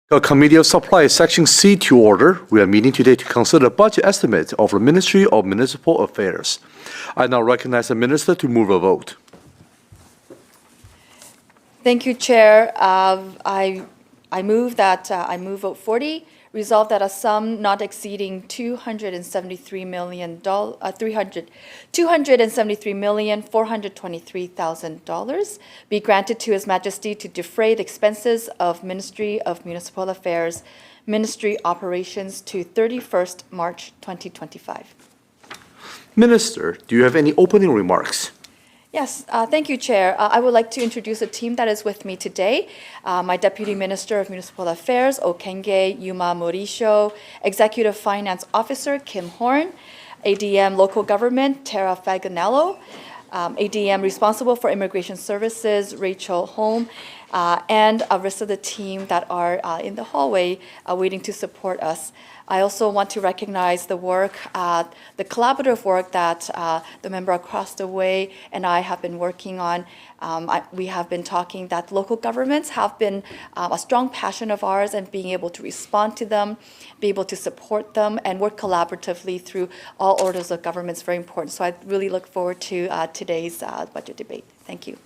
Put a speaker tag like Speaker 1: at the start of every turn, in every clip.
Speaker 1: The Committee of Supply, Section C to order. We are meeting today to consider the budget estimate of the Ministry of Municipal Affairs. I now recognize the Minister to move a vote.
Speaker 2: Thank you, Chair. I move vote 40, resolve that a sum not exceeding $273,423,000 be granted to His Majesty to defray the expenses of Ministry of Municipal Affairs, Ministry operations to 31st March 2025.
Speaker 1: Minister, do you have any opening remarks?
Speaker 2: Yes, thank you, Chair. I would like to introduce a team that is with me today. My Deputy Minister of Municipal Affairs, Okenge Yuma Morisho, Executive Finance Officer, Kim Horn, ADM Local Government, Tara Faganello, ADM responsible for Immigration Services, Rachel Holm, and the rest of the team that are in the hallway waiting to support us. I also want to recognize the work, the collaborative work that the member across the way and I have been working on. We have been talking that local governments have been a strong passion of ours, and being able to respond to them, be able to support them, and work collaboratively through all orders of government is very important. So I really look forward to today's budget debate. Thank you.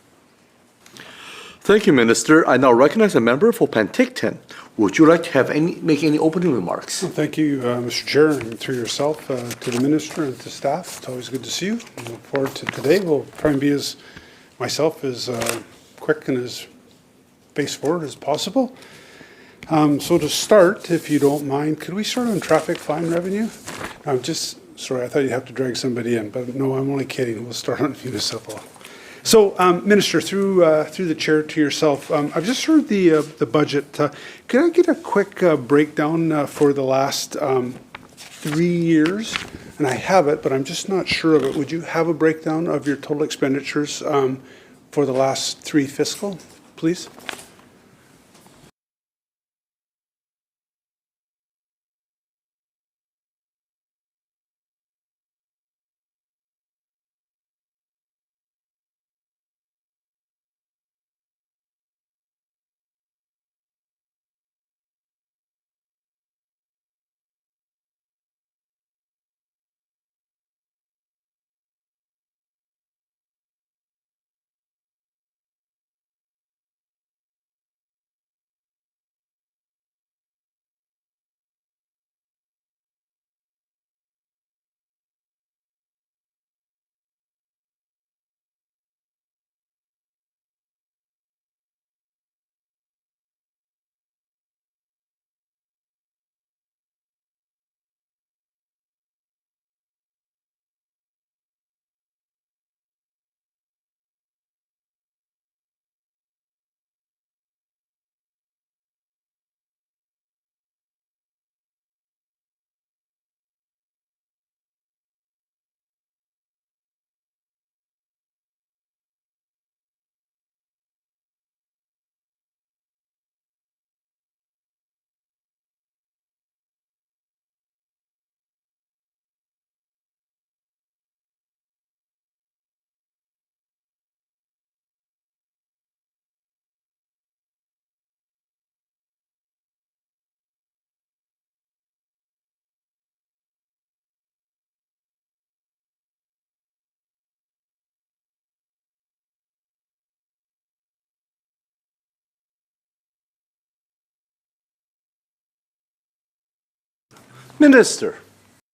Speaker 1: Thank you, Minister. I now recognize a member for Penticton. Would you like to make any opening remarks?
Speaker 3: Well, thank you, Mr. Chair, and through yourself to the Minister and to staff. It's always good to see you. I look forward to today. We'll try and be as quick and as face forward as possible. So to start, if you don't mind, could we start on traffic fine revenue? Sorry, I thought you'd have to drag somebody in, but no, I'm only kidding. We'll start on municipal. So, Minister, through the chair to yourself, I've just heard the budget. Could I get a quick breakdown for the last 3 years? And I have it, but I'm just not sure of it. Would you have a breakdown of your total expenditures for the last 3 fiscal, please?
Speaker 1: Minister.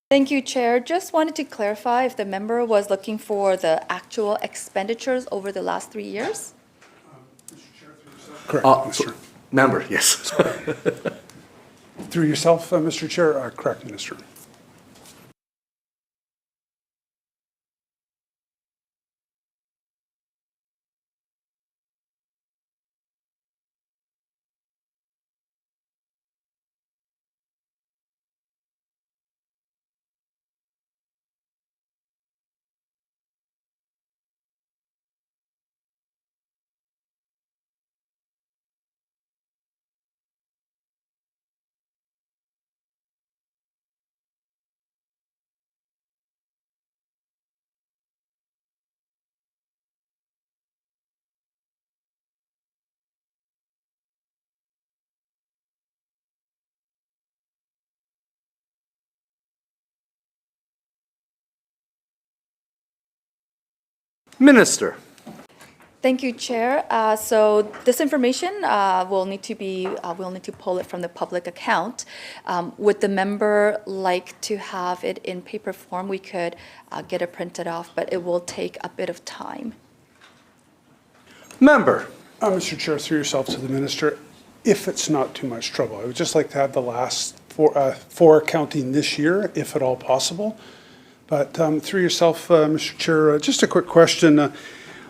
Speaker 2: Thank you, Chair. Just wanted to clarify if the member was looking for the actual expenditures over the last 3 years.
Speaker 3: Mr. Chair, through yourself. Correct, Minister.
Speaker 1: Member, yes.
Speaker 3: Through yourself, Mr. Chair. Correct, Minister.
Speaker 1: Minister.
Speaker 2: Thank you, Chair. So this information will need to be, we'll need to pull it from the public account. Would the member like to have it in paper form? We could get it printed off, but it will take a bit of time.
Speaker 1: Member.
Speaker 3: Mr. Chair, through yourself to the minister, if it's not too much trouble, I would just like to have the last four counting this year, if at all possible. But through yourself, Mr. Chair, just a quick question.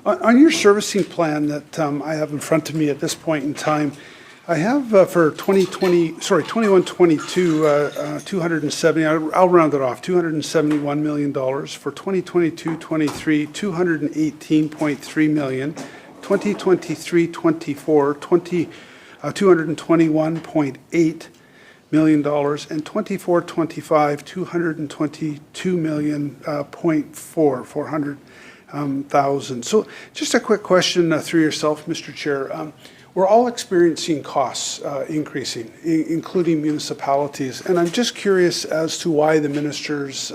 Speaker 3: On your servicing plan that I have in front of me at this point in time, I have for 21-22, 270, I'll round it off, $271 million. For 2022-23, $218.3 million. 2023-24, $221.8 million, and 24-25, $222 million, 400,000. So just a quick question through yourself, Mr. Chair. We're all experiencing costs increasing, including municipalities, and I'm just curious as to why the minister's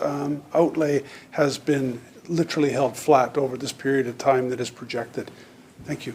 Speaker 3: outlay has been literally held flat over this period of time that is projected. Thank you.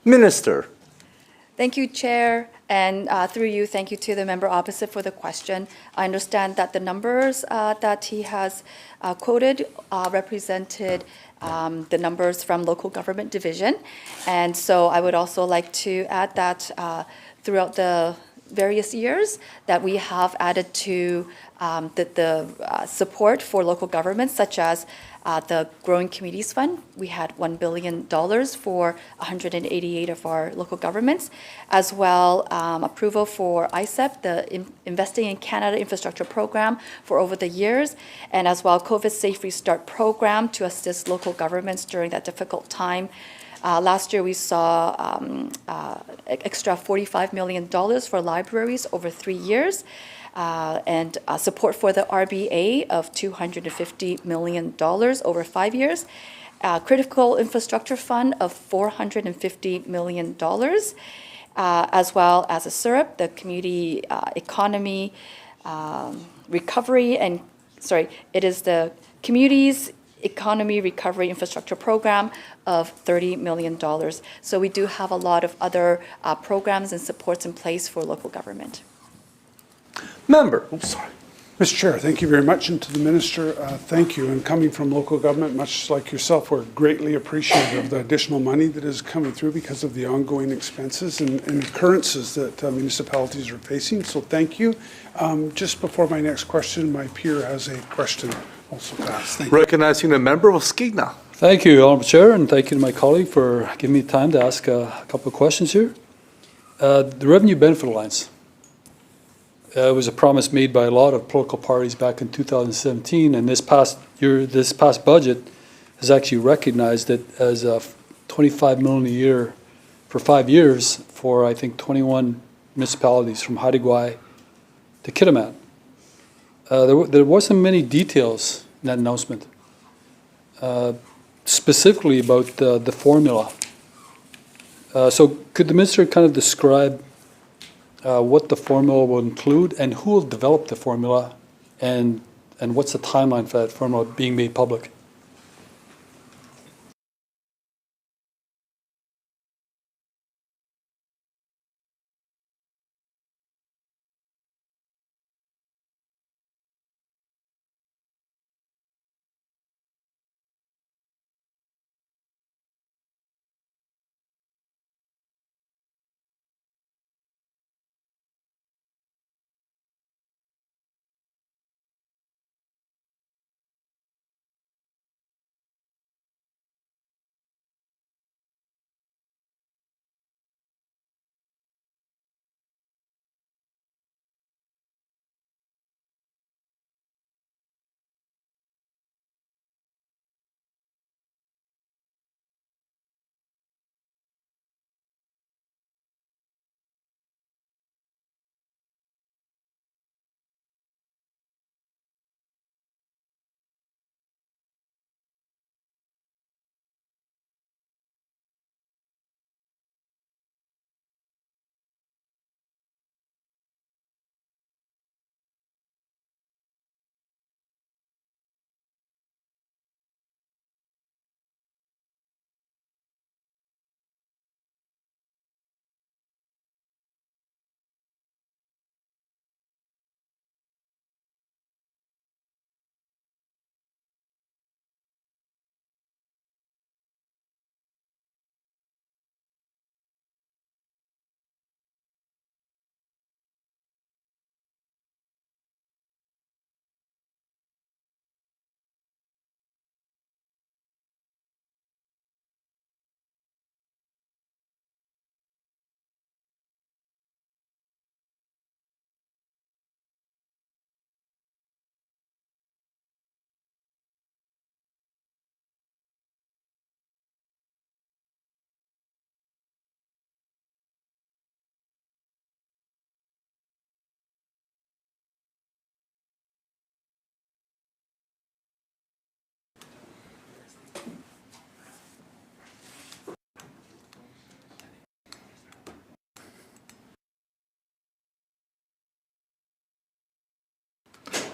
Speaker 1: Minister.
Speaker 2: Thank you, Chair, and through you, thank you to the member opposite for the question. I understand that the numbers that he has quoted represented the numbers from local government division. And so I would also like to add that throughout the various years that we have added to the support for local governments, such as the Growing Communities Fund. We had $1 billion for 188 of our local governments, as well approval for ISEP, the Investing in Canada Infrastructure Program for over the years, and as well COVID Safe Restart Program to assist local governments during that difficult time. Last year, we saw extra $45 million for libraries over 3 years, and support for the RBA of $250 million over 5 years, critical infrastructure fund of $450 million, as well as a SIRP, the community economy recovery and, it is the Communities Economy Recovery Infrastructure Program of $30 million. So we do have a lot of other programs and supports in place for local government.
Speaker 1: Member. Oops, sorry.
Speaker 3: Mr. Chair, thank you very much, and to the Minister, thank you. And coming from local government, much like yourself, we're greatly appreciative of the additional money that is coming through because of the ongoing expenses and occurrences that municipalities are facing. So thank you. Just before my next question, my peer has a question also to ask. Thank you.
Speaker 1: Recognizing the member of Skeena.
Speaker 4: Thank you, Honourable Chair, and thank you to my colleague for giving me time to ask a couple of questions here. The revenue benefit alliance was a promise made by a lot of political parties back in 2017, and this past budget has actually recognized it as $25 million a year for 5 years for, I think, 21 municipalities from Haida Gwaii to Kitimat. There wasn't many details in that announcement, specifically about the formula. So could the minister kind of describe what the formula will include and who will develop the formula, and what's the timeline for that formula being made public?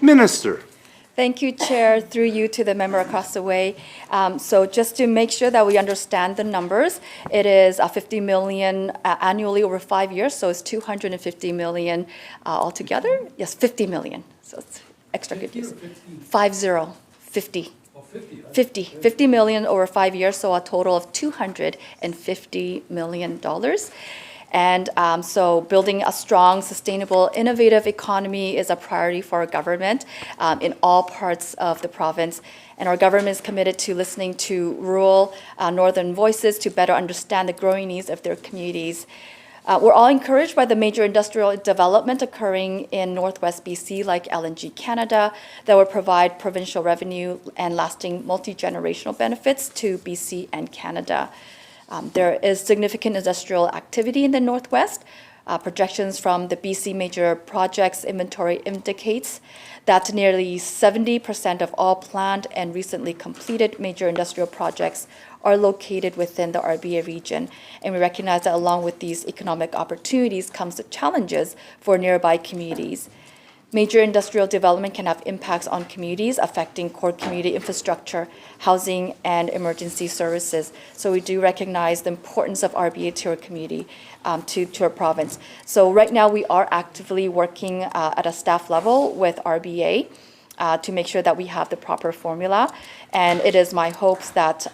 Speaker 1: Minister.
Speaker 2: Thank you, Chair, through you to the member across the way. So just to make sure that we understand the numbers, it is 50 million annually over 5 years, so it's 250 million altogether. Yes, 50 million. So it's extra good use. 50, 50. 50 million over 5 years, so a total of $250 million. And so building a strong, sustainable, innovative economy is a priority for our government in all parts of the province. And our government is committed to listening to rural northern voices to better understand the growing needs of their communities. We're all encouraged by the major industrial development occurring in Northwest BC, like LNG Canada, that will provide provincial revenue and lasting multi-generational benefits to BC and Canada. There is significant industrial activity in the Northwest. Projections from the BC Major Projects Inventory indicates that nearly 70% of all planned and recently completed major industrial projects are located within the RBA region. And we recognize that along with these economic opportunities comes the challenges for nearby communities. Major industrial development can have impacts on communities, affecting core community infrastructure, housing, and emergency services. So we do recognize the importance of RBA to our community, to our province. So right now we are actively working at a staff level with RBA to make sure that we have the proper formula. And it is my hopes that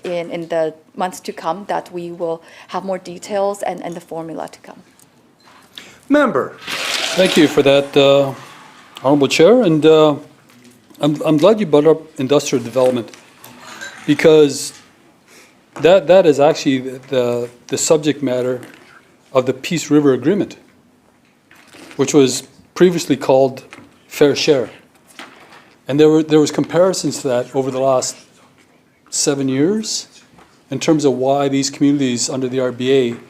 Speaker 2: in the months to come that we will have more details and the formula to come.
Speaker 1: Member.
Speaker 4: Thank you for that, Honorable Chair. And I'm glad you brought up industrial development, because that is actually the subject matter of the Peace River Agreement, which was previously called Fair Share. And there was comparisons to that over the last 7 years in terms of why these communities under the RBA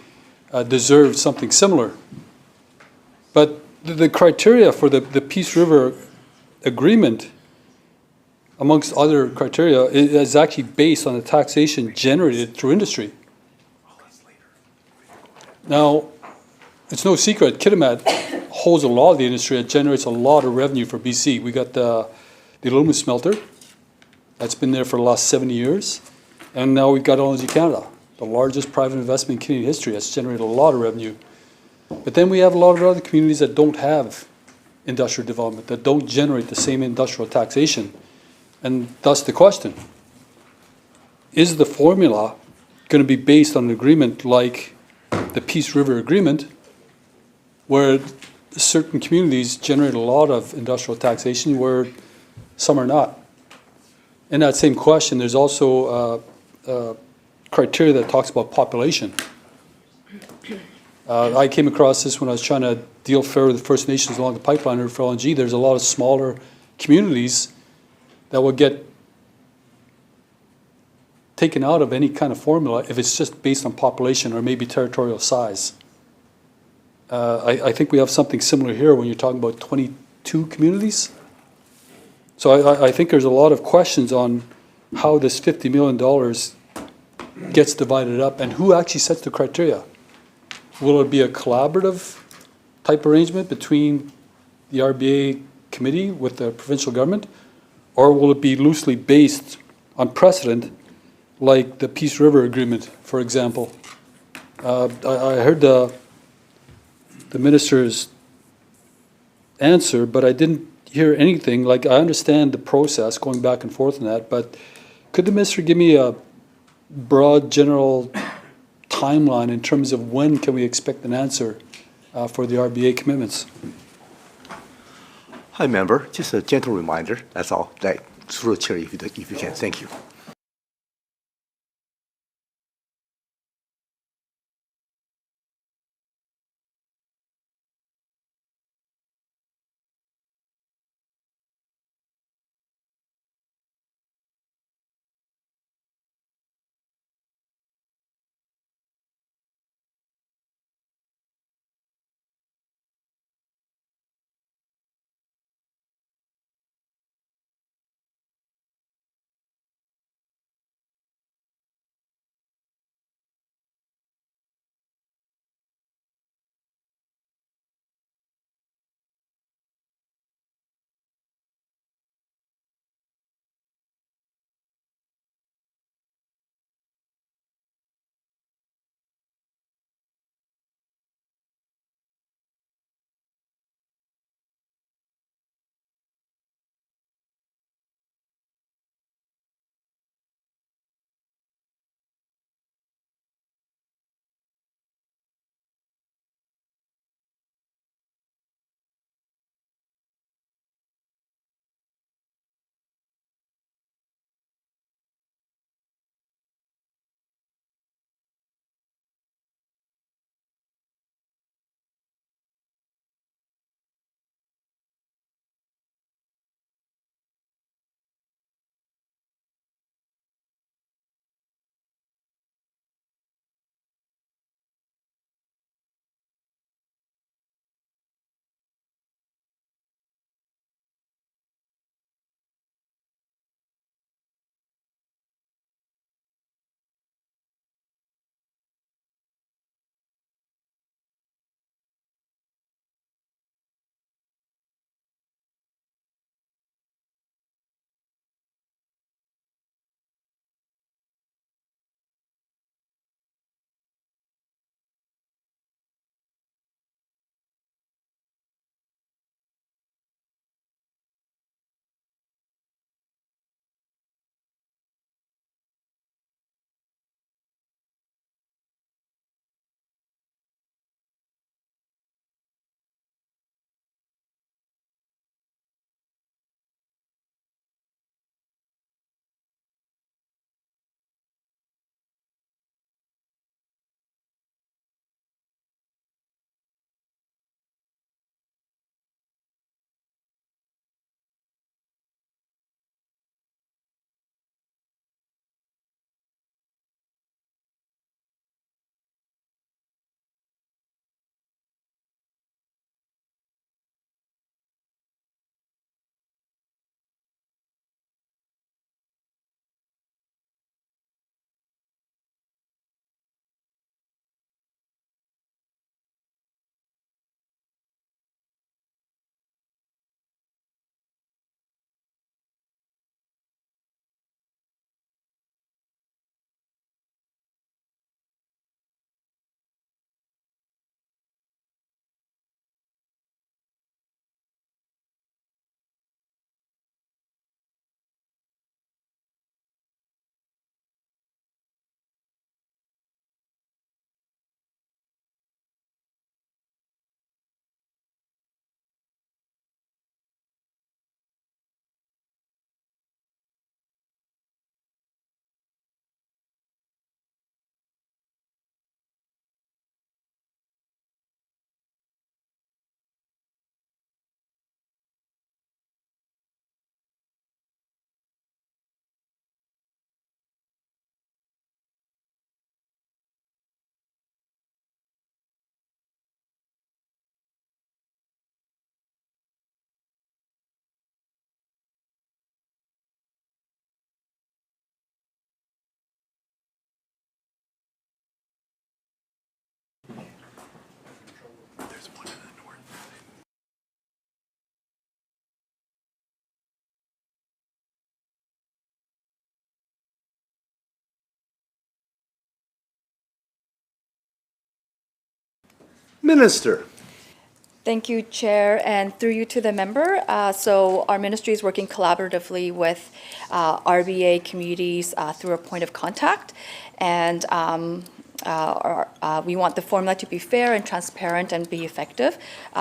Speaker 4: deserved something similar. But the criteria for the Peace River Agreement, amongst other criteria, is actually based on the taxation generated through industry. Now, it's no secret, Kitimat holds a lot of the industry. It generates a lot of revenue for BC. We got the aluminum smelter that's been there for the last 70 years. And now we've got LNG Canada, the largest private investment in Canadian history. That's generated a lot of revenue. But then we have a lot of other communities that don't have industrial development, that don't generate the same industrial taxation. And thus the question, is the formula going to be based on an agreement like the Peace River Agreement, where certain communities generate a lot of industrial taxation where some are not? In that same question, there's also criteria that talks about population. I came across this when I was trying to deal fair with the First Nations along the pipeline route for LNG. There's a lot of smaller communities that will get taken out of any kind of formula if it's just based on population or maybe territorial size. I think we have something similar here when you're talking about 22 communities. So I think there's a lot of questions on how this $50 million gets divided up and who actually sets the criteria. Will it be a collaborative type arrangement between the RBA committee with the provincial government, or will it be loosely based on precedent like the Peace River Agreement, for example? I heard the minister's answer, but I didn't hear anything. Like, I understand the process going back and forth on that, but could the minister give me a broad general timeline in terms of when can we expect an answer for the RBA commitments?
Speaker 1: Hi, member. Just a gentle reminder. That's all. Through the chair, if you can. Thank you. Minister.
Speaker 2: Thank you, Chair, and through you to the member. So our ministry is working collaboratively with RBA communities through a point of contact. And we want the formula to be fair and transparent and be effective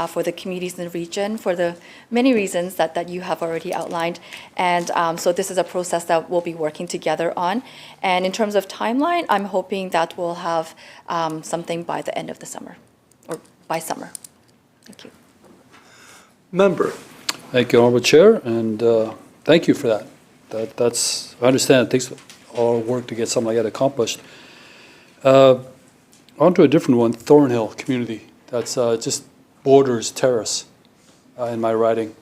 Speaker 2: for the communities in the region for the many reasons that you have already outlined. And so this is a process that we'll be working together on. And in terms of timeline, I'm hoping that we'll have something by the end of the summer, or by summer. Thank you.
Speaker 1: Member.
Speaker 4: Thank you, Honorable Chair, and thank you for that. That's I understand it takes a lot of work to get something like that accomplished. On to a different one, Thornhill community. That's just borders Terrace in my riding.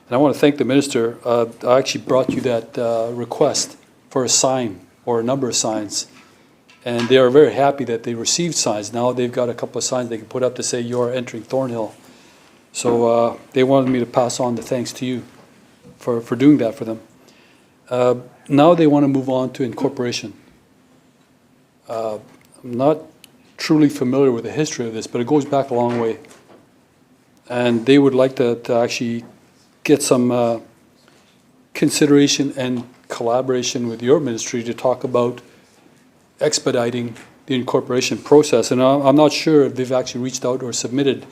Speaker 4: And I want to thank the minister. I actually brought you that request for a sign or a number of signs. And they are very happy that they received signs. Now they've got a couple of signs they can put up to say you are entering Thornhill. So they wanted me to pass on the thanks to you for doing that for them. Now they want to move on to incorporation. I'm not truly familiar with the history of this, but it goes back a long way. And they would like to actually get some consideration and collaboration with your ministry to talk about expediting the incorporation process. And I'm not sure if they've actually reached out or submitted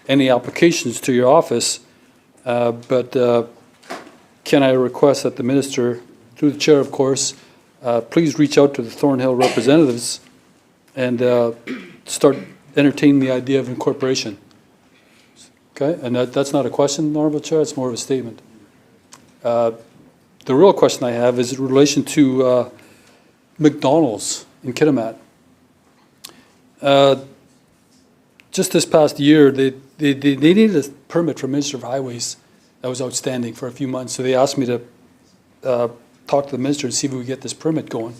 Speaker 4: any applications to your office, but can I request that the minister, through the chair of course, please reach out to the Thornhill representatives and start entertaining the idea of incorporation. Okay, and that's not a question, Honorable Chair, it's more of a statement. The real question I have is in relation to McDonald's in Kitimat. Just this past year, they needed a permit from Minister of Highways that was outstanding for a few months. So they asked me to talk to the minister and see if we could get this permit going,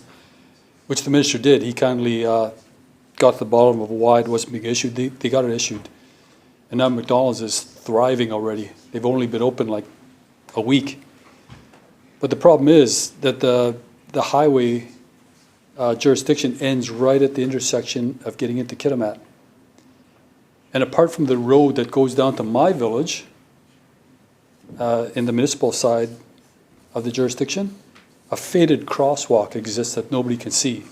Speaker 4: which the minister did. He kindly got to the bottom of why it wasn't being issued. They got it issued. And now McDonald's is thriving already. They've only been open like a week. But the problem is that the highway jurisdiction ends right at the intersection of getting into Kitimat. And apart from the road that goes down to my village, in the municipal side of the jurisdiction, a faded crosswalk exists that nobody can see.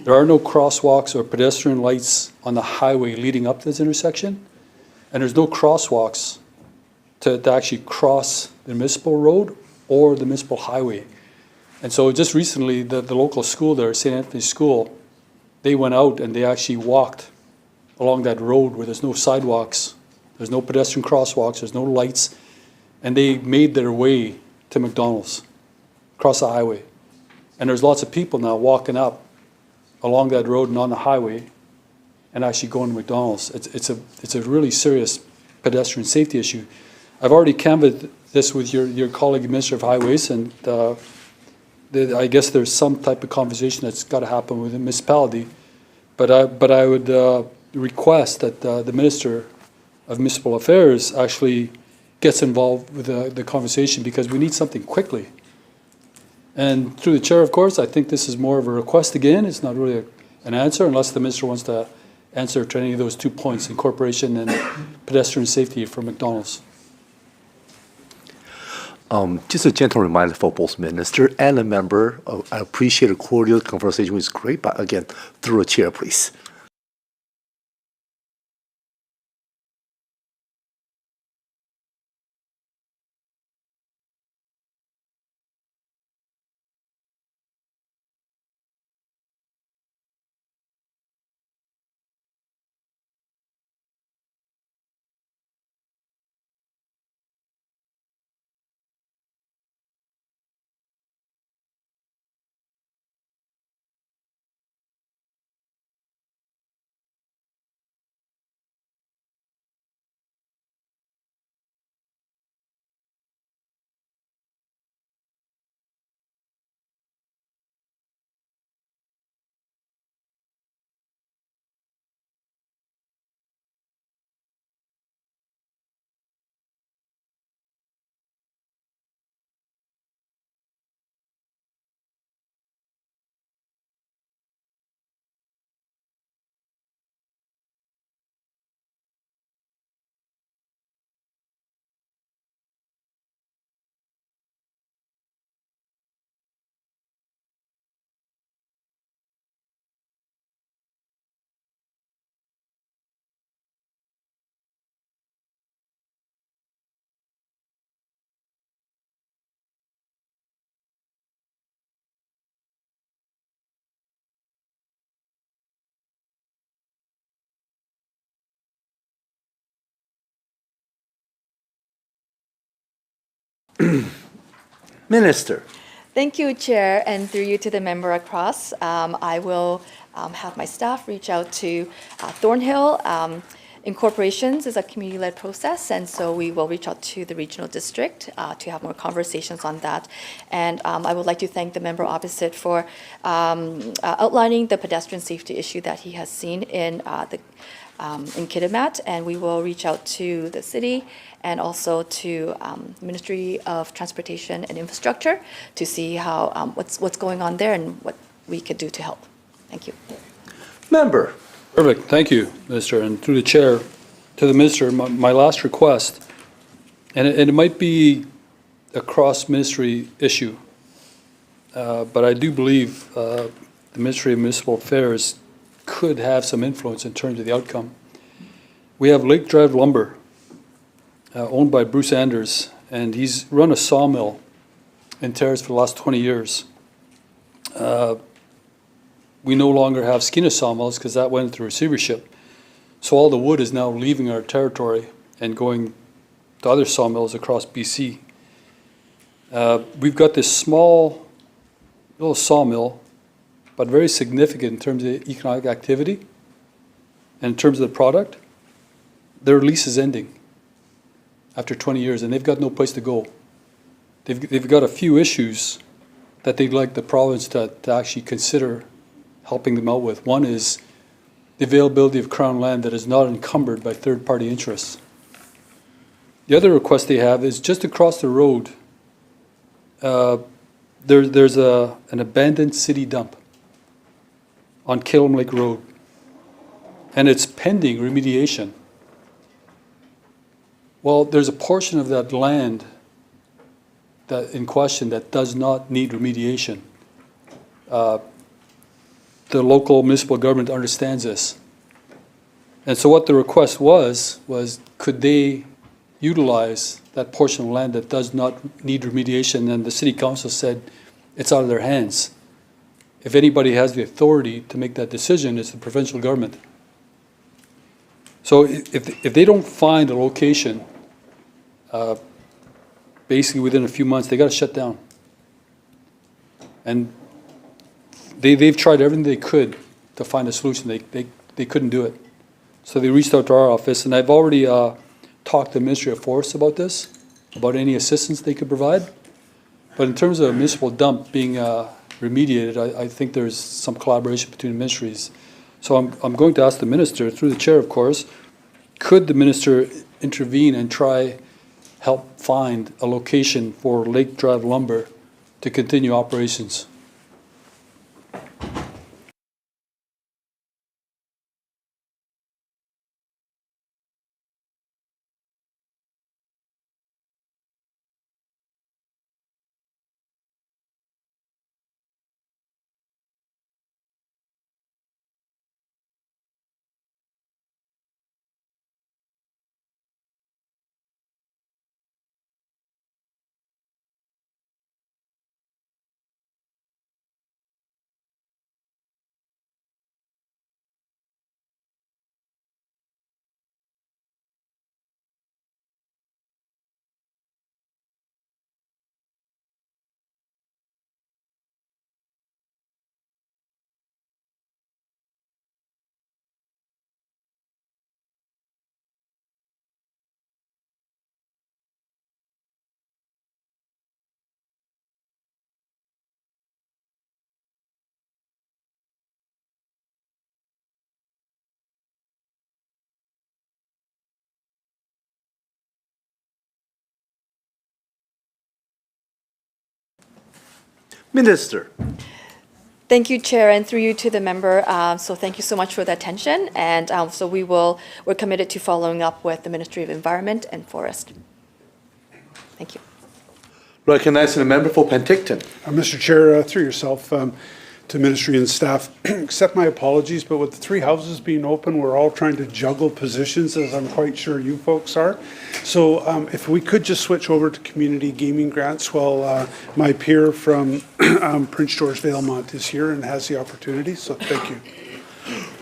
Speaker 4: There are no crosswalks or pedestrian lights on the highway leading up to this intersection, and there's no crosswalks to actually cross the municipal road or the municipal highway. And so just recently, the local school there, St. Anthony's School, they went out and they actually walked along that road where there's no sidewalks, there's no pedestrian crosswalks, there's no lights, and they made their way to McDonald's across the highway. And there's lots of people now walking up along that road and on the highway and actually going to McDonald's. It's a really serious pedestrian safety issue. I've already canvassed this with your colleague, Minister of Highways, and I guess there's some type of conversation that's got to happen with the municipality. But I would request that the Minister of Municipal Affairs actually gets involved with the conversation, because we need something quickly. And through the chair, of course, I think this is more of a request again. It's not really an answer, unless the minister wants to answer to any of those 2 points, incorporation and pedestrian safety for McDonald's.
Speaker 1: Just a gentle reminder for both minister and a member. I appreciate a cordial conversation. It's great, but again, through a chair, please. Minister.
Speaker 2: Thank you, Chair, and through you to the member across. I will have my staff reach out to Thornhill. Incorporations is a community-led process, and so we will reach out to the regional district to have more conversations on that. And I would like to thank the member opposite for outlining the pedestrian safety issue that he has seen in Kitimat, and we will reach out to the city and also to Ministry of Transportation and Infrastructure to see how what's going on there and what we could do to help. Thank you.
Speaker 1: Member.
Speaker 4: Perfect, thank you, Minister. And through the chair, to the Minister, my last request, and it might be a cross-ministry issue, but I do believe the Ministry of Municipal Affairs could have some influence in terms of the outcome. We have Lake Drive Lumber, owned by Bruce Anders, and he's run a sawmill in Terrace for the last 20 years. We no longer have Skeena sawmills because that went into receivership. So all the wood is now leaving our territory and going to other sawmills across BC. We've got this small little sawmill, but very significant in terms of economic activity and in terms of the product. Their lease is ending after 20 years, and they've got no place to go. They've got a few issues that they'd like the province to actually consider helping them out with. One is the availability of Crown land that is not encumbered by third-party interests. The other request they have is just across the road, there's an abandoned city dump on Killam Lake Road, and it's pending remediation. Well, there's a portion of that land that in question that does not need remediation. The local municipal government understands this. And so what the request was could they utilize that portion of land that does not need remediation? And the city council said it's out of their hands. If anybody has the authority to make that decision, it's the provincial government. So if they don't find a location, basically within a few months, they got to shut down. And they've tried everything they could to find a solution. They couldn't do it. So they reached out to our office, and I've already talked to the Ministry of Forests about this, about any assistance they could provide. But in terms of a municipal dump being remediated, I think there's some collaboration between the ministries. So I'm going to ask the Minister, through the Chair of course, could the Minister intervene and help find a location for Lake Drive Lumber to continue operations?
Speaker 1: Minister.
Speaker 2: Thank you, Chair, and through you to the member. So thank you so much for the attention. And so we're committed to following up with the Ministry of Environment and Forest. Thank you.
Speaker 1: Recognizing the member for Penticton.
Speaker 3: Mr. Chair, through yourself, to ministry and staff, accept my apologies, but with the three houses being open, we're all trying to juggle positions, as I'm quite sure you folks are. So if we could just switch over to community gaming grants while my peer from Prince George Valemont is here and has the opportunity. So thank you.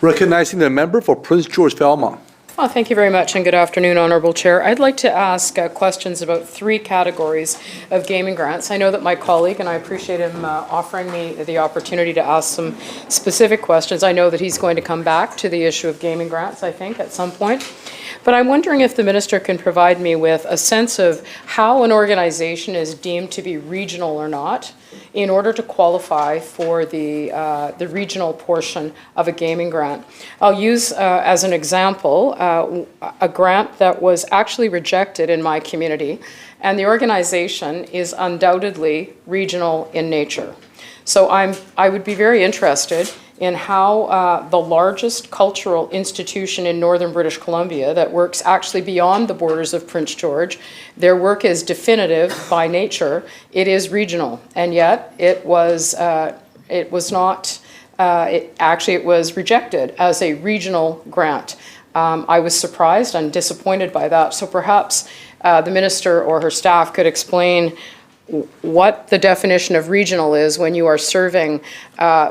Speaker 1: Recognizing the member for Prince George Valemont.
Speaker 5: Well, thank you very much, and good afternoon, Honourable Chair. I'd like to ask questions about 3 categories of gaming grants. I know that my colleague, and I appreciate him offering me the opportunity to ask some specific questions. I know that he's going to come back to the issue of gaming grants, I think, at some point. But I'm wondering if the minister can provide me with a sense of how an organization is deemed to be regional or not in order to qualify for the regional portion of a gaming grant. I'll use as an example a grant that was actually rejected in my community, and the organization is undoubtedly regional in nature. So I would be very interested in how the largest cultural institution in northern British Columbia that works actually beyond the borders of Prince George, their work is definitive by nature. It is regional, and yet it was not. It was rejected as a regional grant. I was surprised and disappointed by that. So perhaps the minister or her staff could explain what the definition of regional is when you are serving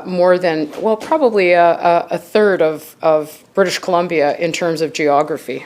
Speaker 5: more than, well, probably a third of British Columbia in terms of geography.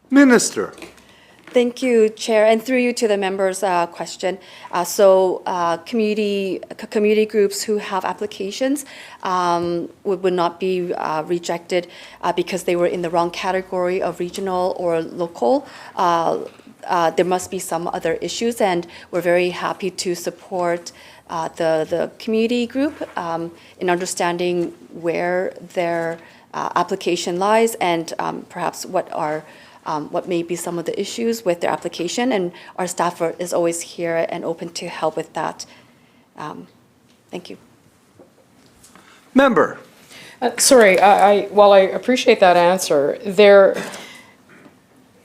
Speaker 1: Minister.
Speaker 2: Thank you, Chair, and through you to the members' question. Community groups who have applications would not be rejected because they were in the wrong category of regional or local. There must be some other issues, and we're very happy to support the community group in understanding where their application lies and perhaps what may be some of the issues with their application, and our staff is always here and open to help with that. Thank you.
Speaker 1: Member.
Speaker 5: Sorry, while I appreciate that answer,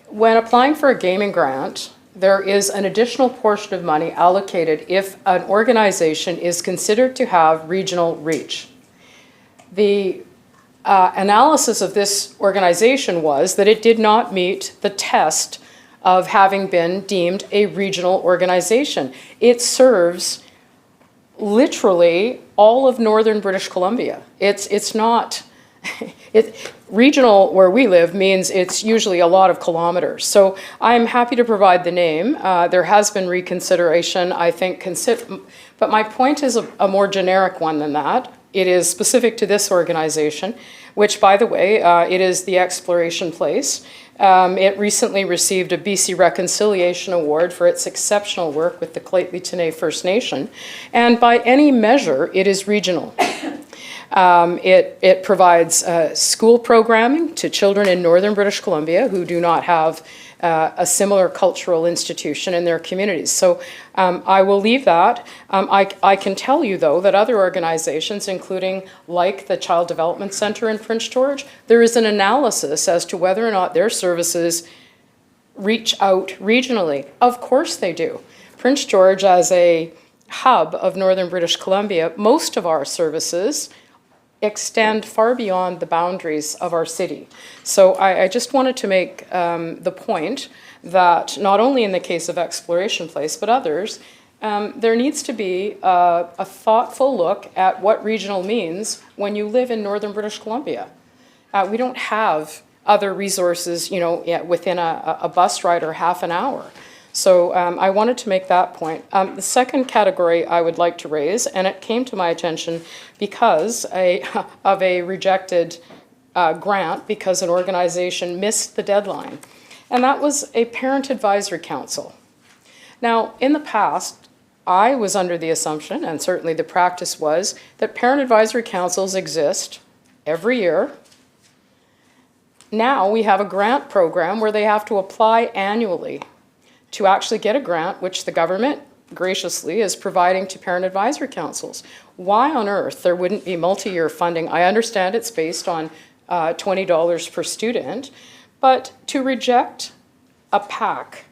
Speaker 5: when applying for a gaming grant, there is an additional portion of money allocated if an organization is considered to have regional reach. The analysis of this organization was that it did not meet the test of having been deemed a regional organization. It serves literally all of northern British Columbia. It's not, regional where we live means it's usually a lot of kilometers. So I'm happy to provide the name. There has been reconsideration, I think, but my point is a more generic one than that. It is specific to this organization, which, by the way, it is the Exploration Place. It recently received a BC Reconciliation Award for its exceptional work with the Lheidli First Nation. And by any measure, it is regional. It provides school programming to children in northern British Columbia who do not have a similar cultural institution in their communities. So I will leave that. I can tell you, though, that other organizations, including like the Child Development Centre in Prince George, there is an analysis as to whether or not their services reach out regionally. Of course they do. Prince George, as a hub of northern British Columbia, most of our services extend far beyond the boundaries of our city. So I just wanted to make the point that not only in the case of Exploration Place, but others, there needs to be a thoughtful look at what regional means when you live in northern British Columbia. We don't have other resources, within a bus ride or half an hour. So I wanted to make that point. The second category I would like to raise, and it came to my attention because of a rejected grant because an organization missed the deadline, and that was a parent advisory council. Now, in the past, I was under the assumption, and certainly the practice was, that parent advisory councils exist every year. Now we have a grant program where they have to apply annually to actually get a grant, which the government graciously is providing to parent advisory councils. Why on earth there wouldn't be multi-year funding? I understand it's based on $20 per student, but to reject a PAC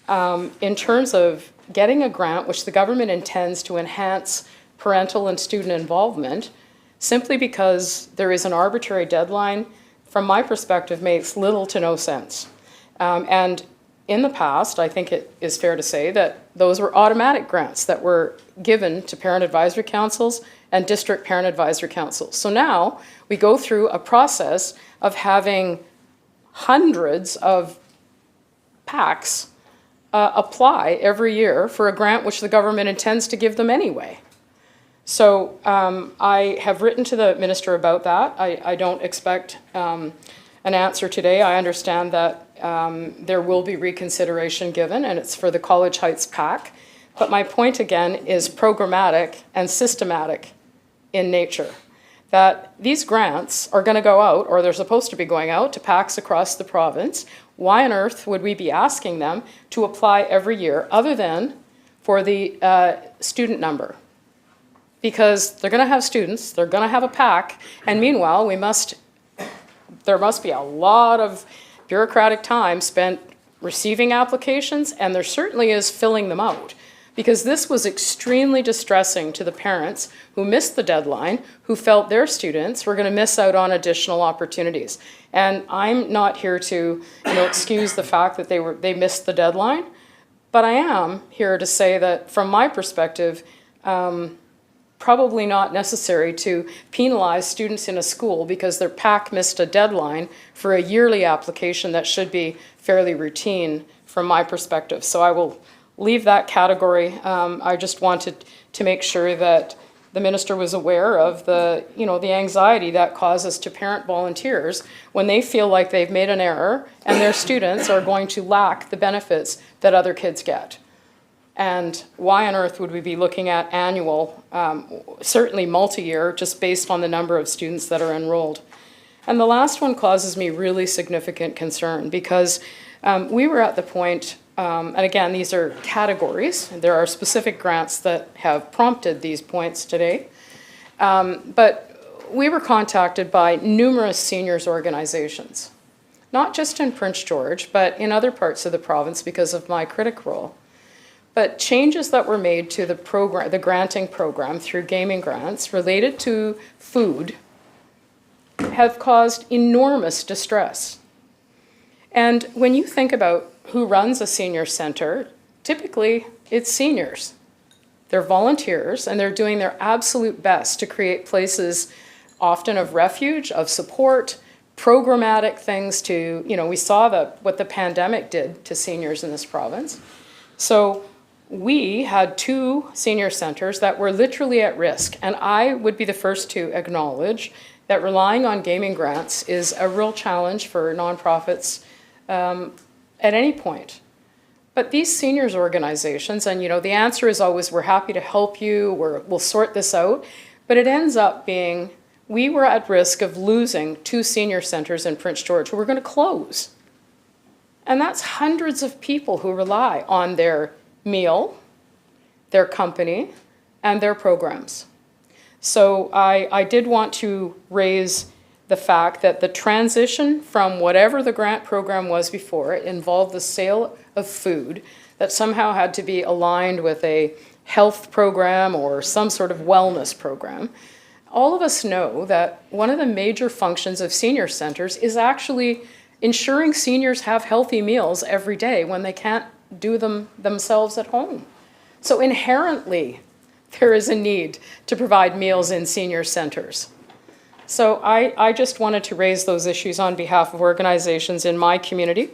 Speaker 5: in terms of getting a grant which the government intends to enhance parental and student involvement simply because there is an arbitrary deadline, from my perspective, makes little to no sense. And in the past, I think it is fair to say that those were automatic grants that were given to parent advisory councils and district parent advisory councils. So now we go through a process of having hundreds of PACs apply every year for a grant which the government intends to give them anyway. So I have written to the minister about that. I don't expect an answer today. I understand that there will be reconsideration given, and it's for the College Heights PAC. But my point again is programmatic and systematic in nature. That these grants are going to go out, or they're supposed to be going out, to PACs across the province. Why on earth would we be asking them to apply every year other than for the student number? Because they're going to have students, they're going to have a PAC, and meanwhile there must be a lot of bureaucratic time spent receiving applications, and there certainly is filling them out. Because this was extremely distressing to the parents who missed the deadline, who felt their students were going to miss out on additional opportunities. And I'm not here to excuse the fact that they missed the deadline, but I am here to say that from my perspective, probably not necessary to penalize students in a school because their PAC missed a deadline for a yearly application that should be fairly routine from my perspective. So I will leave that category. I just wanted to make sure that the minister was aware of the anxiety that causes to parent volunteers when they feel like they've made an error and their students are going to lack the benefits that other kids get. And why on earth would we be looking at annual, certainly multi-year, just based on the number of students that are enrolled? And the last one causes me really significant concern because we were at the point, and again, these are categories. There are specific grants that have prompted these points today. But we were contacted by numerous seniors organizations, not just in Prince George, but in other parts of the province because of my critic role. But changes that were made to the program, the granting program through gaming grants related to food have caused enormous distress. And when you think about who runs a senior center, typically it's seniors. They're volunteers and they're doing their absolute best to create places often of refuge, of support, programmatic things to, we saw what the pandemic did to seniors in this province. So we had 2 senior centers that were literally at risk, and I would be the first to acknowledge that relying on gaming grants is a real challenge for nonprofits at any point. But these seniors organizations, and the answer is always, we're happy to help you, we'll sort this out, but it ends up being, we were at risk of losing 2 senior centers in Prince George who were going to close. And that's hundreds of people who rely on their meal, their company, and their programs. So I did want to raise the fact that the transition from whatever the grant program was before, it involved the sale of food that somehow had to be aligned with a health program or some sort of wellness program. All of us know that one of the major functions of senior centers is actually ensuring seniors have healthy meals every day when they can't do them themselves at home. So inherently, there is a need to provide meals in senior centers. So I just wanted to raise those issues on behalf of organizations in my community.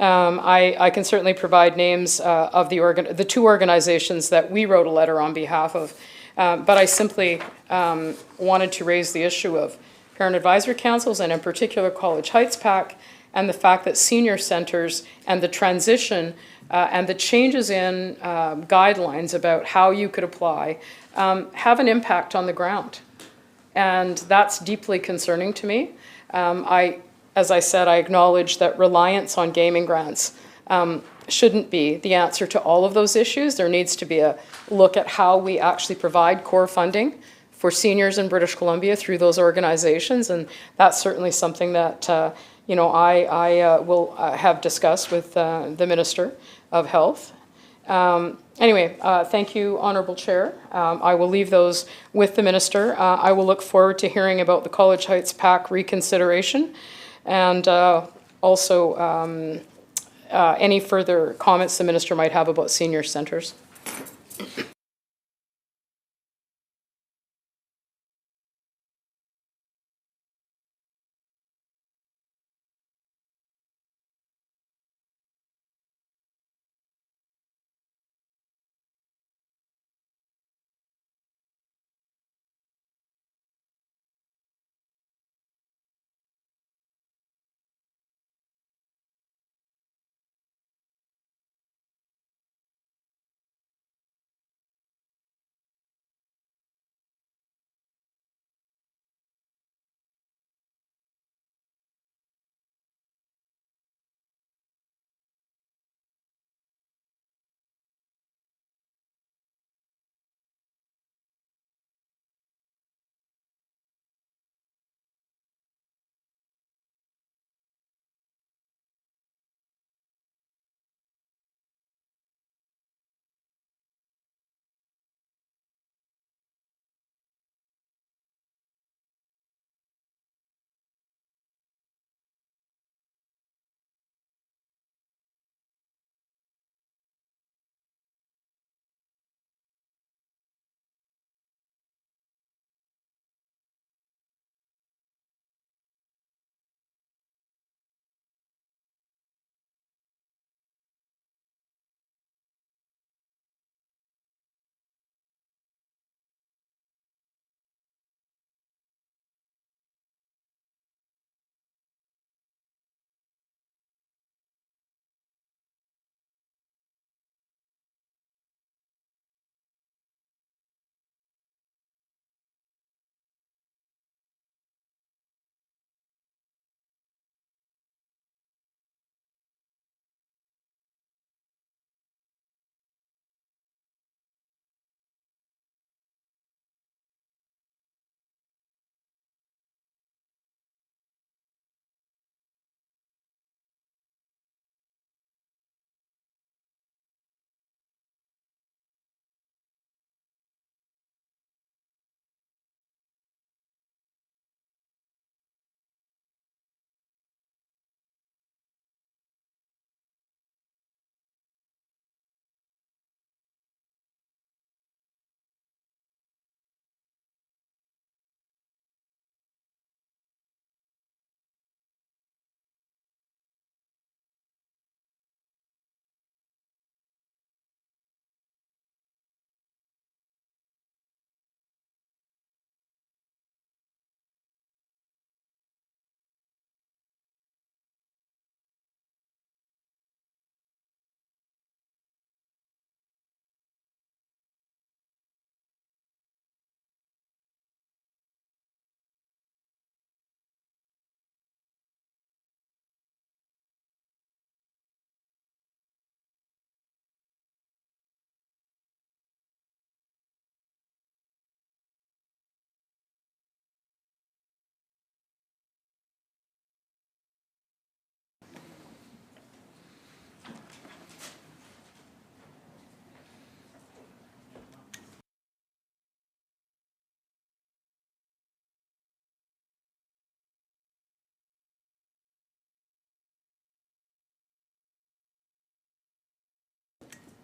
Speaker 5: I can certainly provide names of the 2 organizations that we wrote a letter on behalf of, but I simply wanted to raise the issue of parent advisory councils and in particular College Heights PAC, and the fact that senior centers and the transition and the changes in guidelines about how you could apply have an impact on the ground. And that's deeply concerning to me. As I said, I acknowledge that reliance on gaming grants shouldn't be the answer to all of those issues. There needs to be a look at how we actually provide core funding for seniors in British Columbia through those organizations, and that's certainly something that I will have discussed with the Minister of Health. Anyway, thank you, Honourable Chair. I will leave those with the Minister. I will look forward to hearing about the College Heights PAC reconsideration and also any further comments the Minister might have about senior centres.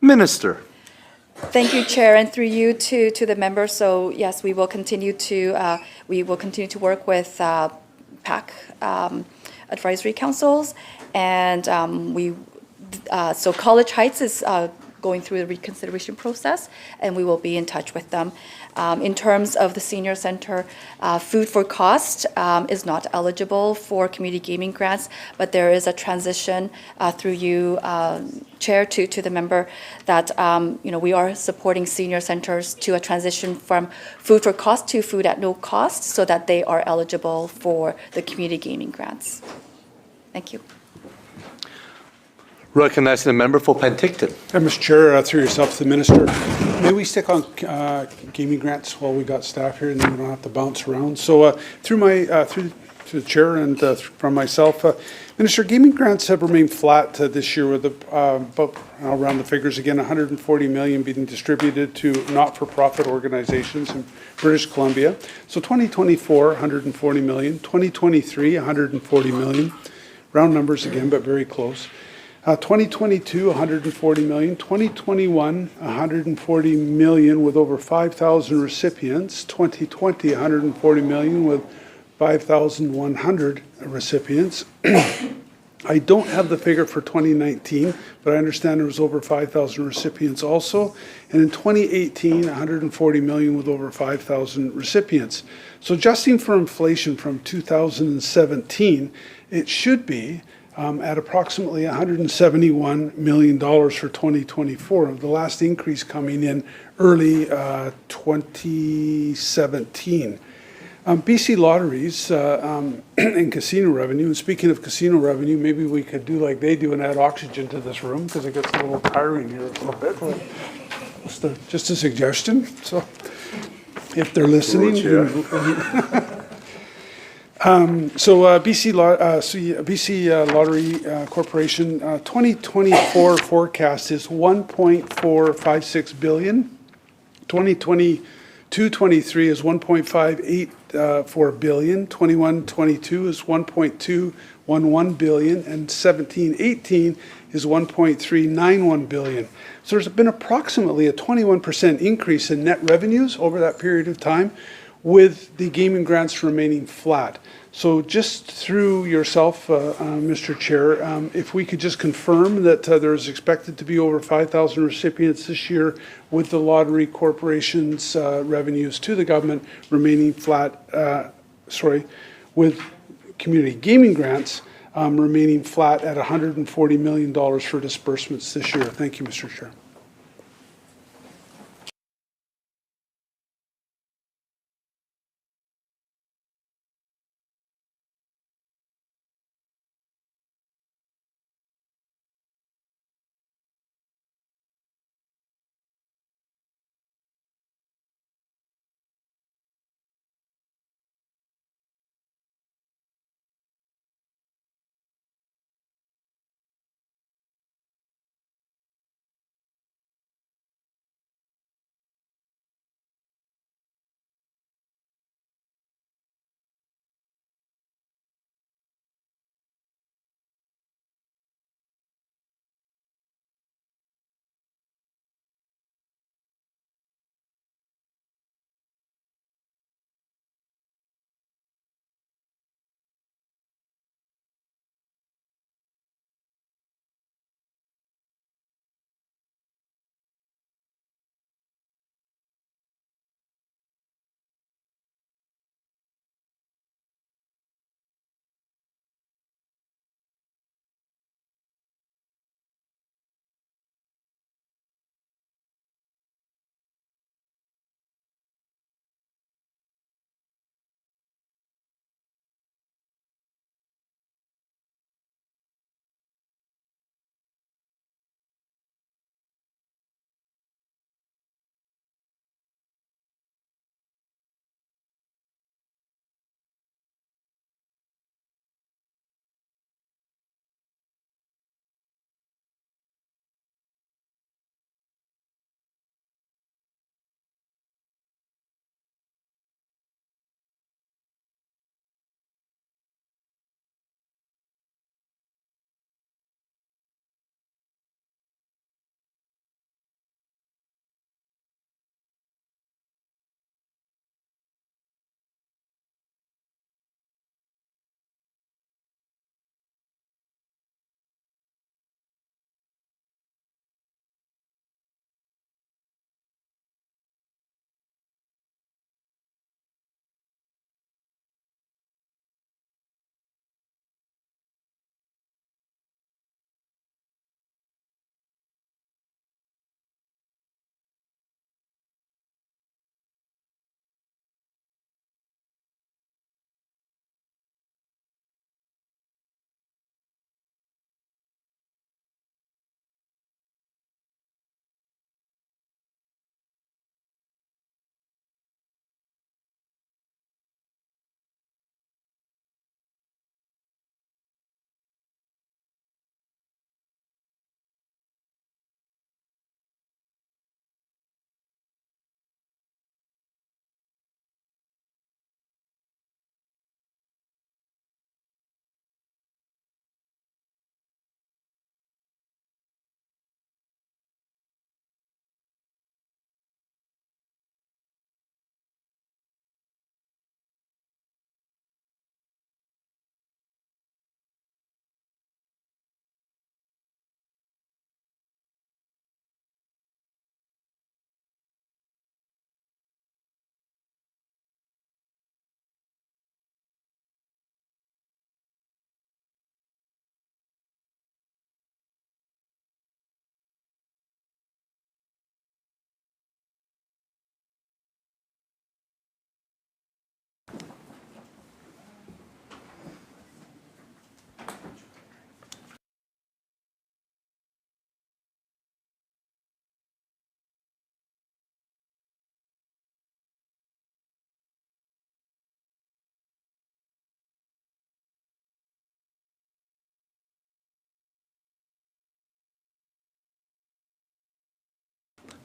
Speaker 1: Minister.
Speaker 2: Thank you, Chair, and through you to the members. So yes, we will continue to work with PAC advisory councils, and so College Heights is going through the reconsideration process, and we will be in touch with them. In terms of the senior center, food for cost is not eligible for community gaming grants, but there is a transition through you, Chair, to the member that we are supporting senior centers to a transition from food for cost to food at no cost, so that they are eligible for the community gaming grants. Thank you.
Speaker 1: Recognizing the member for Penticton.
Speaker 3: Mr. Chair, through yourself to the minister, may we stick on gaming grants while we got staff here, and then we don't have to bounce around. So through the chair and from myself, Minister, gaming grants have remained flat this year with about, I'll round the figures again, 140 million being distributed to not-for-profit organizations in British Columbia. So 2024, 140 million, 2023, 140 million, round numbers again, but very close. 2022, 140 million. 2021, 140 million with over 5,000 recipients. 2020, 140 million with 5,100 recipients. I don't have the figure for 2019, but I understand there was over 5,000 recipients also. And in 2018, 140 million with over 5,000 recipients. So adjusting for inflation from 2017, it should be at approximately $171 million for 2024, the last increase coming in early 2017. BC Lotteries and casino revenue, and speaking of casino revenue, maybe we could do like they do and add oxygen to this room, because it gets a little tiring here a little bit. Just a suggestion, so if they're listening. BC Lottery Corporation 2024 forecast is 1.456 billion. 2022-23 is 1.584 billion. 21-22 is 1.211 billion, and 17-18 is 1.391 billion. So there's been approximately a 21% increase in net revenues over that period of time, with the gaming grants remaining flat. So just through yourself, Mr. Chair, if we could just confirm that there is expected to be over 5,000 recipients this year, with the Lottery Corporation's revenues to the government remaining flat, with community gaming grants remaining flat at $140 million for disbursements this year. Thank you, Mr. Chair.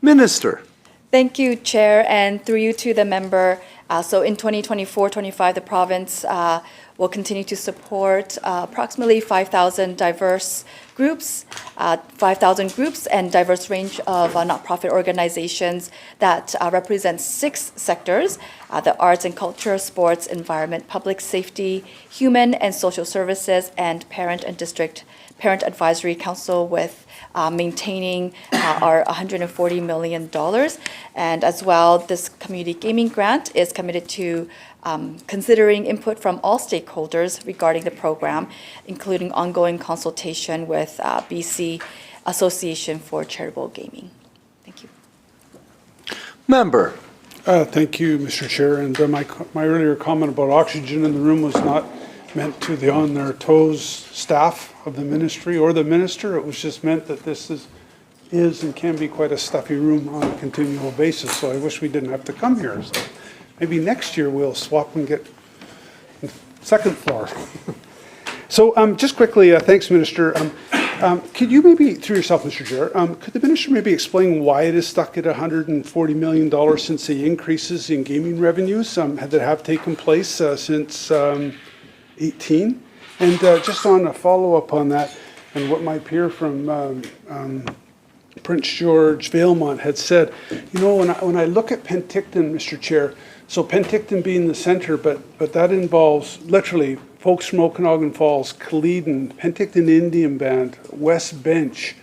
Speaker 1: Minister.
Speaker 2: Thank you, Chair, and through you to the member. So in 2024-25, the province will continue to support approximately 5,000 diverse groups, 5,000 groups and diverse range of nonprofit organizations that represent 6 sectors, the arts and culture, sports, environment, public safety, human and social services, and parent and district parent advisory council with maintaining our $140 million. And as well, this community gaming grant is committed to considering input from all stakeholders regarding the program, including ongoing consultation with BC Association for Charitable Gaming. Thank you.
Speaker 1: Member.
Speaker 3: Thank you, Mr. Chair. And my earlier comment about oxygen in the room was not meant to the on their toes staff of the ministry or the minister. It was just meant that this is and can be quite a stuffy room on a continual basis. So I wish we didn't have to come here. So maybe next year we'll swap and get second floor. So just quickly, thanks, Minister. Could you maybe, through yourself, Mr. Chair, could the minister maybe explain why it is stuck at $140 million since the increases in gaming revenues that have taken place since 18? And just on a follow-up on that, and what my peer from Prince George Valemont had said, you know, when I look at Penticton, Mr. Chair, so Penticton being the center, but that involves literally folks from Okanagan Falls, Caledon, Penticton Indian Band, West Bench,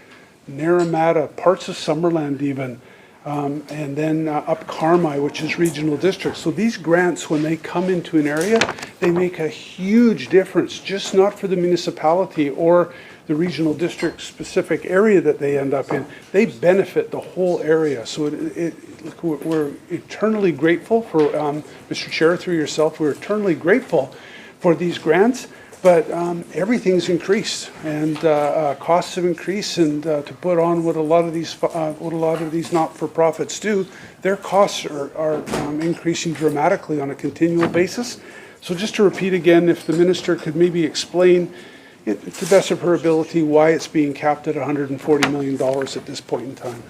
Speaker 3: Naramata, parts of Summerland even, and then up Carmi, which is regional districts. So these grants, when they come into an area, they make a huge difference, just not for the municipality or the regional district specific area that they end up in. They benefit the whole area. So we're eternally grateful for, Mr. Chair, through yourself, we're eternally grateful for these grants. But everything's increased, and costs have increased, and to put on what a lot of these not-for-profits do, their costs are increasing dramatically on a continual basis. So just to repeat again, if the minister could maybe explain, to the best of her ability, why it's being capped at $140 million at this point in time.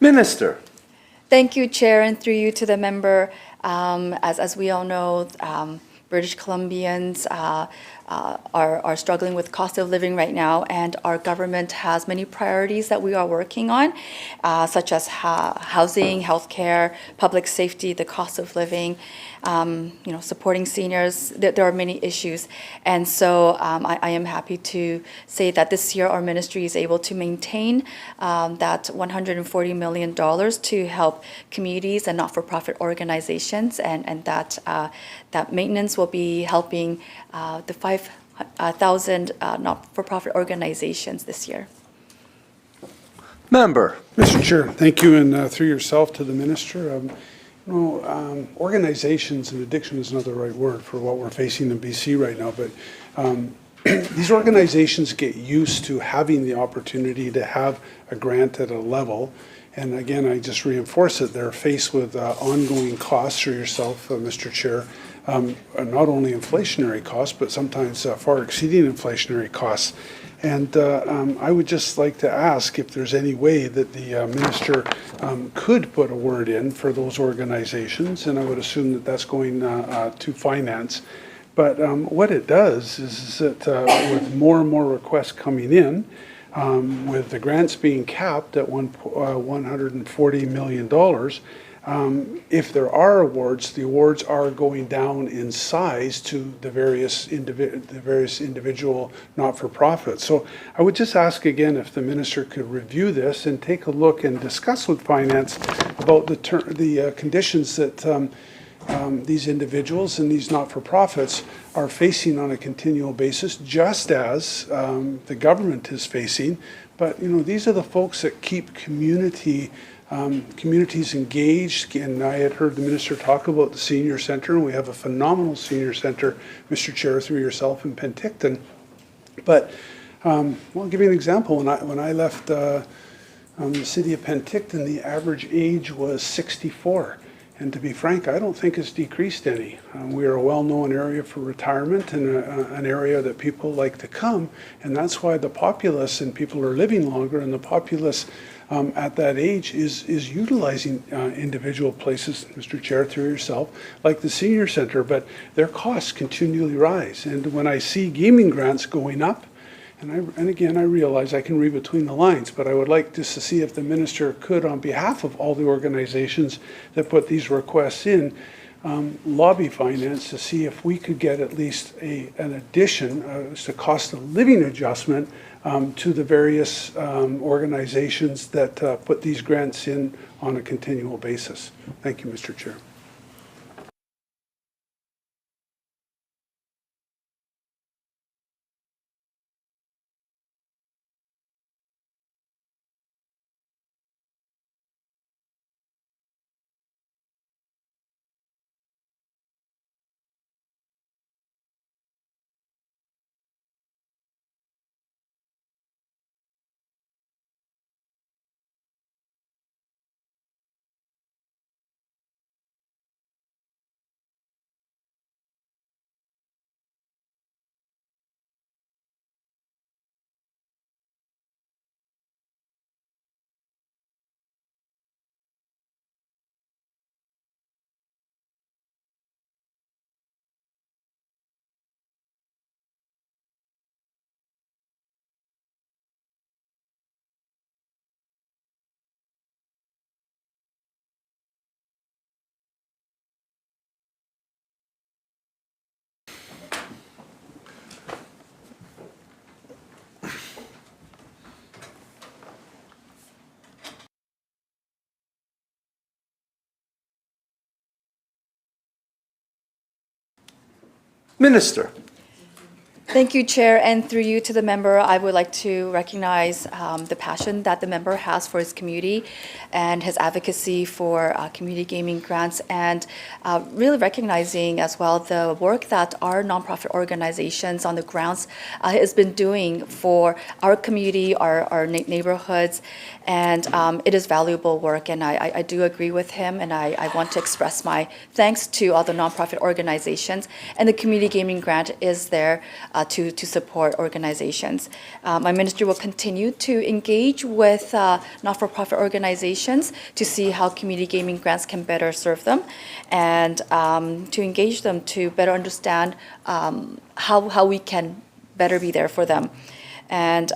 Speaker 1: Minister.
Speaker 2: Thank you, Chair, and through you to the member. As we all know, British Columbians are struggling with cost of living right now, and our government has many priorities that we are working on, such as housing, healthcare, public safety, the cost of living, supporting seniors. There are many issues, and so I am happy to say that this year our ministry is able to maintain that $140 million to help communities and not-for-profit organizations, and that maintenance will be helping the 5,000 not-for-profit organizations this year.
Speaker 1: Member.
Speaker 3: Mr. Chair, thank you, and through yourself to the minister. Organizations, and addiction is not the right word for what we're facing in BC right now, but these organizations get used to having the opportunity to have a grant at a level. And again, I just reinforce it, they're faced with ongoing costs through yourself, Mr. Chair, not only inflationary costs, but sometimes far exceeding inflationary costs. And I would just like to ask if there's any way that the minister could put a word in for those organizations, and I would assume that that's going to finance. But what it does is that with more and more requests coming in, with the grants being capped at $140 million, if there are awards, the awards are going down in size to the various individual not-for-profits. So I would just ask again if the minister could review this and take a look and discuss with finance about the conditions that these individuals and these not-for-profits are facing on a continual basis, just as the government is facing. But these are the folks that keep communities engaged, and I had heard the minister talk about the senior center, and we have a phenomenal senior center, Mr. Chair, through yourself in Penticton. But I'll give you an example. When I left the city of Penticton, the average age was 64. And to be frank, I don't think it's decreased any. We are a well-known area for retirement and an area that people like to come, and that's why the populace and people are living longer, and the populace at that age is utilizing individual places, Mr. Chair, through yourself, like the senior center, but their costs continually rise. And when I see gaming grants going up, and again, I realize I can read between the lines, but I would like just to see if the minister could, on behalf of all the organizations that put these requests in, lobby finance to see if we could get at least an addition, a cost of living adjustment to the various organizations that put these grants in on a continual basis. Thank you, Mr. Chair.
Speaker 1: Minister.
Speaker 2: Thank you, Chair, and through you to the member, I would like to recognize the passion that the member has for his community and his advocacy for community gaming grants, and really recognizing as well the work that our nonprofit organizations on the grounds has been doing for our community, our neighborhoods, and it is valuable work, and I do agree with him, and I want to express my thanks to all the nonprofit organizations, and the community gaming grant is there to support organizations. My ministry will continue to engage with not-for-profit organizations to see how community gaming grants can better serve them, and to engage them to better understand how we can better be there for them. And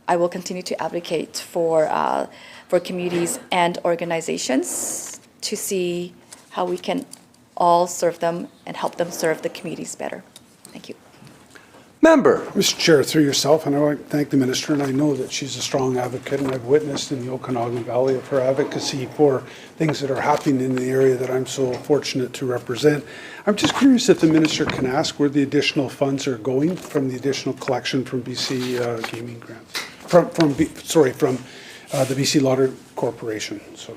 Speaker 2: I will continue to advocate for communities and organizations to see how we can all serve them and help them serve the communities better. Thank you.
Speaker 1: Member.
Speaker 3: Mr. Chair, through yourself, and I want to thank the minister, and I know that she's a strong advocate, and I've witnessed in the Okanagan Valley of her advocacy for things that are happening in the area that I'm so fortunate to represent. I'm just curious if the minister can ask where the additional funds are going from the additional collection from BC gaming grants, from the BC Lottery Corporation. So.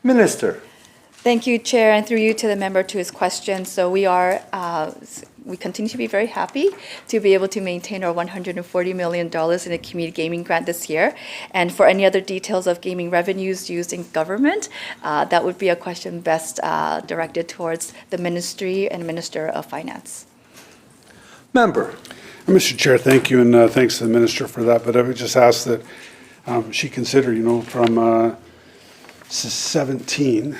Speaker 1: Minister.
Speaker 2: Thank you, Chair, and through you to the member to his question. So we continue to be very happy to be able to maintain our $140 million in a community gaming grant this year. And for any other details of gaming revenues used in government, that would be a question best directed towards the Ministry and Minister of Finance.
Speaker 1: Member.
Speaker 3: Mr. Chair, thank you, and thanks to the minister for that. But I would just ask that she consider, from 17,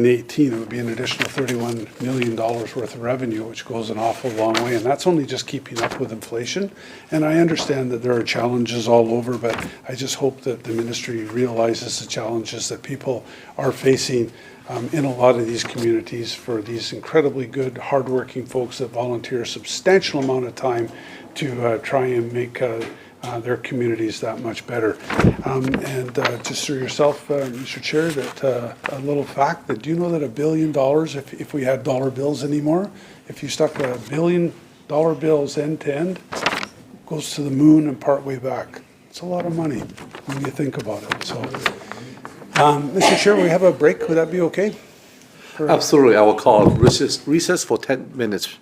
Speaker 3: 18, it would be an additional $31 million worth of revenue, which goes an awful long way. And that's only just keeping up with inflation. And I understand that there are challenges all over, but I just hope that the ministry realizes the challenges that people are facing in a lot of these communities for these incredibly good, hardworking folks that volunteer a substantial amount of time to try and make their communities that much better. And just through yourself, Mr. Chair, that a little fact, that do you know that $1 billion, if we had dollar bills anymore, if you stuck $1 billion bills end to end, goes to the moon and part way back. It's a lot of money when you think about it. So, Mr. Chair, we have a break. Would that be okay?
Speaker 1: Absolutely. I will call recess for 10 minutes.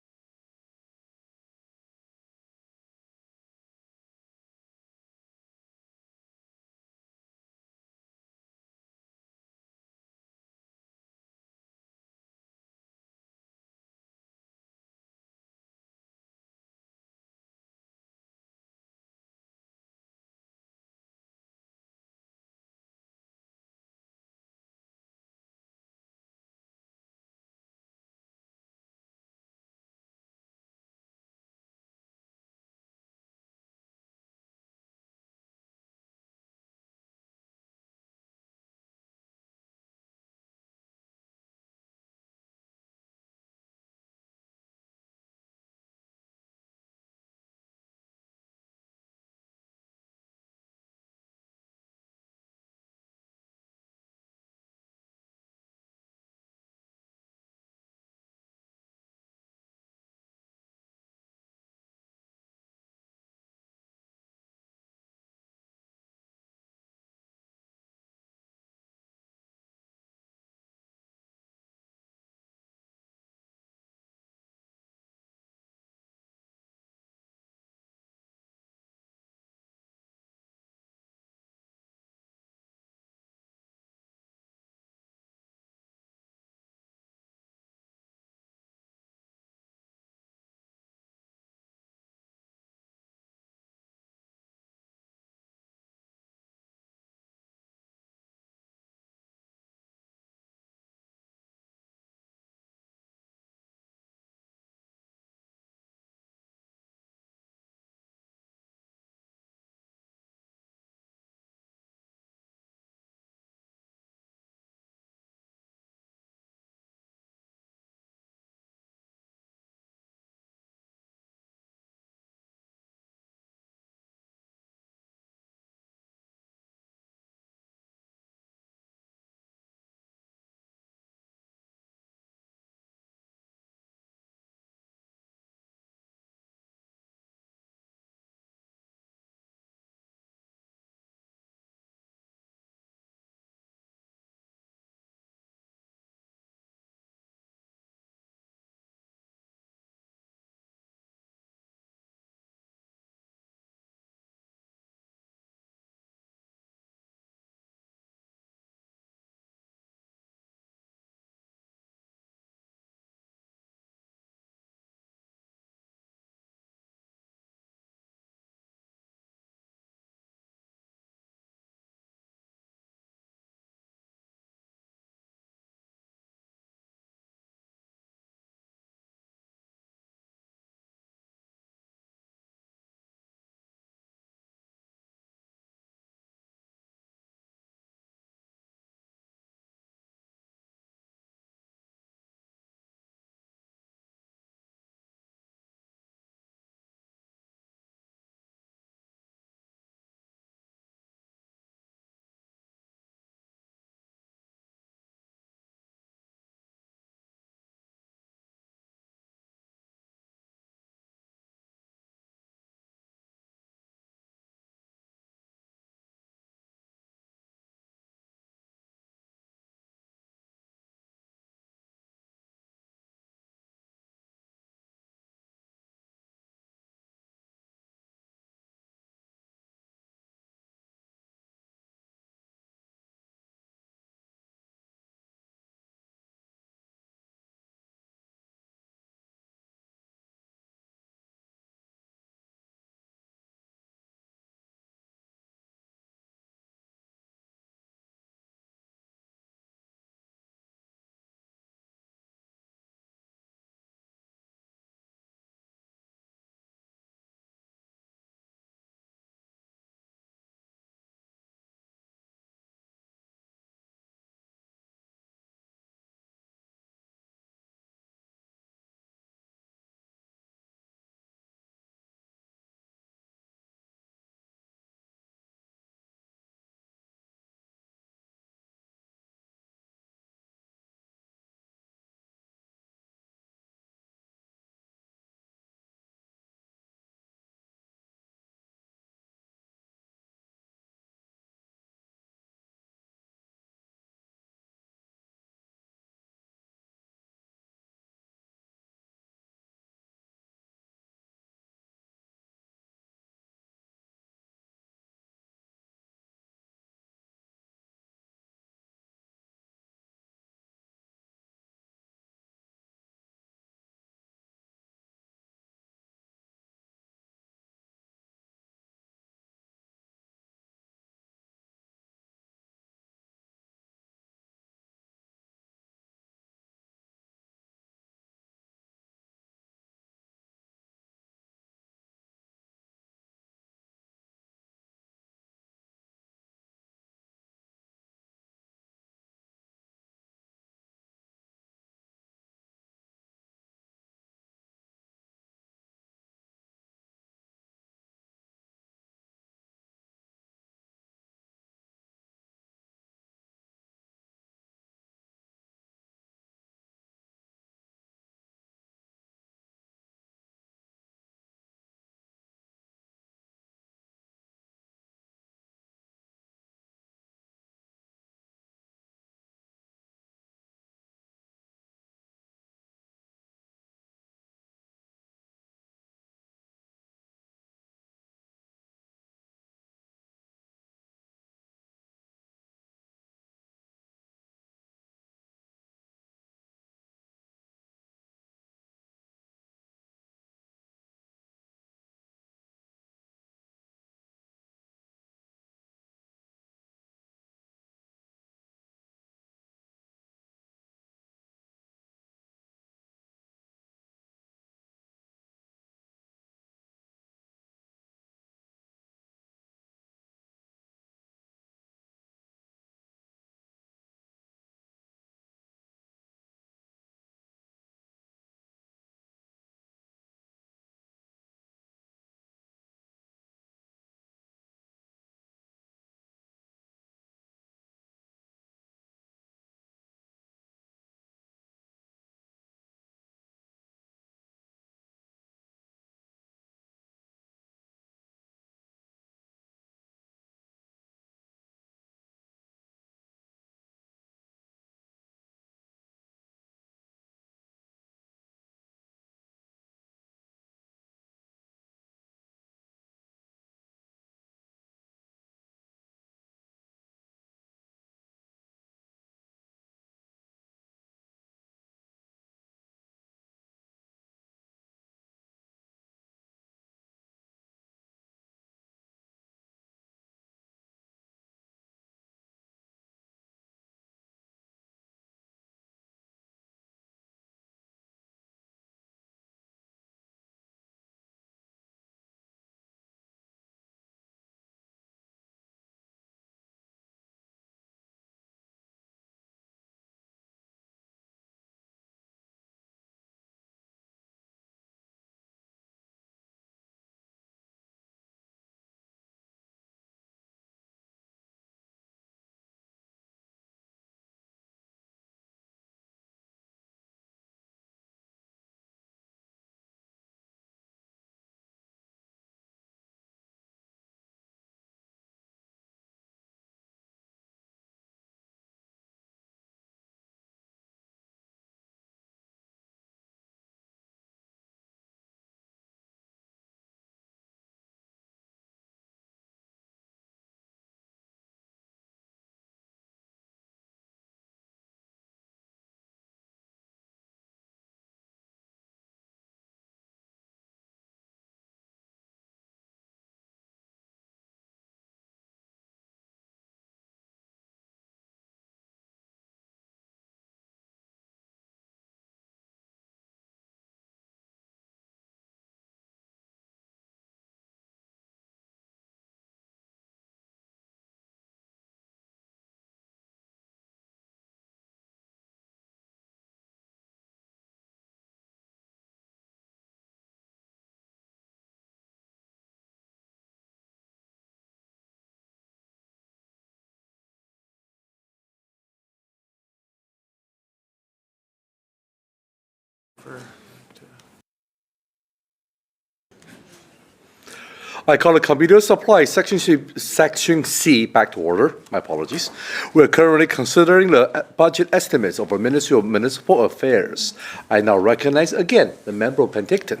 Speaker 1: I call the Computer Supply Section C back to order. My apologies. We are currently considering the budget estimates of our Ministry of Municipal Affairs. I now recognize again the member of Penticton.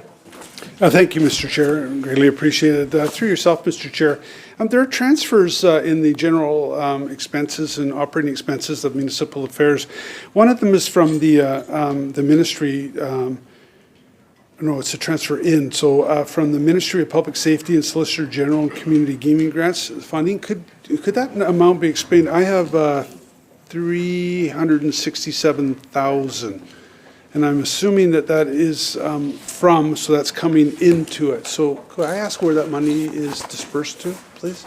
Speaker 3: Thank you, Mr. Chair. Greatly appreciated. Through yourself, Mr. Chair, there are transfers in the general expenses and operating expenses of municipal affairs. One of them is from the ministry. No, it's a transfer in. So from the Ministry of Public Safety and Solicitor General and Community Gaming Grants funding, could that amount be explained? I have 367,000, and I'm assuming that is so that's coming into it. So could I ask where that money is dispersed to, please?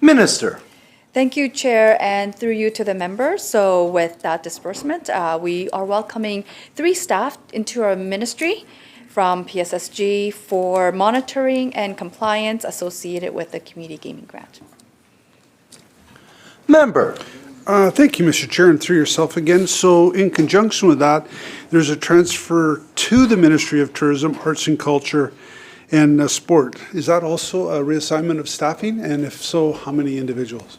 Speaker 1: Minister.
Speaker 2: Thank you, Chair, and through you to the members. So with that disbursement, we are welcoming 3 staff into our ministry from PSSG for monitoring and compliance associated with the community gaming grant.
Speaker 1: Member.
Speaker 3: Thank you, Mr. Chair, and through yourself again. So in conjunction with that, there's a transfer to the Ministry of Tourism, Arts and Culture, and Sport. Is that also a reassignment of staffing? And if so, how many individuals?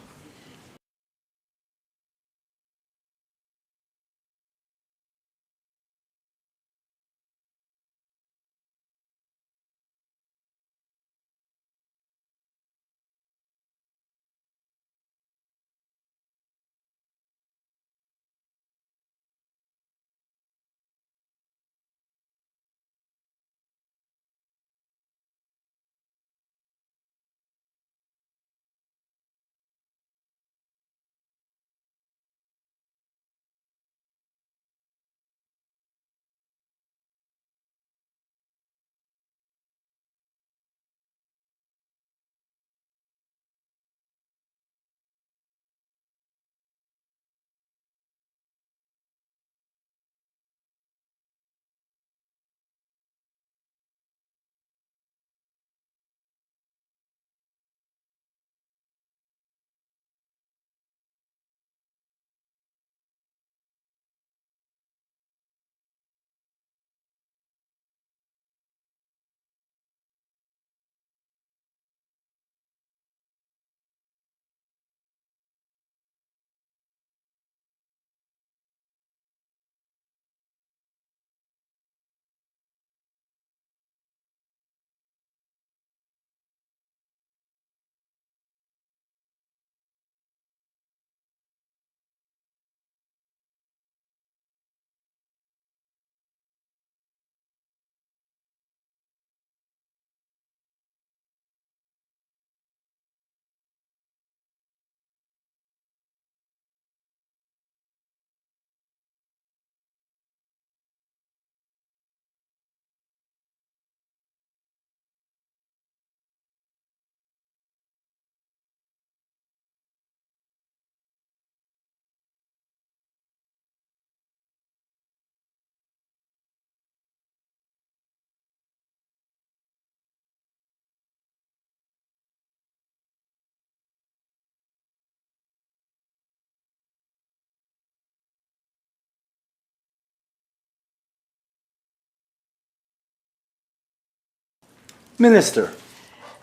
Speaker 1: Minister.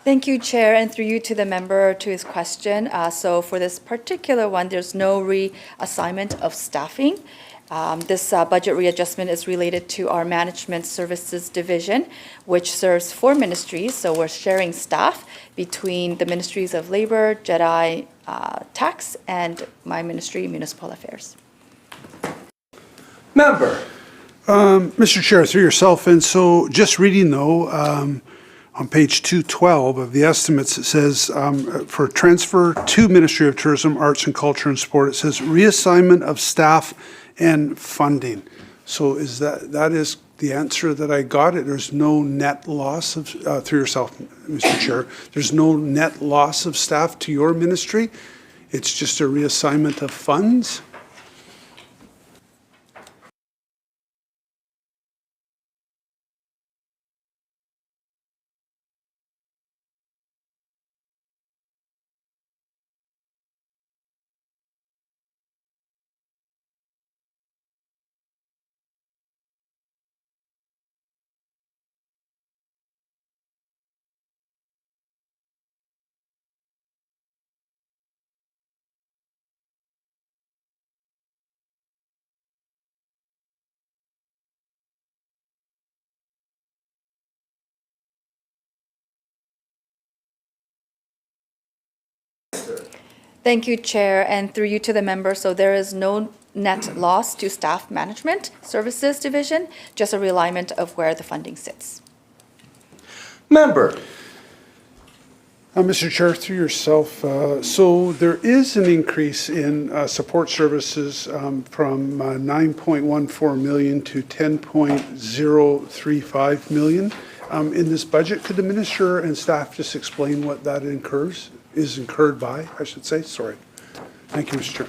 Speaker 2: Thank you, Chair, and through you to the member to his question. So for this particular one, there's no reassignment of staffing. This budget readjustment is related to our Management Services Division, which serves 4 ministries. So we're sharing staff between the Ministries of Labor, JEDI, Tax, and my ministry, Municipal Affairs.
Speaker 1: Member.
Speaker 3: Mr. Chair, through yourself, and so just reading though, on page 212 of the estimates, it says for transfer to Ministry of Tourism, Arts and Culture and Sport, it says reassignment of staff and funding. So is that is the answer that I got? There's no net loss of, through yourself, Mr. Chair, there's no net loss of staff to your ministry? It's just a reassignment of funds?
Speaker 2: Thank you, Chair, and through you to the member. So there is no net loss to Staff Management Services Division, just a realignment of where the funding sits.
Speaker 1: Member.
Speaker 3: Mr. Chair, through yourself, so there is an increase in support services from 9.14 million to 10.035 million in this budget. Could the minister and staff just explain what that is incurred by, I should say? Sorry. Thank you, Mr. Chair.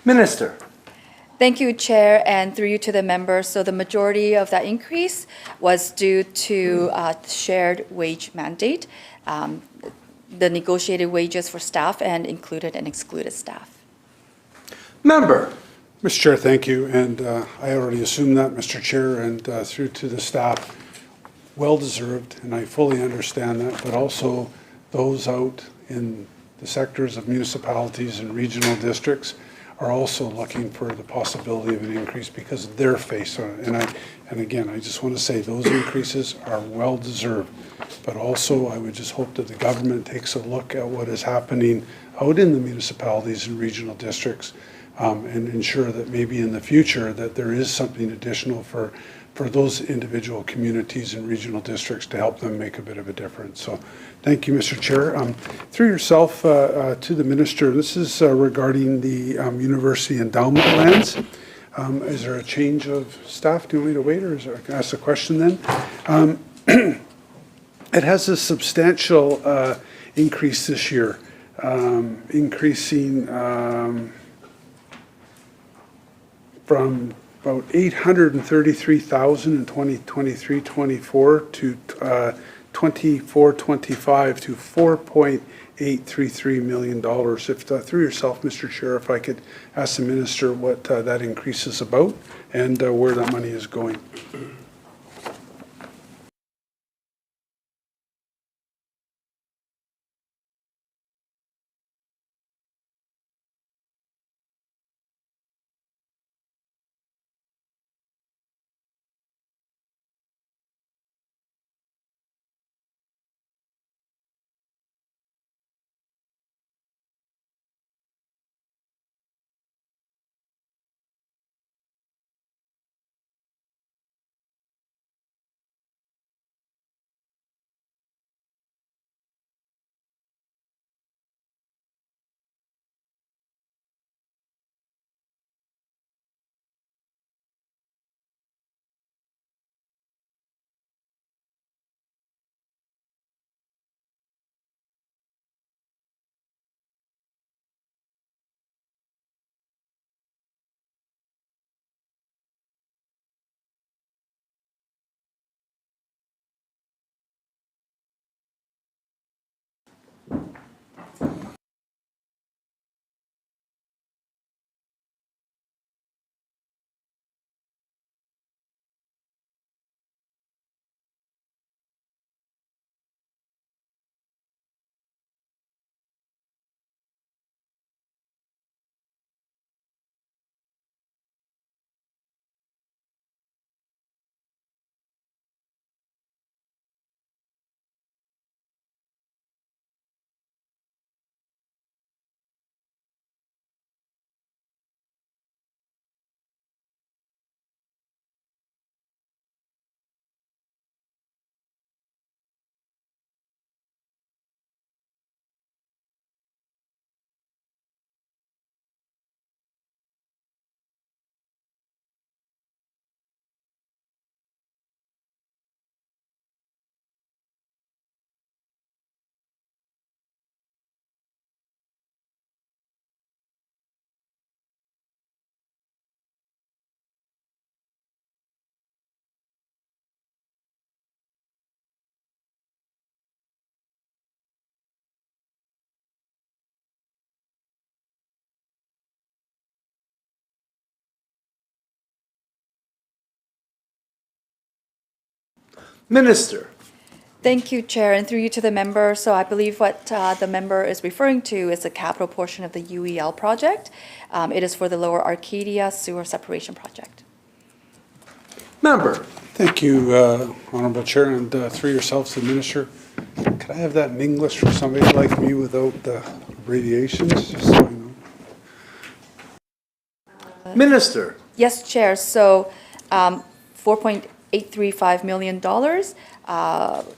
Speaker 1: Minister.
Speaker 2: Thank you, Chair, and through you to the member. So the majority of that increase was due to shared wage mandate, the negotiated wages for staff and included and excluded staff.
Speaker 1: Member.
Speaker 3: Mr. Chair, thank you. And I already assumed that, Mr. Chair, and through to the staff, well-deserved, and I fully understand that, but also those out in the sectors of municipalities and regional districts are also looking for the possibility of an increase because of their face on it. And again, I just want to say those increases are well-deserved, but also I would just hope that the government takes a look at what is happening out in the municipalities and regional districts and ensure that maybe in the future that there is something additional for those individual communities and regional districts to help them make a bit of a difference. So thank you, Mr. Chair. Through yourself to the Minister, this is regarding the university endowment lands. Is there a change of staff? Do you want me to wait, or is there, I can ask the question then? It has a substantial increase this year, increasing from about 833,000 in 2023-24 to 24-25 to $4.833 million. If through yourself, Mr. Chair, if I could ask the Minister what that increase is about and where that money is going.
Speaker 1: Minister.
Speaker 2: Thank you, Chair, and through you to the member. So I believe what the member is referring to is the capital portion of the UEL project. It is for the Lower Arcadia Sewer Separation Project.
Speaker 1: Member.
Speaker 3: Thank you, Honourable Chair, and through yourself to the Minister. Could I have that in English for somebody like me without the abbreviations, just so I know?
Speaker 1: Minister.
Speaker 2: Yes, Chair. So $4.835 million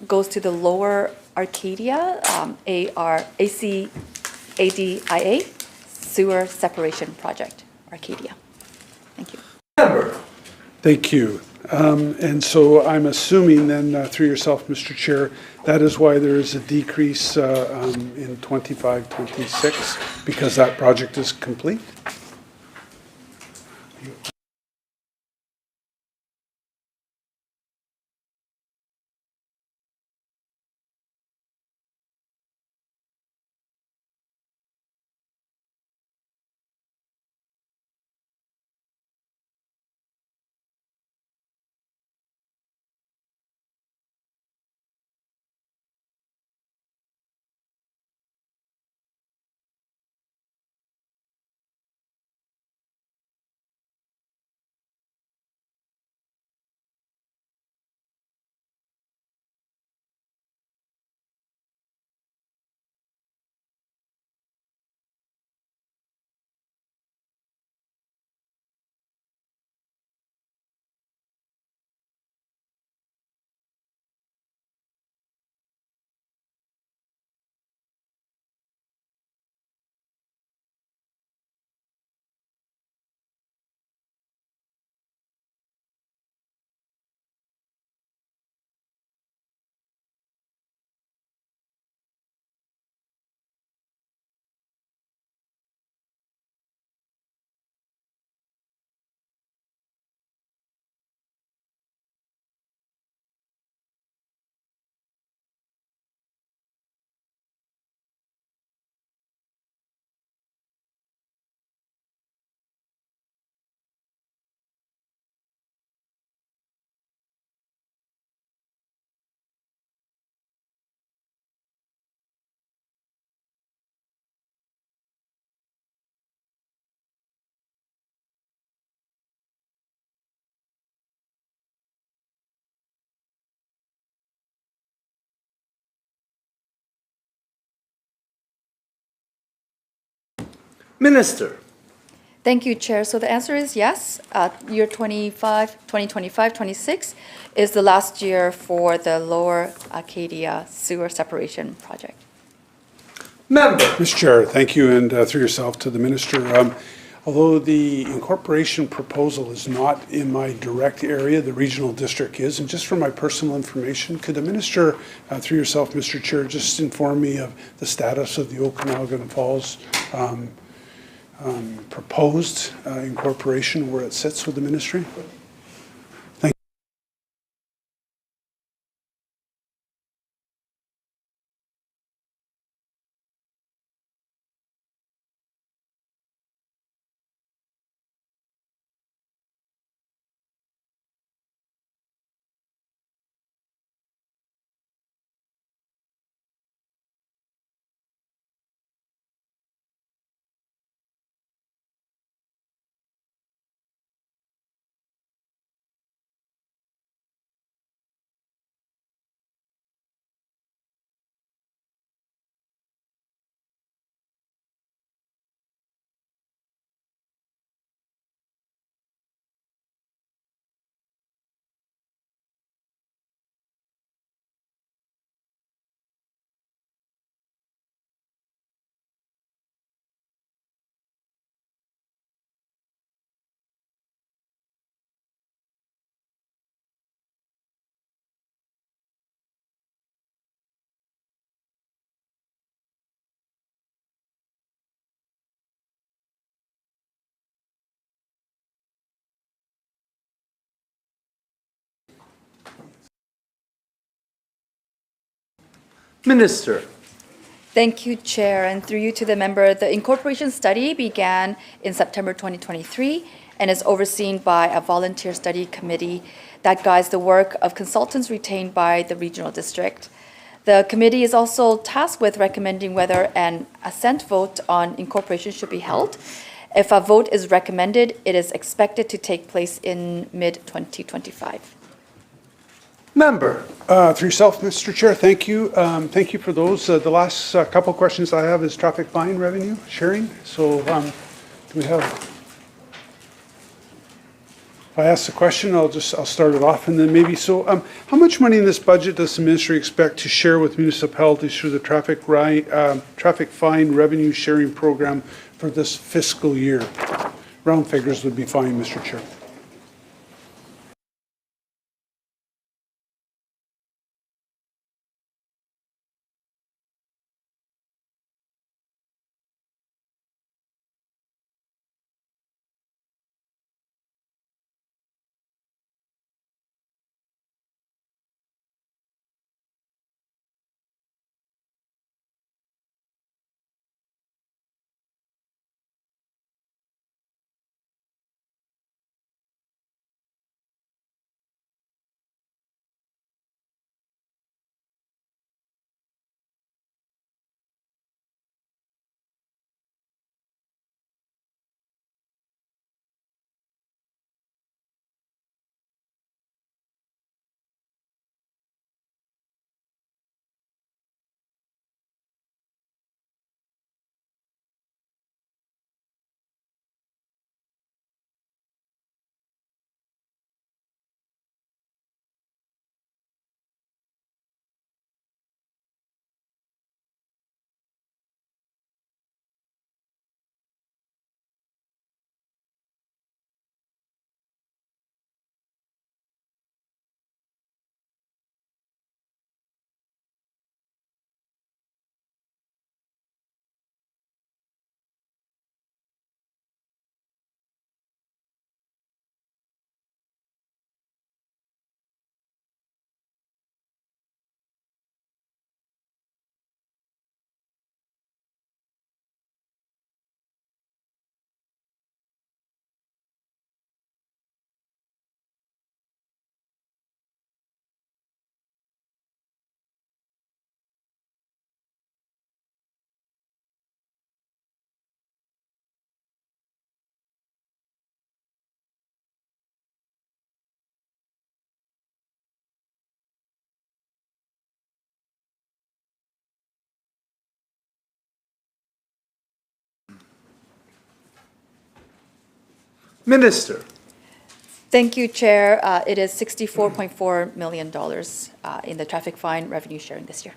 Speaker 2: goes to the Lower Arcadia, ACADIA Sewer Separation Project, Arcadia. Thank you.
Speaker 1: Member.
Speaker 3: Thank you. And so I'm assuming then, through yourself, Mr. Chair, that is why there is a decrease in 25-26, because that project is complete?
Speaker 1: Minister.
Speaker 2: Thank you, Chair. So the answer is yes. Year 2025-26 is the last year for the Lower Acadia Sewer Separation Project.
Speaker 1: Member.
Speaker 3: Mr. Chair, thank you, and through yourself to the minister. Although the incorporation proposal is not in my direct area, the regional district is, and just for my personal information, could the minister, through yourself, Mr. Chair, just inform me of the status of the Okanagan Falls proposed incorporation, where it sits with the ministry? Thank you.
Speaker 1: Minister.
Speaker 2: Thank you, Chair, and through you to the member. The incorporation study began in September 2023 and is overseen by a volunteer study committee that guides the work of consultants retained by the regional district. The committee is also tasked with recommending whether an assent vote on incorporation should be held. If a vote is recommended, it is expected to take place in mid-2025.
Speaker 1: Member.
Speaker 3: Through yourself, Mr. Chair, thank you. Thank you for those. The last couple questions I have is traffic fine revenue sharing. So do we have, if I ask the question, I'll start it off and then maybe, so how much money in this budget does the ministry expect to share with municipalities through the traffic fine revenue sharing program for this fiscal year? Round figures would be fine, Mr. Chair.
Speaker 1: Minister.
Speaker 2: Thank you, Chair. It is $64.4 million in the traffic fine revenue sharing this year.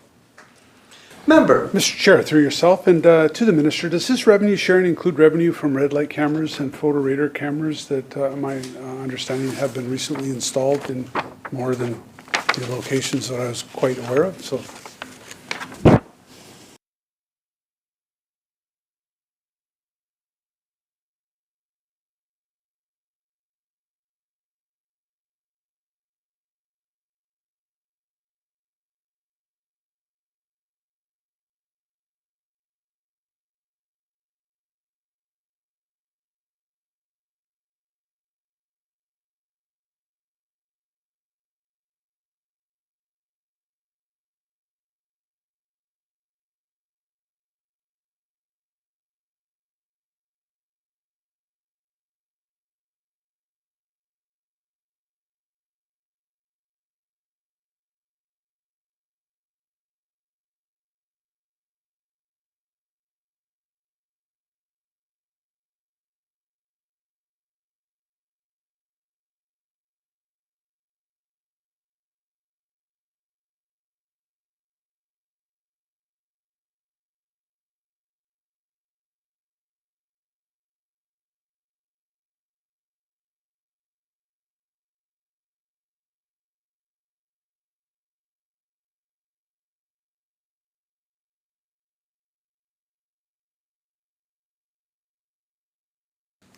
Speaker 1: Member.
Speaker 3: Mr. Chair, through yourself and to the minister, does this revenue sharing include revenue from red light cameras and photo radar cameras that my understanding have been recently installed in more than the locations that I was quite aware of? So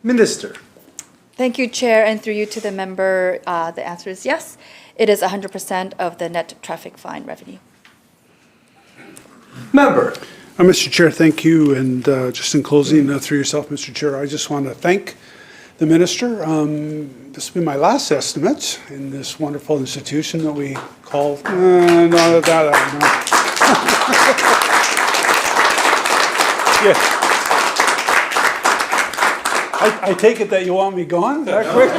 Speaker 1: Minister.
Speaker 2: Thank you, Chair, and through you to the member, the answer is yes. It is 100% of the net traffic fine revenue.
Speaker 1: Member.
Speaker 3: Mr. Chair, thank you. And just in closing, through yourself, Mr. Chair, I just want to thank the minister. This will be my last estimate in this wonderful institution that we call, Yeah. I take it that you want me gone that quick?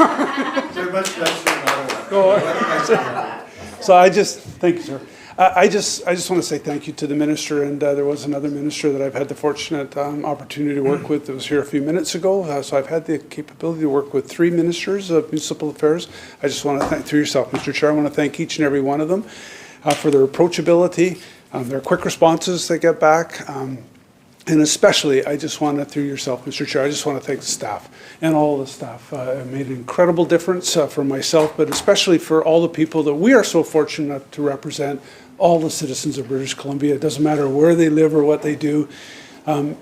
Speaker 3: So I just, thank you, sir. I just want to say thank you to the minister, and there was another minister that I've had the fortunate opportunity to work with that was here a few minutes ago. So I've had the capability to work with 3 ministers of municipal affairs. I just want to thank, through yourself, Mr. Chair, I want to thank each and every one of them for their approachability, their quick responses they get back. And especially, I just want to, through yourself, Mr. Chair, I just want to thank the staff and all the staff. It made an incredible difference for myself, but especially for all the people that we are so fortunate to represent, all the citizens of British Columbia. It doesn't matter where they live or what they do.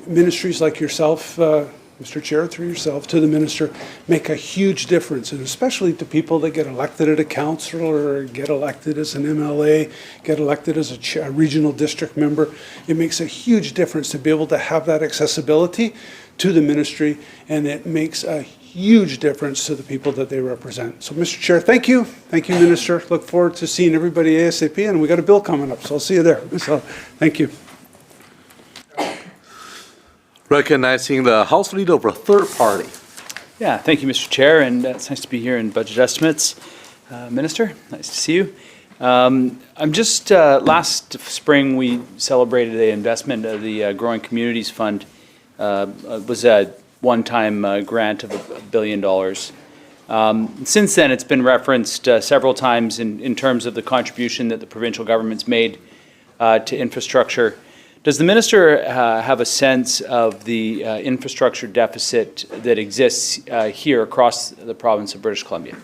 Speaker 3: Ministries like yourself, Mr. Chair, through yourself, to the minister, make a huge difference, and especially to people that get elected at a council or get elected as an MLA, get elected as a regional district member. It makes a huge difference to be able to have that accessibility to the ministry, and it makes a huge difference to the people that they represent. So, Mr. Chair, thank you. Thank you, Minister. Look forward to seeing everybody ASAP, and we got a bill coming up, so I'll see you there. So, thank you.
Speaker 1: Recognizing the House Leader of a third party.
Speaker 6: Yeah, thank you, Mr. Chair, and it's nice to be here in Budget Estimates. Minister, nice to see you. Last spring we celebrated the investment of the Growing Communities Fund. It was a one-time grant of $1 billion. Since then, it's been referenced several times in terms of the contribution that the provincial government's made to infrastructure. Does the minister have a sense of the infrastructure deficit that exists here across the province of British Columbia?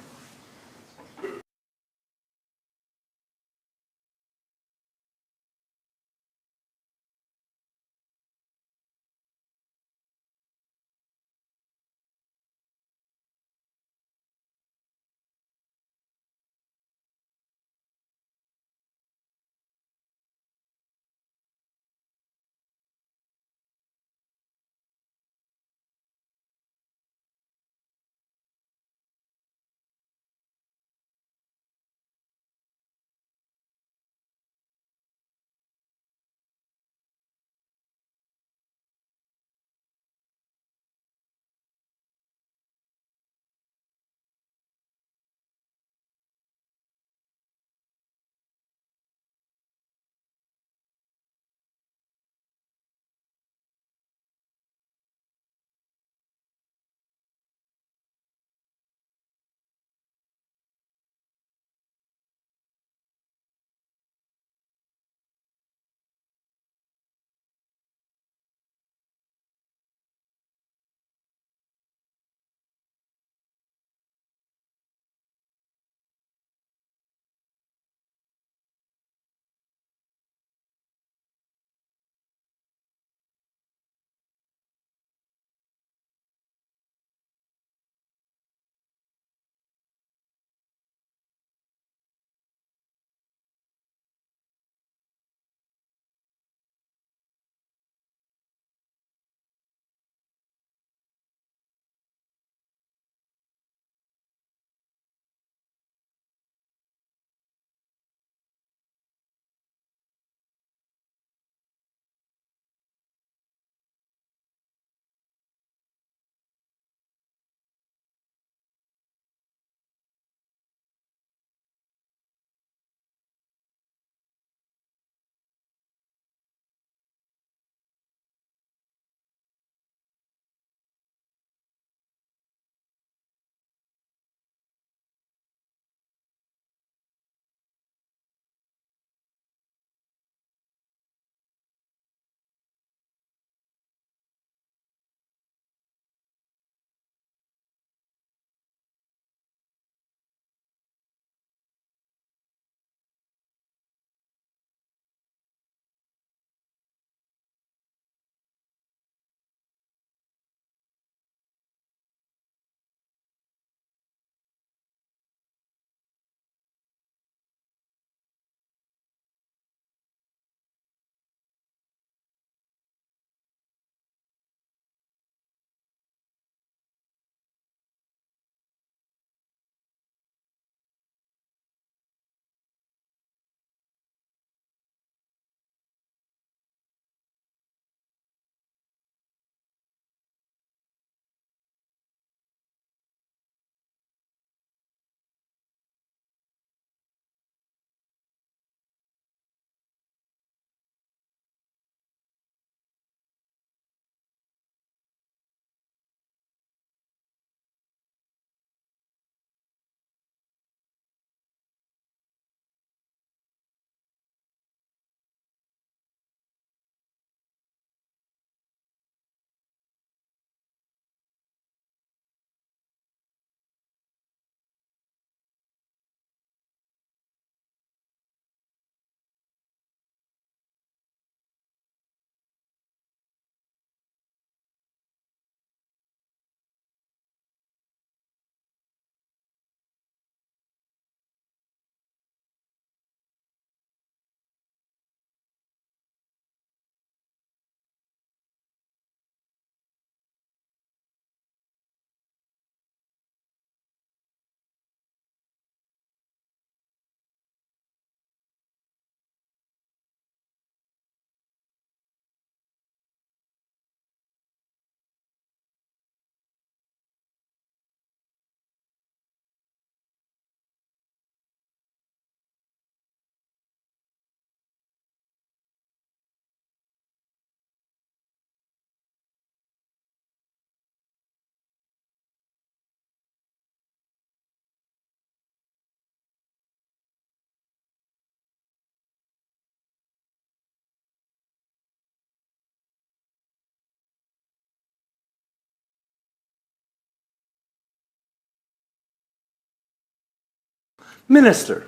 Speaker 1: Minister.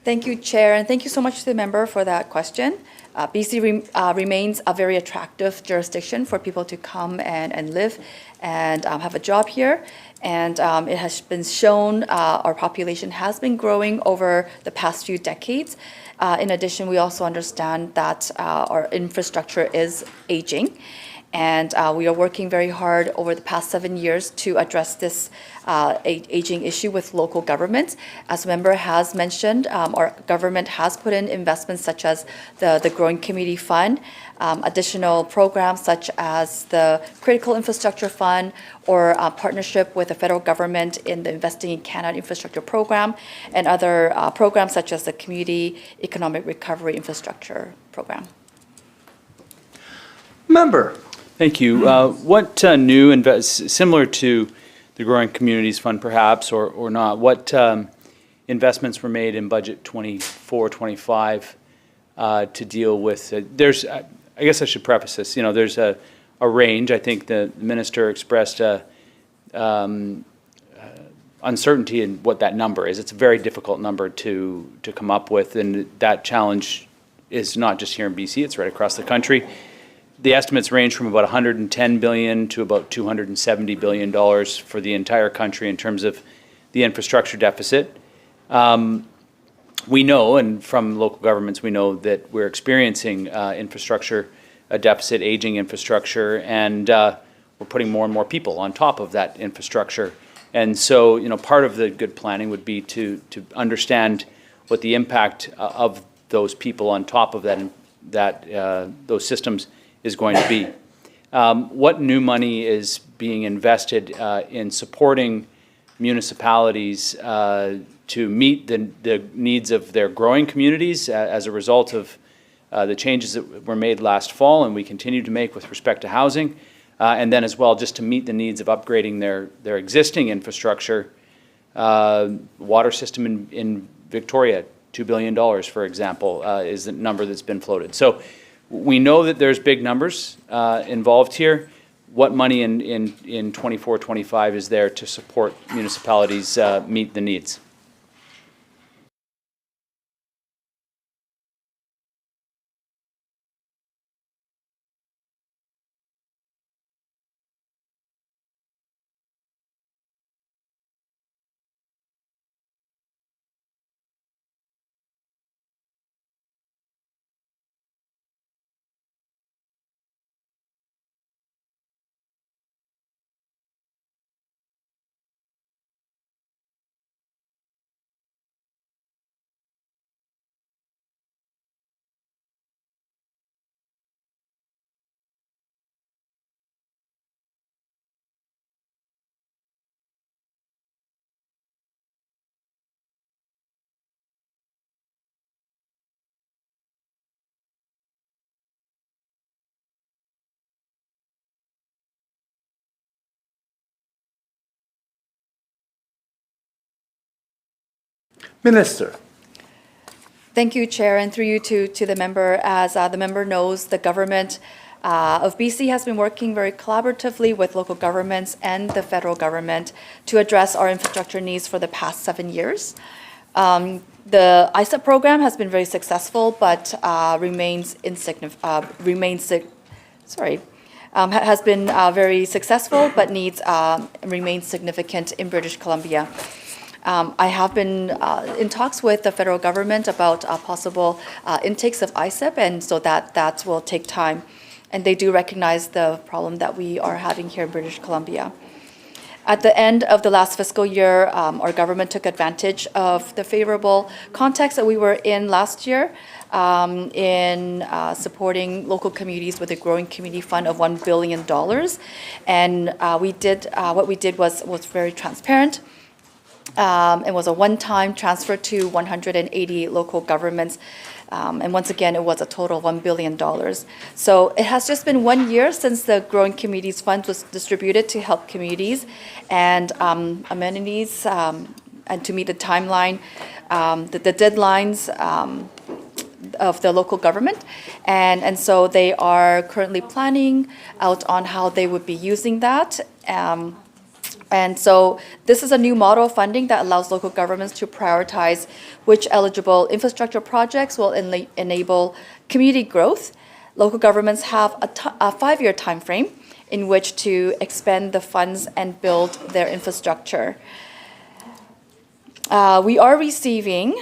Speaker 2: Thank you, Chair, and thank you so much to the member for that question. BC remains a very attractive jurisdiction for people to come and live and have a job here. And it has been shown our population has been growing over the past few decades. In addition, we also understand that our infrastructure is aging. And we are working very hard over the past 7 years to address this aging issue with local governments. As the member has mentioned, our government has put in investments such as the Growing Community Fund, additional programs such as the Critical Infrastructure Fund, or partnership with the federal government in the Investing in Canada Infrastructure Program, and other programs such as the Community Economic Recovery Infrastructure Program.
Speaker 1: Member.
Speaker 6: Thank you. What new, similar to the Growing Communities Fund perhaps, or not, what investments were made in budget 24-25 to deal with, there's, I guess I should preface this, you know, there's a range. I think the minister expressed uncertainty in what that number is. It's a very difficult number to come up with, and that challenge is not just here in BC, it's right across the country. The estimates range from about $110 billion to about $270 billion for the entire country in terms of the infrastructure deficit. We know, and from local governments, we know that we're experiencing infrastructure deficit, aging infrastructure, and we're putting more and more people on top of that infrastructure. And so, you know, part of the good planning would be to understand what the impact of those people on top of those systems is going to be. What new money is being invested in supporting municipalities to meet the needs of their growing communities as a result of the changes that were made last fall and we continue to make with respect to housing, and then as well just to meet the needs of upgrading their existing infrastructure, water system in Victoria, $2 billion, for example, is the number that's been floated. So we know that there's big numbers involved here. What money in 24-25 is there to support municipalities meet the needs?
Speaker 1: Minister.
Speaker 2: Thank you, Chair, and through you to the member. As the member knows, the government of BC has been working very collaboratively with local governments and the federal government to address our infrastructure needs for the past 7 years. The ISEP program has been very successful, but has been very successful, but needs remains significant in British Columbia. I have been in talks with the federal government about possible intakes of ISEP, and so that will take time. And they do recognize the problem that we are having here in British Columbia. At the end of the last fiscal year, our government took advantage of the favorable context that we were in last year in supporting local communities with a growing community fund of $1 billion. And what we did was very transparent. It was a one-time transfer to 180 local governments. And once again, it was a total of $1 billion. So it has just been 1 year since the Growing Communities Fund was distributed to help communities and amenities and to meet the timeline, the deadlines of the local government. And so they are currently planning out on how they would be using that. And so this is a new model of funding that allows local governments to prioritize which eligible infrastructure projects will enable community growth. Local governments have a 5-year timeframe in which to expend the funds and build their infrastructure. We are receiving,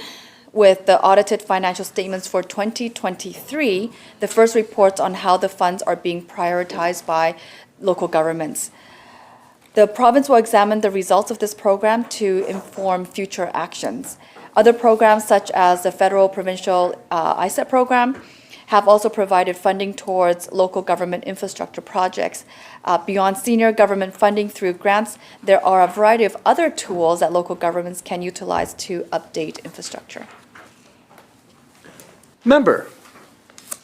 Speaker 2: with the audited financial statements for 2023, the first reports on how the funds are being prioritized by local governments. The province will examine the results of this program to inform future actions. Other programs, such as the federal provincial ISET program, have also provided funding towards local government infrastructure projects. Beyond senior government funding through grants, there are a variety of other tools that local governments can utilize to update infrastructure.
Speaker 1: Member.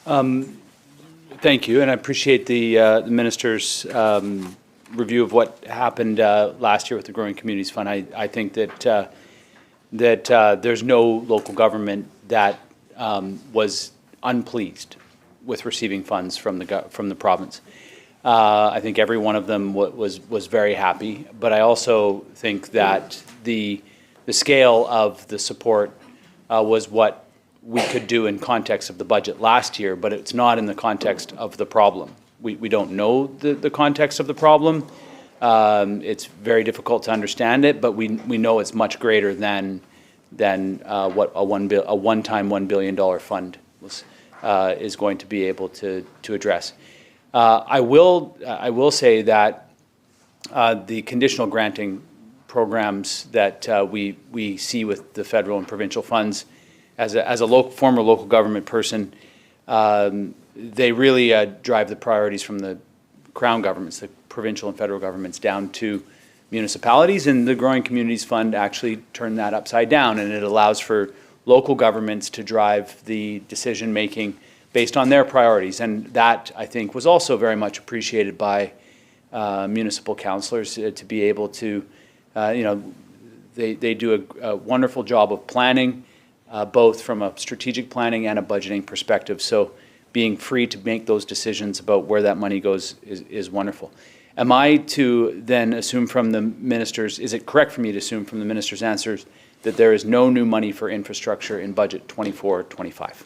Speaker 6: Thank you, and I appreciate the minister's review of what happened last year with the Growing Communities Fund. I think that there's no local government that was unpleased with receiving funds from the province. I think every one of them was very happy, but I also think that the scale of the support was what we could do in context of the budget last year, but it's not in the context of the problem. We don't know the context of the problem. It's very difficult to understand it, but we know it's much greater than what a one-time $1 billion fund is going to be able to address. I will say that the conditional granting programs that we see with the federal and provincial funds, as a former local government person, they really drive the priorities from the Crown governments, the provincial and federal governments, down to municipalities, and the Growing Communities Fund actually turned that upside down, and it allows for local governments to drive the decision-making based on their priorities, and that, I think, was also very much appreciated by municipal councillors to be able to, they do a wonderful job of planning, both from a strategic planning and a budgeting perspective. So being free to make those decisions about where that money goes is wonderful. Am I to then assume from the minister's, is it correct for me to assume from the minister's answers that there is no new money for infrastructure in budget 24-25?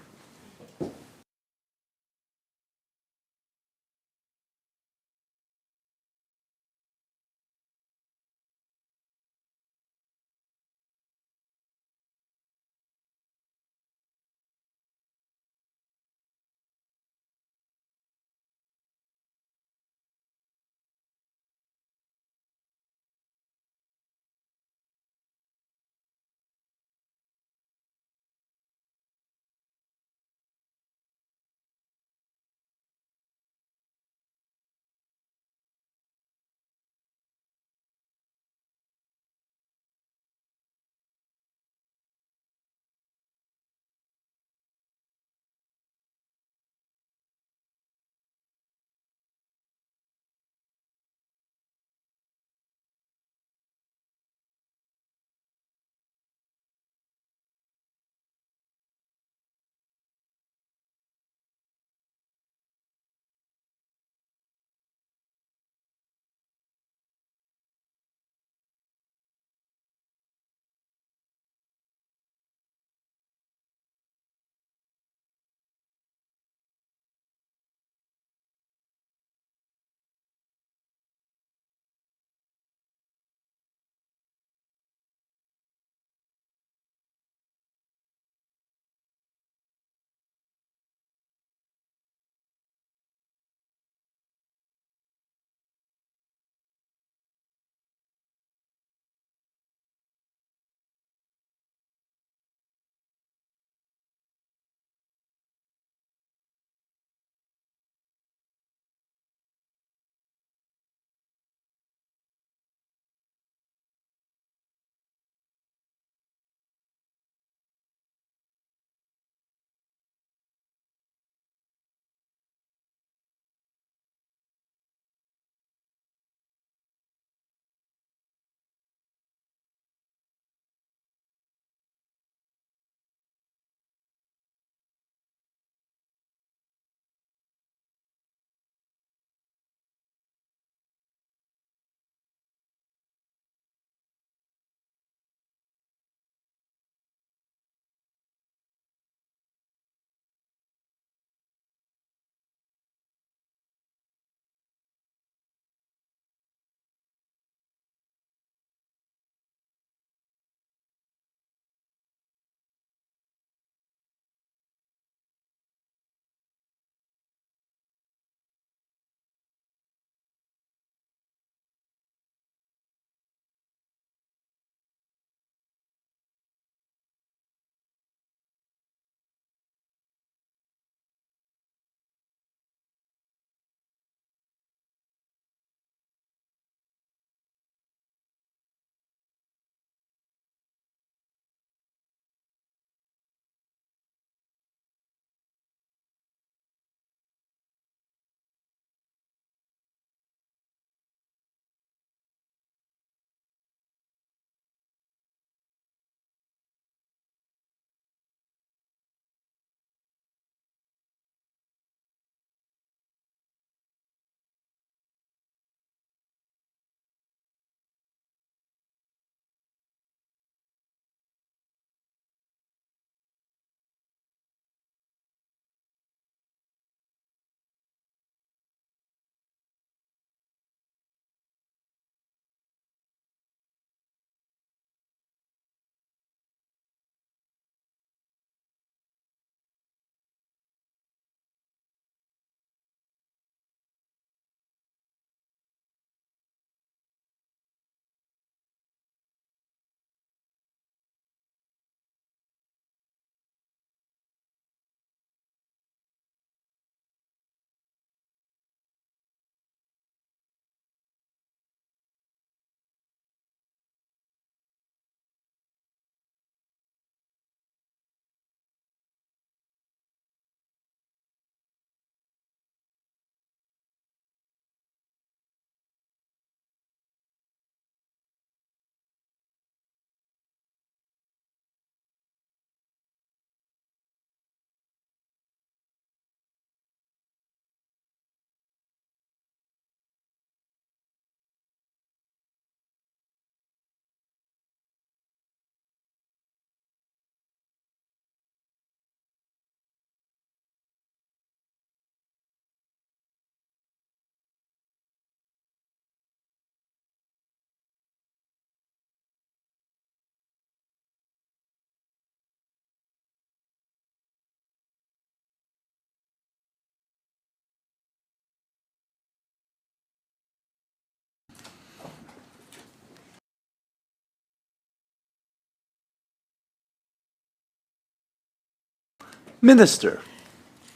Speaker 1: Minister.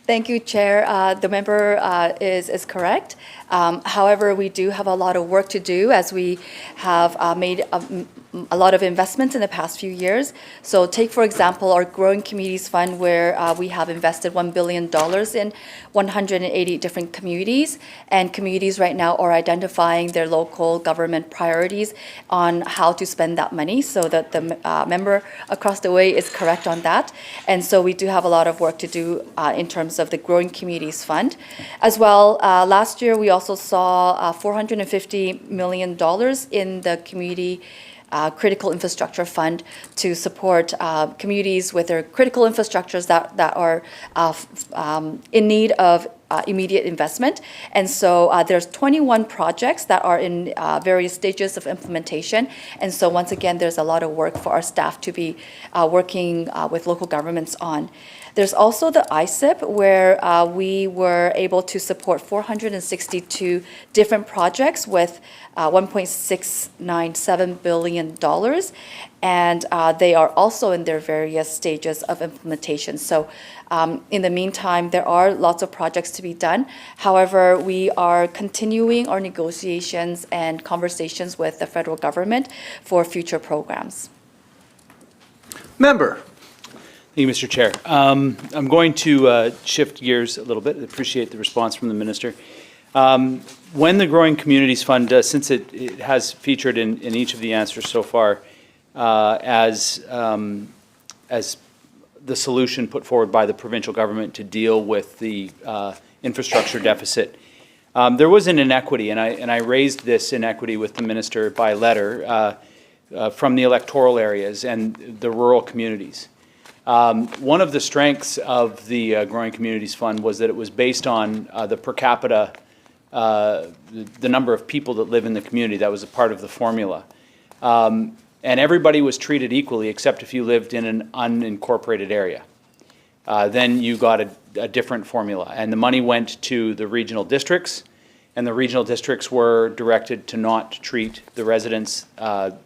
Speaker 2: Thank you, Chair. The member is correct. However, we do have a lot of work to do as we have made a lot of investments in the past few years. So take, for example, our Growing Communities Fund, where we have invested $1 billion in 180 different communities. And communities right now are identifying their local government priorities on how to spend that money, so that the member across the way is correct on that. And so we do have a lot of work to do in terms of the Growing Communities Fund. As well, last year we also saw $450 million in the Community Critical Infrastructure Fund to support communities with their critical infrastructures that are in need of immediate investment. And so there's 21 projects that are in various stages of implementation. And so once again, there's a lot of work for our staff to be working with local governments on. There's also the ISIP, where we were able to support 462 different projects with $1.697 billion. And they are also in their various stages of implementation. So in the meantime, there are lots of projects to be done. However, we are continuing our negotiations and conversations with the federal government for future programs.
Speaker 1: Member.
Speaker 6: Thank you, Mr. Chair. I'm going to shift gears a little bit. I appreciate the response from the minister. When the Growing Communities Fund, since it has featured in each of the answers so far as the solution put forward by the provincial government to deal with the infrastructure deficit, there was an inequity, and I raised this inequity with the minister by letter from the electoral areas and the rural communities. One of the strengths of the Growing Communities Fund was that it was based on the per capita, the number of people that live in the community. That was a part of the formula. And everybody was treated equally, except if you lived in an unincorporated area. Then you got a different formula. And the money went to the regional districts, and the regional districts were directed to not treat the residents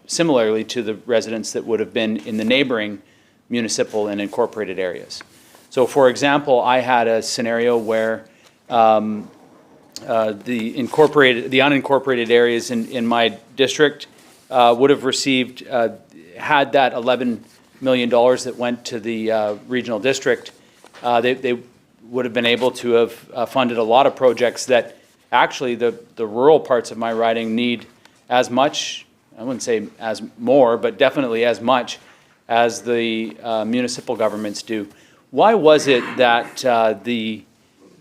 Speaker 6: similarly to the residents that would have been in the neighboring municipal and incorporated areas. So for example, I had a scenario where the unincorporated areas in my district would have received, had that $11 million that went to the regional district, they would have been able to have funded a lot of projects that actually the rural parts of my riding need as much, I wouldn't say as more, but definitely as much as the municipal governments do. Why was it that the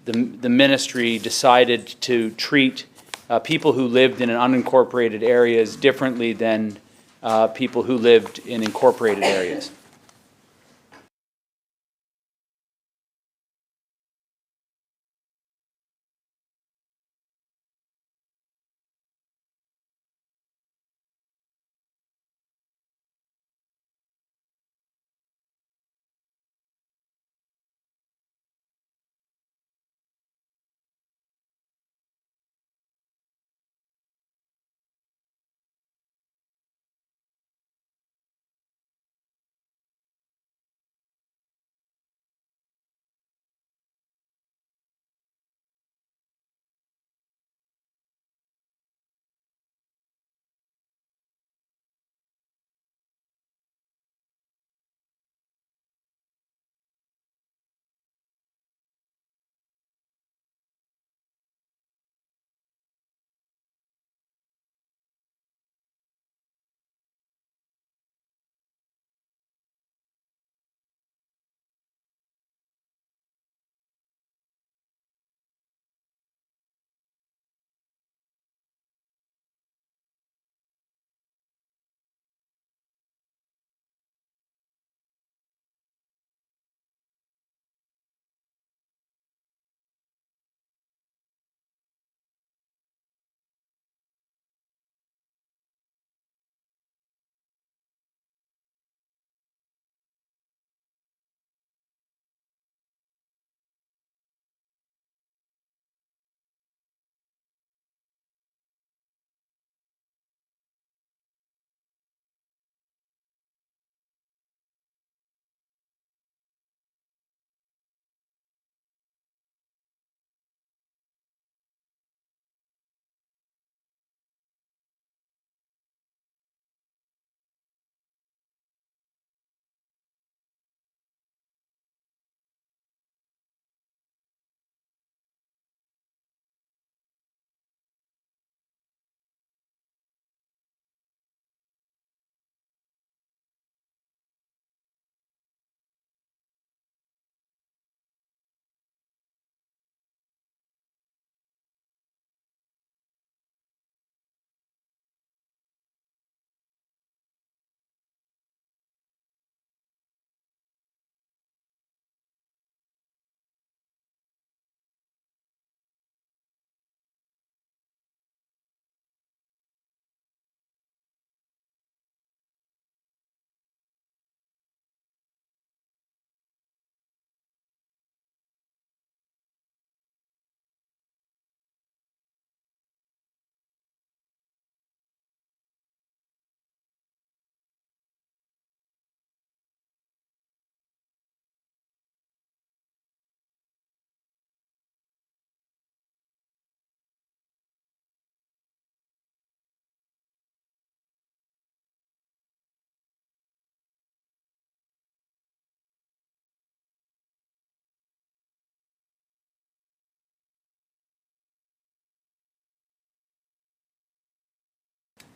Speaker 6: ministry decided to treat people who lived in unincorporated areas differently than people who lived in incorporated areas?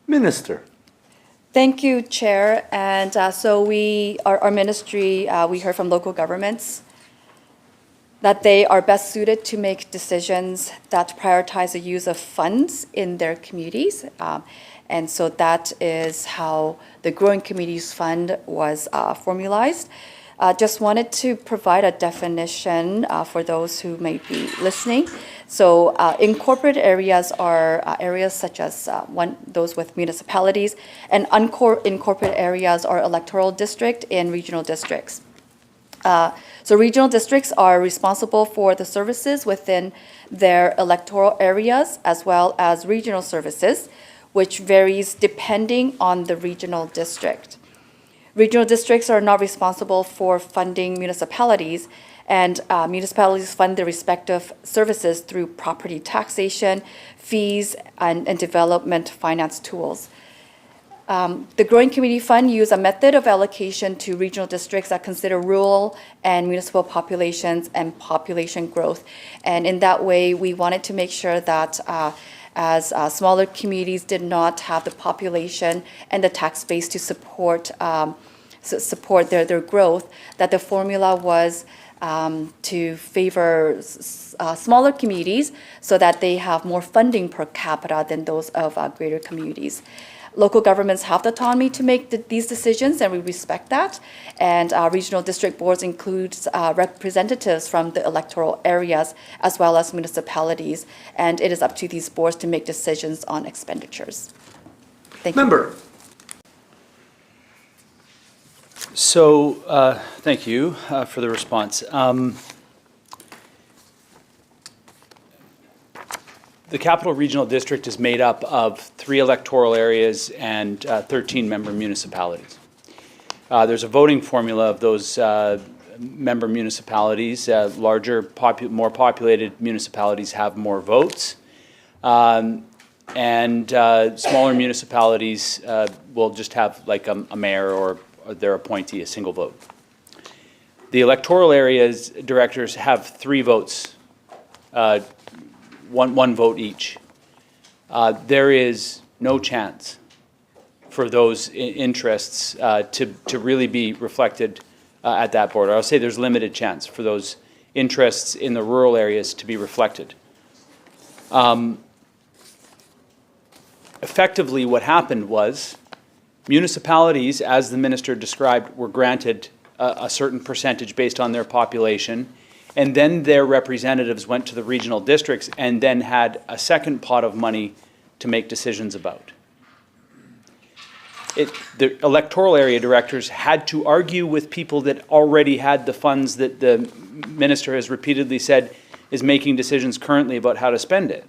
Speaker 1: Minister.
Speaker 2: Thank you, Chair. And so our ministry, we heard from local governments that they are best suited to make decisions that prioritize the use of funds in their communities. And so that is how the Growing Communities Fund was formalized. Just wanted to provide a definition for those who may be listening. So incorporated areas are areas such as those with municipalities, and unincorporated areas are electoral district and regional districts. So regional districts are responsible for the services within their electoral areas as well as regional services, which varies depending on the regional district. Regional districts are not responsible for funding municipalities, and municipalities fund their respective services through property taxation, fees, and development finance tools. The Growing Community Fund used a method of allocation to regional districts that consider rural and municipal populations and population growth. And in that way, we wanted to make sure that as smaller communities did not have the population and the tax base to support their growth, that the formula was to favor smaller communities so that they have more funding per capita than those of greater communities. Local governments have the autonomy to make these decisions, and we respect that. And regional district boards includes representatives from the electoral areas as well as municipalities, and it is up to these boards to make decisions on expenditures. Thank you.
Speaker 1: Member.
Speaker 6: So, thank you for the response. The Capital Regional District is made up of 3 electoral areas and 13 member municipalities. There's a voting formula of those member municipalities. Larger, more populated municipalities have more votes. And smaller municipalities will just have like a mayor or their appointee, a single vote. The electoral areas directors have 3 votes, one vote each. There is no chance for those interests to really be reflected at that board. I'll say there's limited chance for those interests in the rural areas to be reflected. Effectively, what happened was municipalities, as the minister described, were granted a certain percentage based on their population, and then their representatives went to the regional districts and then had a second pot of money to make decisions about. The electoral area directors had to argue with people that already had the funds that the minister has repeatedly said is making decisions currently about how to spend it.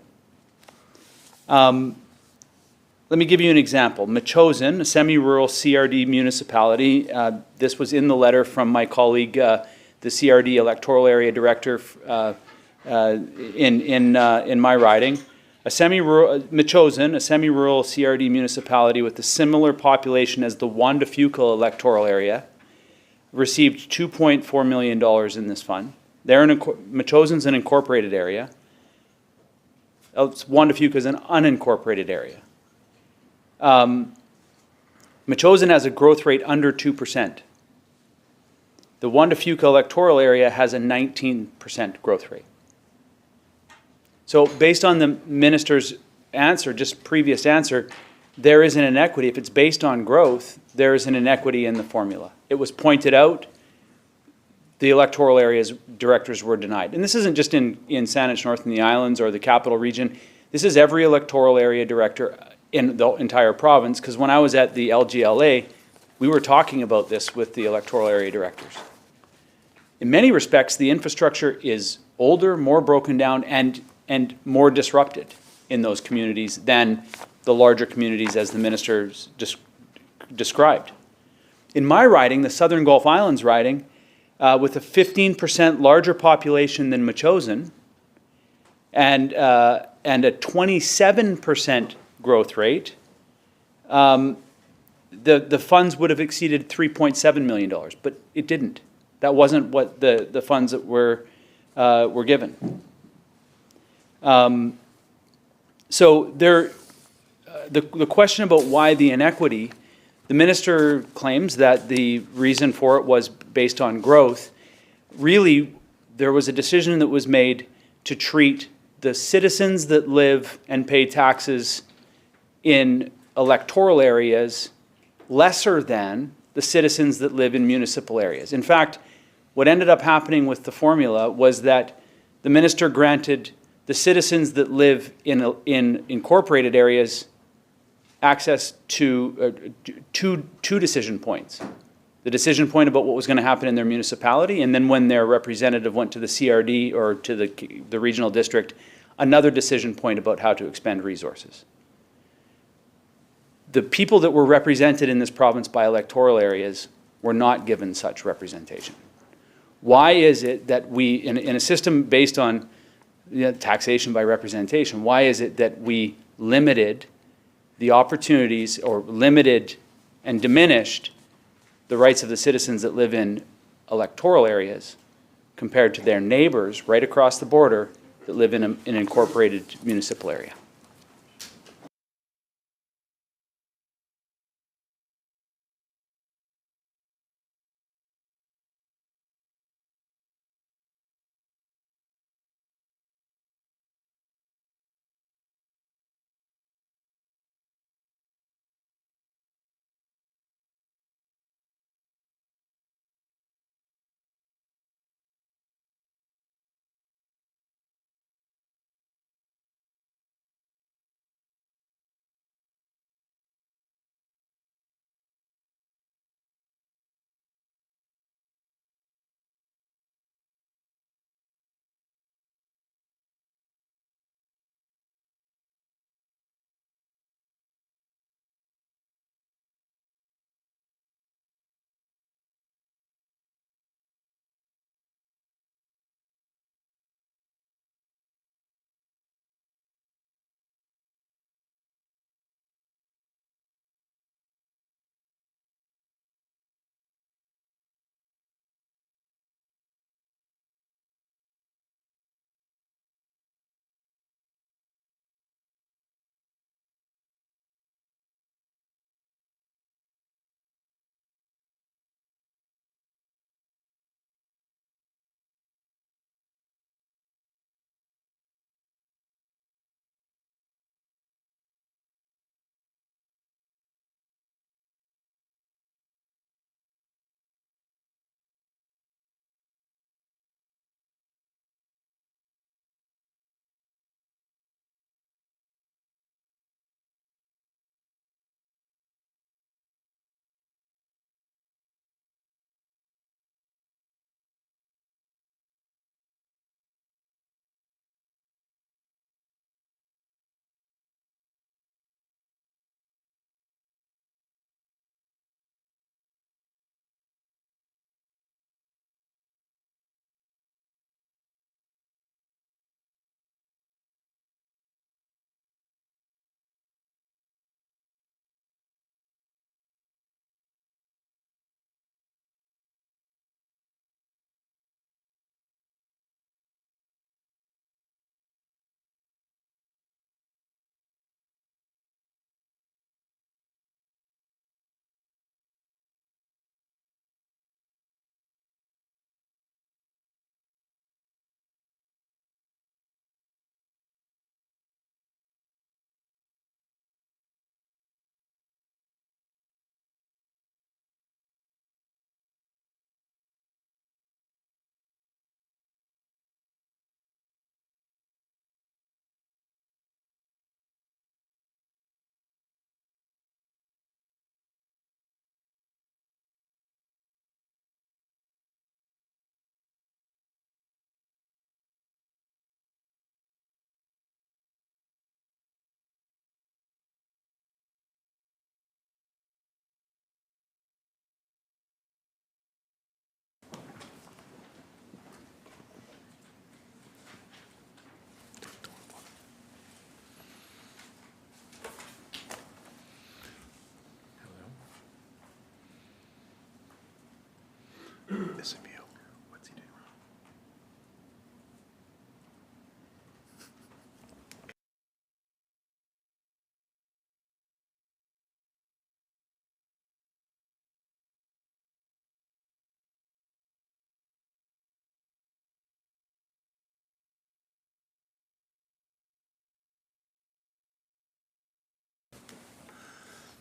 Speaker 6: Let me give you an example. Mechosen, a semi-rural CRD municipality, this was in the letter from my colleague, the CRD electoral area director in my riding. Mechosen, a semi-rural CRD municipality with a similar population as the Juan de Fuca electoral area, received $2.4 million in this fund. Mechosen's an incorporated area. Juan de Fuca is an unincorporated area. Mechosen has a growth rate under 2%. The Juan de Fuca electoral area has a 19% growth rate. So based on the minister's answer, just previous answer, there is an inequity. If it's based on growth, there is an inequity in the formula. It was pointed out, the electoral areas directors were denied. And this isn't just in Saanich North and the Islands or the Capital Region. This is every electoral area director in the entire province, because when I was at the LGLA, we were talking about this with the electoral area directors. In many respects, the infrastructure is older, more broken down, and more disrupted in those communities than the larger communities as the minister described. In my riding, the Southern Gulf Islands riding, with a 15% larger population than Mechosen and a 27% growth rate, the funds would have exceeded $3.7 million, but it didn't. That wasn't what the funds that were given. So there, the question about why the inequity, the minister claims that the reason for it was based on growth. Really, there was a decision that was made to treat the citizens that live and pay taxes in electoral areas lesser than the citizens that live in municipal areas. In fact, what ended up happening with the formula was that the minister granted the citizens that live in incorporated areas access to two decision points. The decision point about what was going to happen in their municipality, and then when their representative went to the CRD or to the regional district, another decision point about how to expend resources. The people that were represented in this province by electoral areas were not given such representation. Why is it that we, in a system based on taxation by representation, why is it that we limited the opportunities or limited and diminished the rights of the citizens that live in electoral areas compared to their neighbors right across the border that live in an incorporated municipal area?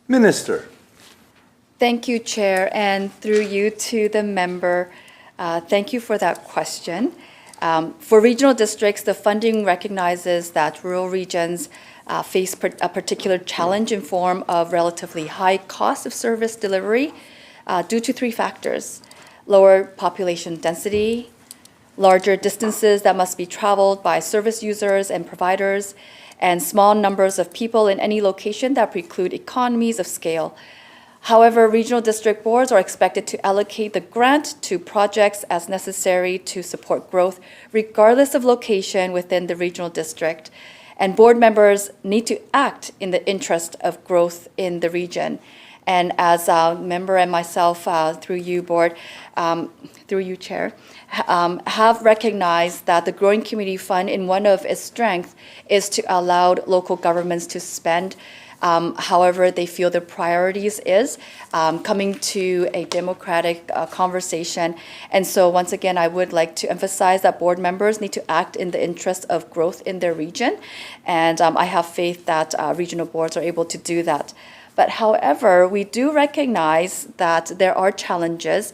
Speaker 1: Minister.
Speaker 2: Thank you, Chair, and through you to the member, thank you for that question. For regional districts, the funding recognizes that rural regions face a particular challenge in form of relatively high cost of service delivery due to three factors: lower population density, larger distances that must be traveled by service users and providers, and small numbers of people in any location that preclude economies of scale. However, regional district boards are expected to allocate the grant to projects as necessary to support growth, regardless of location within the regional district. And board members need to act in the interest of growth in the region. And as a member and myself, through you, board, through you, Chair, have recognized that the Growing Community Fund, in one of its strengths, is to allow local governments to spend however they feel the priorities is, coming to a democratic conversation. And so once again, I would like to emphasize that board members need to act in the interest of growth in their region. And I have faith that regional boards are able to do that. But however, we do recognize that there are challenges,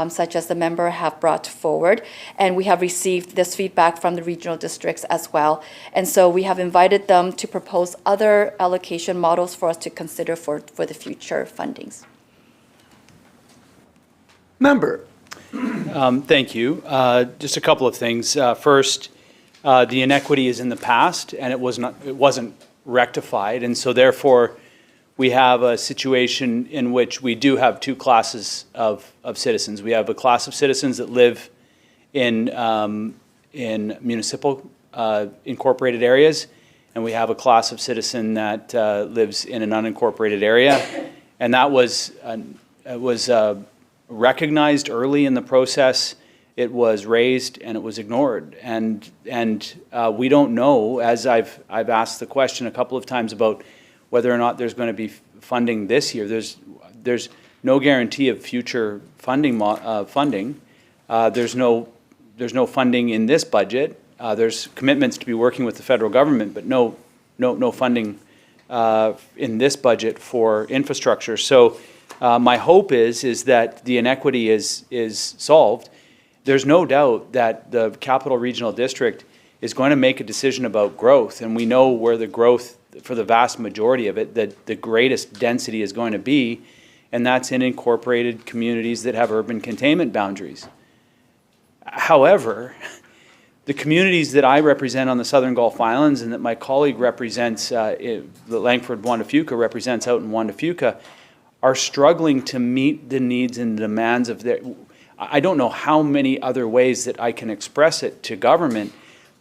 Speaker 2: such as the member have brought forward, and we have received this feedback from the regional districts as well. And so we have invited them to propose other allocation models for us to consider for the future fundings.
Speaker 1: Member.
Speaker 6: Thank you. Just a couple of things. First, the inequity is in the past, and it wasn't rectified, and so therefore, we have a situation in which we do have two classes of citizens. We have a class of citizens that live in municipal incorporated areas, and we have a class of citizen that lives in an unincorporated area. And that was recognized early in the process. It was raised and it was ignored. And we don't know, as I've asked the question a couple of times about whether or not there's going to be funding this year. There's no guarantee of future funding. There's no funding in this budget. There's commitments to be working with the federal government, but no funding in this budget for infrastructure. So my hope is that the inequity is solved. There's no doubt that the Capital Regional District is going to make a decision about growth, and we know where the growth, for the vast majority of it, that the greatest density is going to be, and that's in incorporated communities that have urban containment boundaries. However, the communities that I represent on the Southern Gulf Islands and that my colleague represents, the Langford-Juan de Fuca represents out in Juan de Fuca, are struggling to meet the needs and demands of their, I don't know how many other ways that I can express it to government.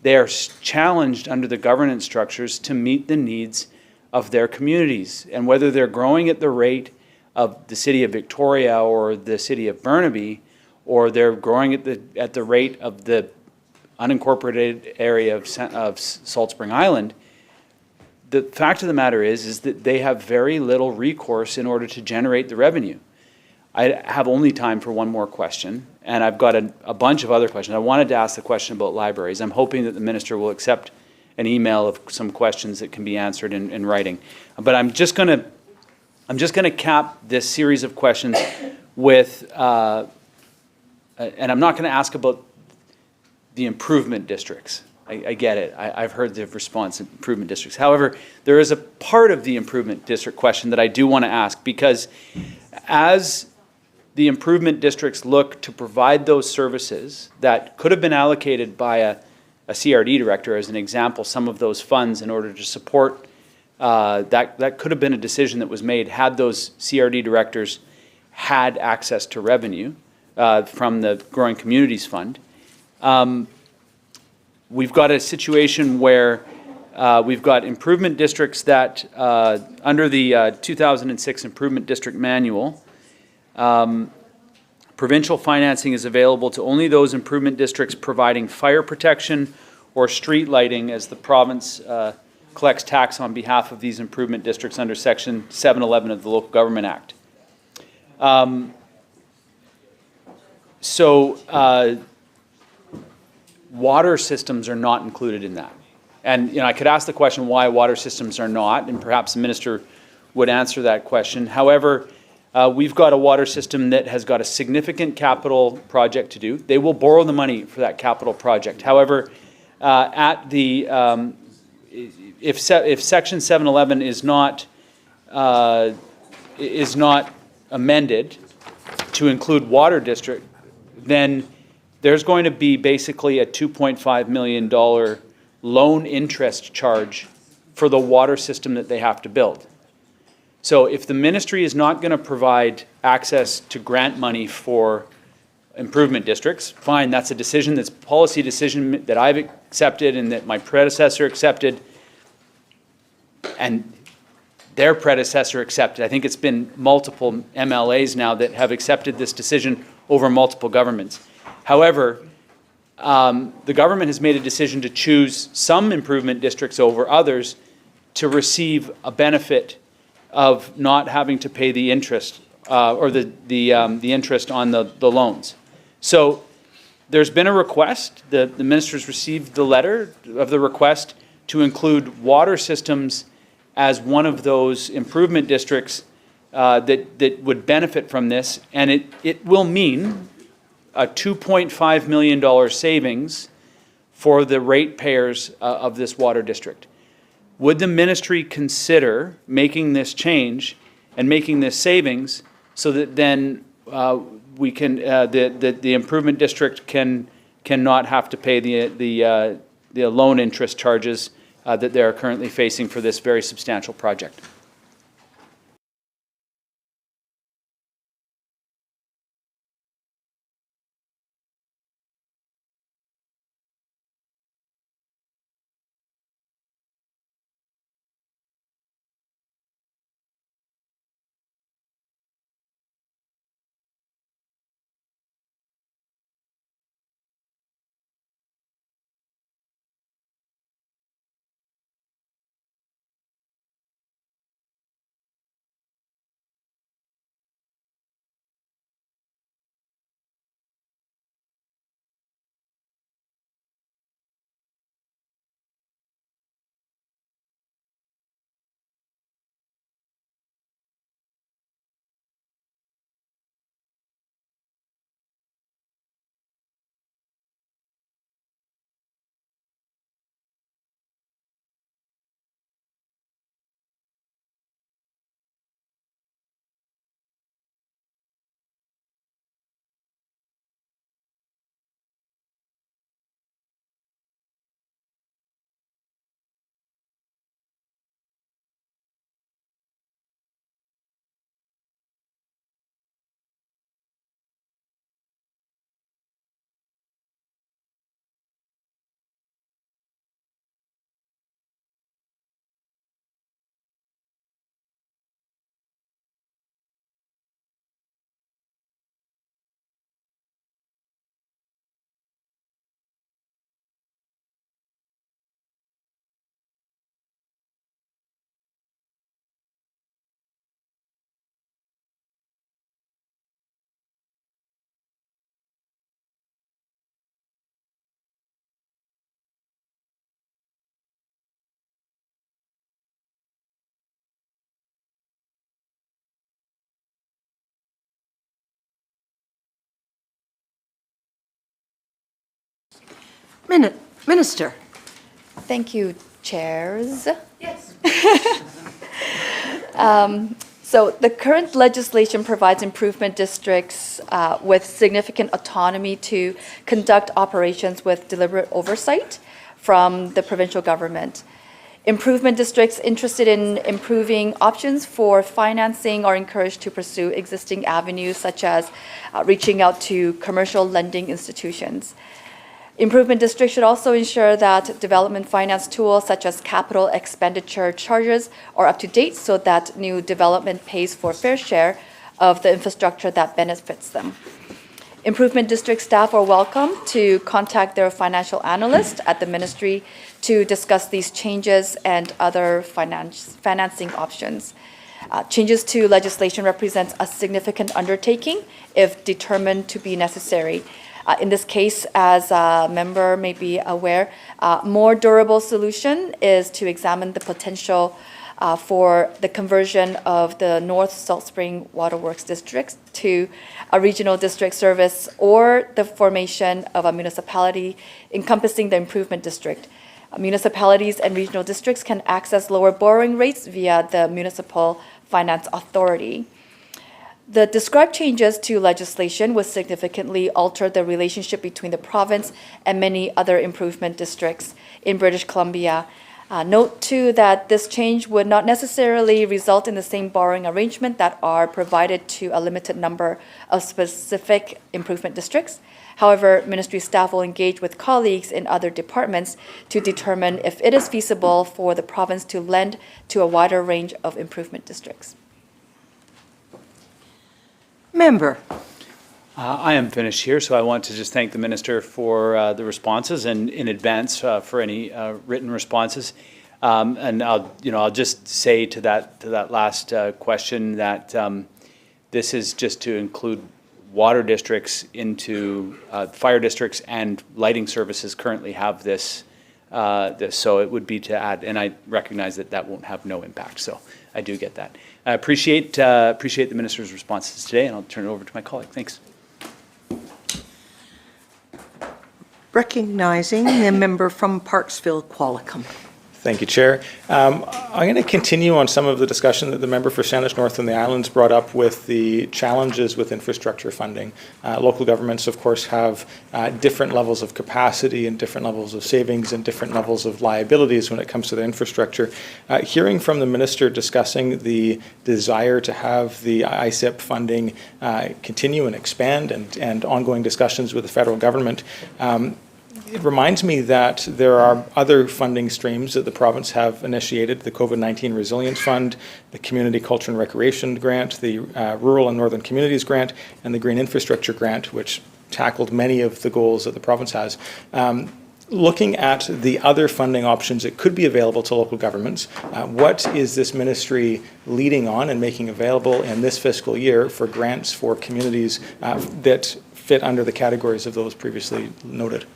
Speaker 6: They are challenged under the governance structures to meet the needs of their communities. And whether they're growing at the rate of the city of Victoria or the city of Burnaby, or they're growing at the rate of the unincorporated area of Salt Spring Island, the fact of the matter is that they have very little recourse in order to generate the revenue. I have only time for one more question, and I've got a bunch of other questions. I wanted to ask the question about libraries. I'm hoping that the minister will accept an email of some questions that can be answered in writing. But I'm just going to cap this series of questions with, and I'm not going to ask about the improvement districts. I get it. I've heard the response in improvement districts. However, there is a part of the improvement district question that I do want to ask, because as the improvement districts look to provide those services that could have been allocated by a CRD director, as an example, some of those funds in order to support, that could have been a decision that was made had those CRD directors had access to revenue from the Growing Communities Fund. We've got a situation where we've got improvement districts that, under the 2006 Improvement District Manual, provincial financing is available to only those improvement districts providing fire protection or street lighting, as the province collects tax on behalf of these improvement districts under Section 711 of the Local Government Act. Water systems are not included in that. And I could ask the question why water systems are not, and perhaps the minister would answer that question. However, we've got a water system that has got a significant capital project to do. They will borrow the money for that capital project. However, if Section 711 is not amended to include water district, then there's going to be basically a $2.5 million loan interest charge for the water system that they have to build. So if the ministry is not going to provide access to grant money for improvement districts, fine, that's a decision, that's a policy decision that I've accepted and that my predecessor accepted and their predecessor accepted. I think it's been multiple MLAs now that have accepted this decision over multiple governments. However, the government has made a decision to choose some improvement districts over others to receive a benefit of not having to pay the interest or the interest on the loans. So there's been a request. The minister's received the letter of the request to include water systems as one of those improvement districts that would benefit from this, and it will mean a $2.5 million savings for the ratepayers of this water district. Would the ministry consider making this change and making this savings so that then we can the improvement district cannot have to pay the loan interest charges that they are currently facing for this very substantial project?
Speaker 7: Minister.
Speaker 2: Thank you, chairs. Yes. So the current legislation provides improvement districts with significant autonomy to conduct operations with deliberate oversight from the provincial government. Improvement districts interested in improving options for financing are encouraged to pursue existing avenues such as reaching out to commercial lending institutions. Improvement districts should also ensure that development finance tools such as capital expenditure charges are up to date so that new development pays for fair share of the infrastructure that benefits them. Improvement district staff are welcome to contact their financial analyst at the ministry to discuss these changes and other financing options. Changes to legislation represents a significant undertaking if determined to be necessary. In this case, as a member may be aware, more durable solution is to examine the potential for the conversion of the North Salt Spring Waterworks District to a regional district service, or the formation of a municipality encompassing the improvement district. Municipalities and regional districts can access lower borrowing rates via the Municipal Finance Authority. The described changes to legislation would significantly alter the relationship between the province and many other improvement districts in British Columbia. Note too that this change would not necessarily result in the same borrowing arrangement that are provided to a limited number of specific improvement districts. However, ministry staff will engage with colleagues in other departments to determine if it is feasible for the province to lend to a wider range of improvement districts.
Speaker 7: Member.
Speaker 6: I am finished here, so I want to just thank the minister for the responses, and in advance for any written responses. And I'll just say to that last question that this is just to include water districts into fire districts, and lighting services currently have this. So it would be to add, and I recognize that won't have no impact. So I do get that. I appreciate the minister's responses today, and I'll turn it over to my colleague. Thanks.
Speaker 7: Recognizing the member from Parksville, Qualicum.
Speaker 8: Thank you, Chair. I'm going to continue on some of the discussion that the member for Sandwich North and the Islands brought up with the challenges with infrastructure funding. Local governments, of course, have different levels of capacity and different levels of savings and different levels of liabilities when it comes to their infrastructure. Hearing from the minister discussing the desire to have the ISIP funding continue and expand, and ongoing discussions with the federal government, it reminds me that there are other funding streams that the province have initiated: the COVID-19 Resilience Fund, the Community Culture and Recreation Grant, the Rural and Northern Communities Grant, and the Green Infrastructure Grant, which tackled many of the goals that the province has. Looking at the other funding options that could be available to local governments, what is this ministry leading on and making available in this fiscal year for grants for communities that fit under the categories of those previously noted?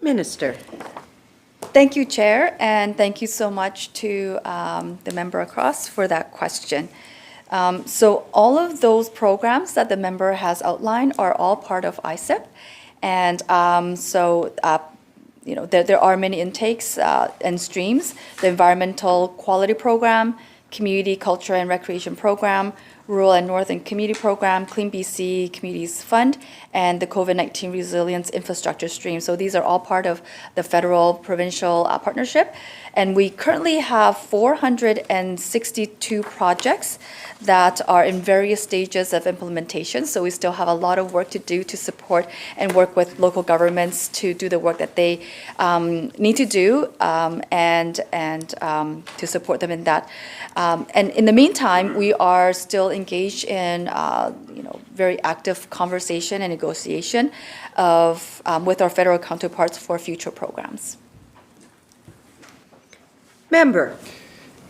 Speaker 7: Minister.
Speaker 2: Thank you, Chair, and thank you so much to the member across for that question. So all of those programs that the member has outlined are all part of ISIP. And there are many intakes and streams: the Environmental Quality Program, Community Culture and Recreation Program, Rural and Northern Community Program, Clean BC Communities Fund, and the COVID-19 Resilience Infrastructure Stream. So these are all part of the federal-provincial partnership. And we currently have 462 projects that are in various stages of implementation. So we still have a lot of work to do to support and work with local governments to do the work that they need to do and to support them in that. And in the meantime, we are still engaged in very active conversation and negotiation with our federal counterparts for future programs.
Speaker 7: Member.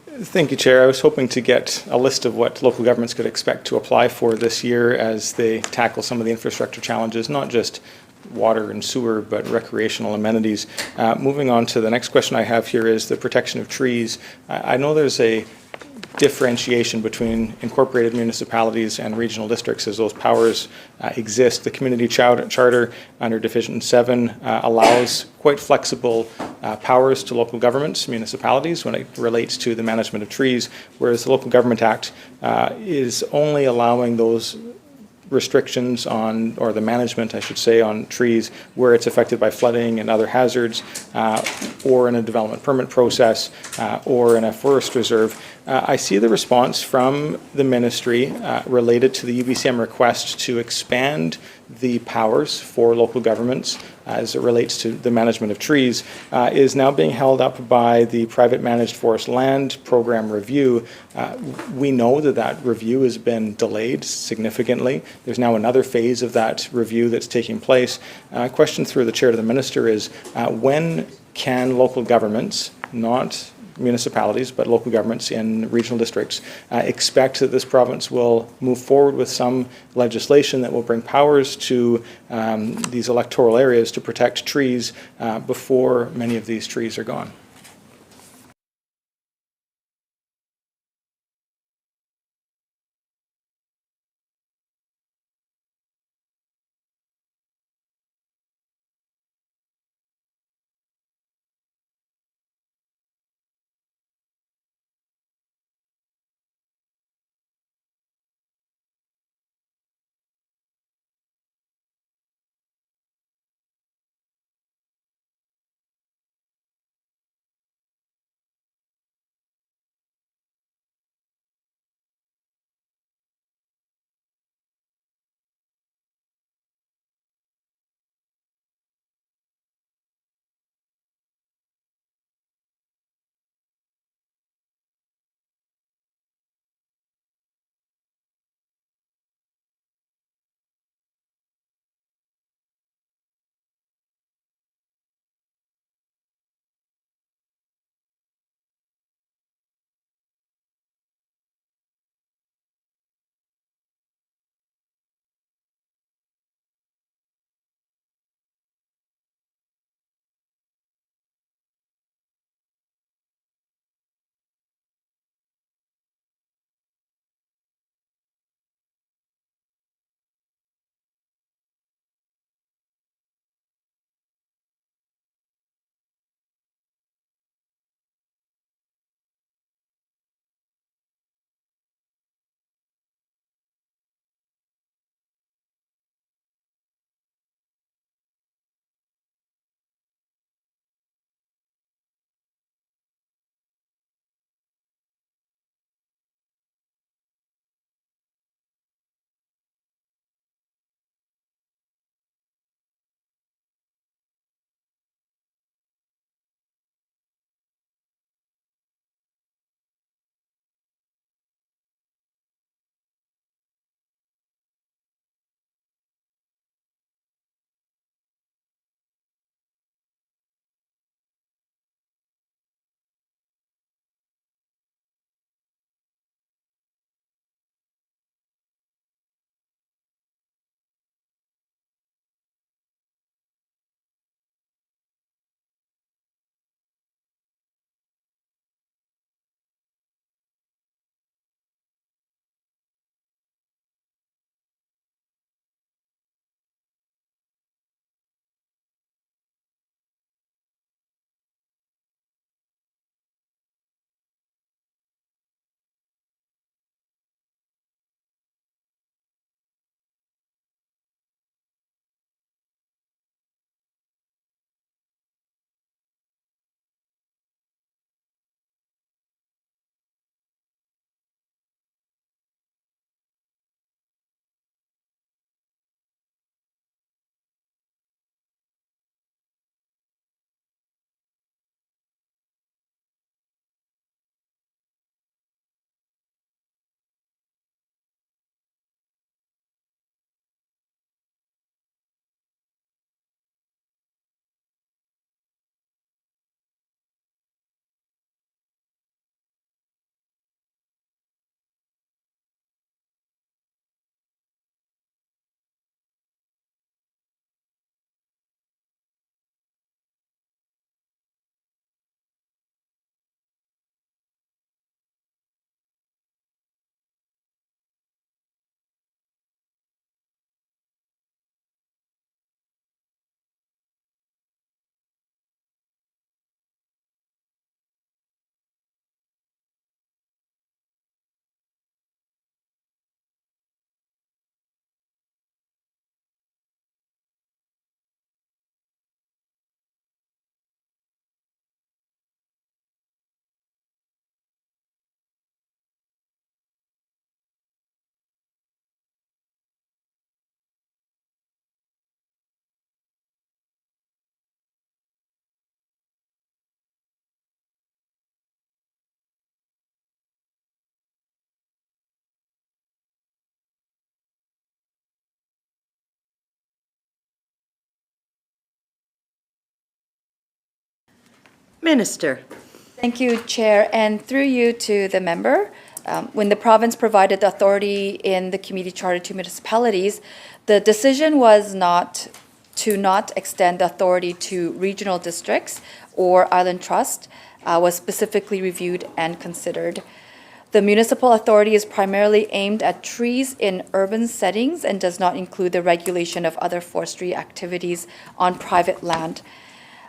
Speaker 8: Thank you, Chair. I was hoping to get a list of what local governments could expect to apply for this year as they tackle some of the infrastructure challenges, not just water and sewer, but recreational amenities. Moving on to the next question I have here is the protection of trees. I know there's a differentiation between incorporated municipalities and regional districts as those powers exist. The community charter under Division 7 allows quite flexible powers to local governments, municipalities, when it relates to the management of trees, whereas the Local Government Act is only allowing those restrictions on, or the management, I should say, on trees where it's affected by flooding and other hazards, or in a development permit process, or in a forest reserve. I see the response from the ministry related to the UBCM request to expand the powers for local governments as it relates to the management of trees is now being held up by the Private Managed Forest Land Program review. We know that that review has been delayed significantly. There's now another phase of that review that's taking place. Question through the chair to the minister is, when can local governments, not municipalities, but local governments in regional districts, expect that this province will move forward with some legislation that will bring powers to these electoral areas to protect trees before many of these trees are gone?
Speaker 7: Minister.
Speaker 2: Thank you, Chair, and through you to the member. When the province provided the authority in the community charter to municipalities, the decision was not extend the authority to regional districts or island trust, was specifically reviewed and considered. The municipal authority is primarily aimed at trees in urban settings and does not include the regulation of other forestry activities on private land.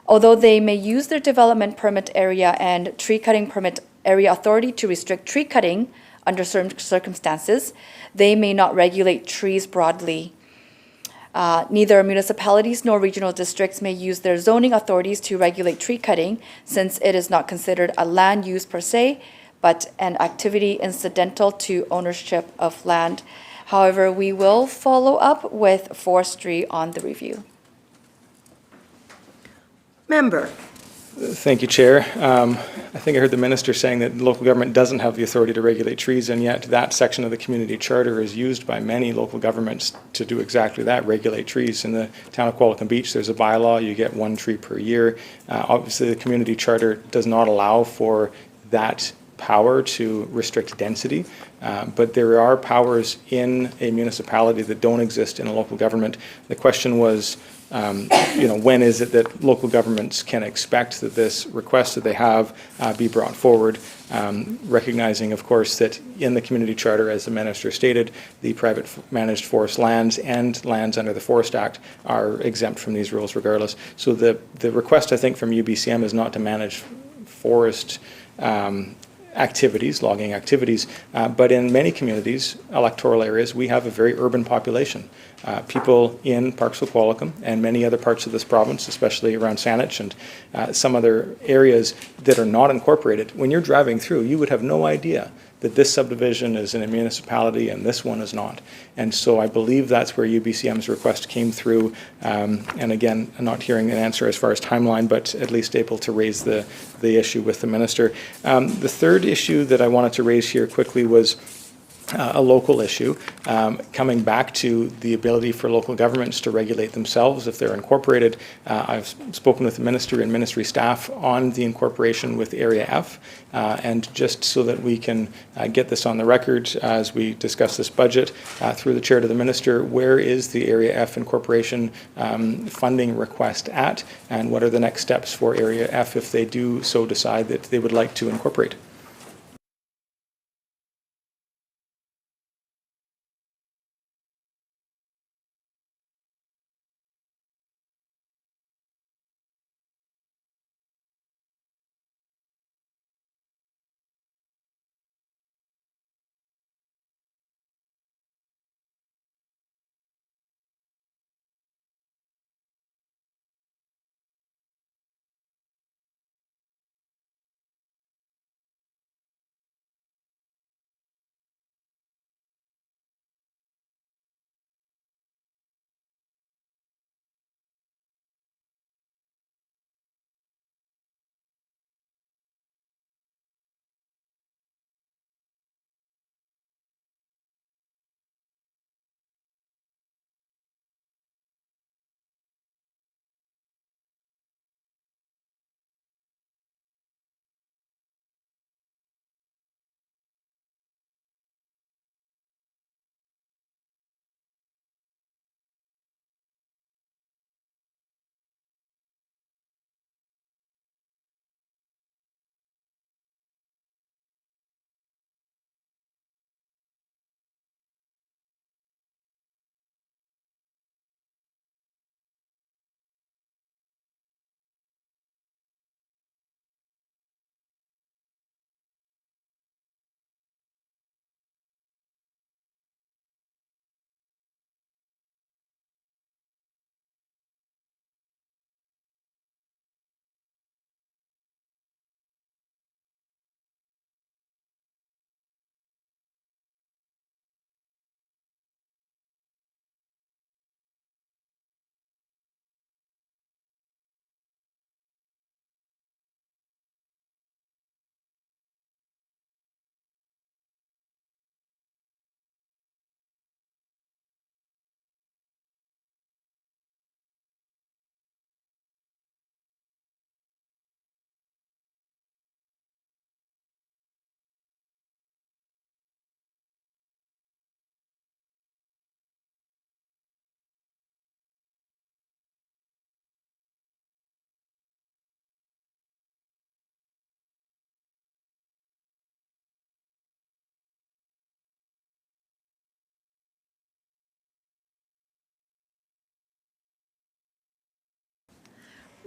Speaker 2: Although they may use their development permit area and tree cutting permit area authority to restrict tree cutting under certain circumstances, they may not regulate trees broadly. Neither municipalities nor regional districts may use their zoning authorities to regulate tree cutting, since it is not considered a land use per se, but an activity incidental to ownership of land. However, we will follow up with forestry on the review.
Speaker 7: Member.
Speaker 8: Thank you, Chair. I think I heard the minister saying that local government doesn't have the authority to regulate trees, and yet that section of the community charter is used by many local governments to do exactly that, regulate trees. In the town of Qualicum Beach, there's a bylaw, you get 1 tree per year. Obviously, the community charter does not allow for that power to restrict density, but there are powers in a municipality that don't exist in a local government. The question was, when is it that local governments can expect that this request that they have be brought forward, recognizing, of course, that in the community charter, as the minister stated, the private managed forest lands and lands under the Forest Act are exempt from these rules regardless. So the request, I think, from UBCM is not to manage forest activities, logging activities, but in many communities, electoral areas, we have a very urban population. People in Parksville, Qualicum, and many other parts of this province, especially around Saanich and some other areas that are not incorporated. When you're driving through, you would have no idea that this subdivision is in a municipality and this one is not. And so I believe that's where UBCM's request came through. And again, I'm not hearing an answer as far as timeline, but at least able to raise the issue with the minister. The third issue that I wanted to raise here quickly was a local issue, coming back to the ability for local governments to regulate themselves if they're incorporated. I've spoken with the minister and ministry staff on the incorporation with Area F, and just so that we can get this on the record as we discuss this budget through the chair to the minister, where is the Area F incorporation funding request at, and what are the next steps for Area F if they do so decide that they would like to incorporate?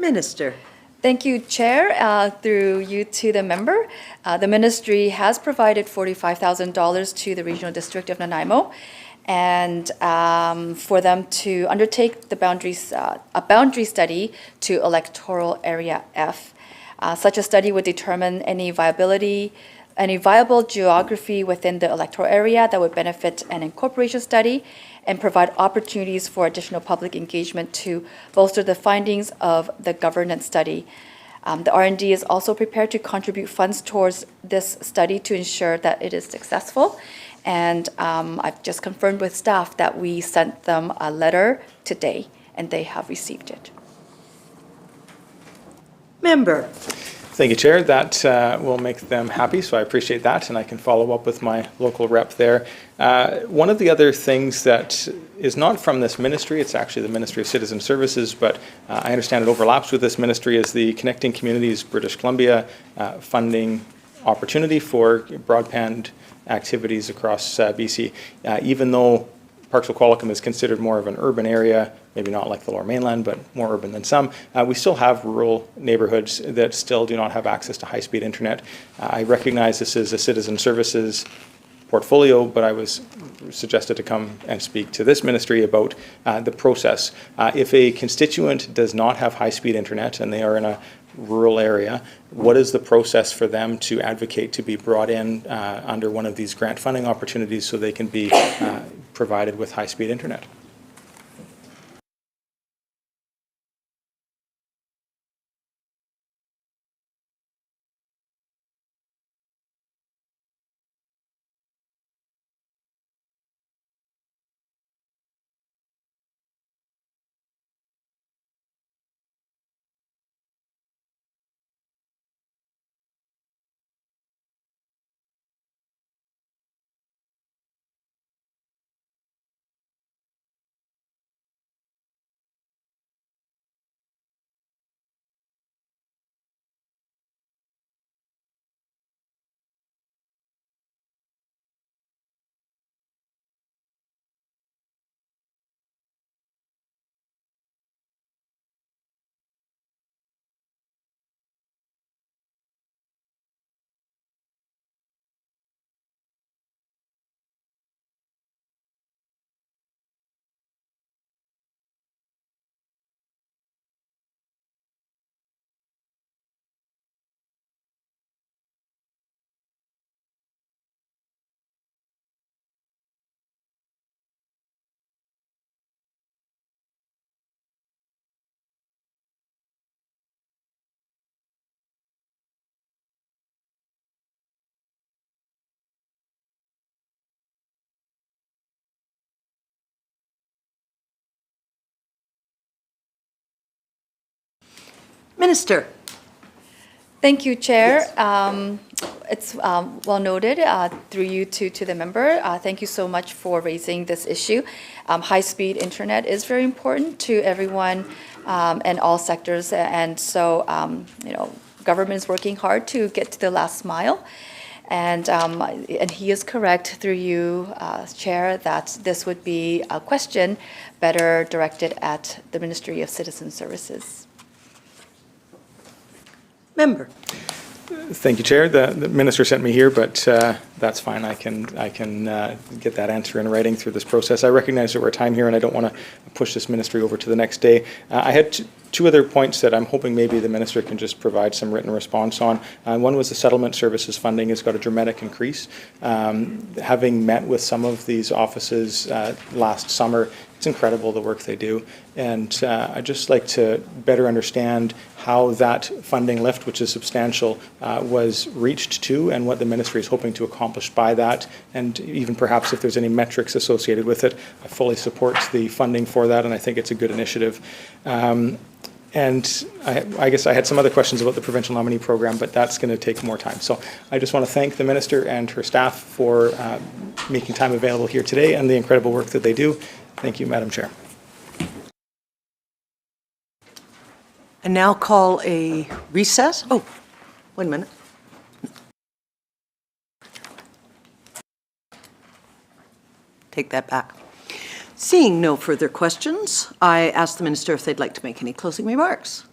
Speaker 7: Minister.
Speaker 2: Thank you, Chair. Through you to the member, the ministry has provided $45,000 to the Regional District of Nanaimo, and for them to undertake the a boundary study to electoral area F. Such a study would determine any viable geography within the electoral area that would benefit an incorporation study and provide opportunities for additional public engagement to bolster the findings of the governance study. The R&D is also prepared to contribute funds towards this study to ensure that it is successful. And I've just confirmed with staff that we sent them a letter today, and they have received it.
Speaker 7: Member.
Speaker 8: Thank you, Chair. That will make them happy, so I appreciate that, and I can follow up with my local rep there. One of the other things that is not from this ministry, it's actually the Ministry of Citizen Services, but I understand it overlaps with this ministry, is the Connecting Communities British Columbia funding opportunity for broadband activities across BC. Even though Parksville Qualicum is considered more of an urban area, maybe not like the Lower Mainland, but more urban than some, we still have rural neighborhoods that still do not have access to high-speed internet. I recognize this is a citizen services portfolio, but I was suggested to come and speak to this ministry about the process. If a constituent does not have high-speed internet and they are in a rural area, what is the process for them to advocate to be brought in under one of these grant funding opportunities so they can be provided with high-speed internet?
Speaker 7: Minister.
Speaker 2: Thank you, Chair. It's well noted through you to the member. Thank you so much for raising this issue. High-speed internet is very important to everyone and all sectors, and so government is working hard to get to the last mile. And he is correct through you, Chair, that this would be a question better directed at the Ministry of Citizen Services.
Speaker 7: Member.
Speaker 8: Thank you, Chair. The minister sent me here, but that's fine. I can get that answer in writing through this process. I recognize that we're time here, and I don't want to push this ministry over to the next day. I had two other points that I'm hoping maybe the minister can just provide some written response on. One was the settlement services funding has got a dramatic increase. Having met with some of these offices last summer, it's incredible the work they do, and I'd just like to better understand how that funding lift, which is substantial, was reached to, and what the ministry is hoping to accomplish by that, and even perhaps if there's any metrics associated with it. I fully support the funding for that, and I think it's a good initiative. And I guess I had some other questions about the provincial nominee program, but that's going to take more time. So I just want to thank the minister and her staff for making time available here today and the incredible work that they do. Thank you, Madam Chair.
Speaker 7: And now call a recess. Oh, 1 minute. Take that back. Seeing no further questions, I ask the minister if they'd like to make any closing remarks.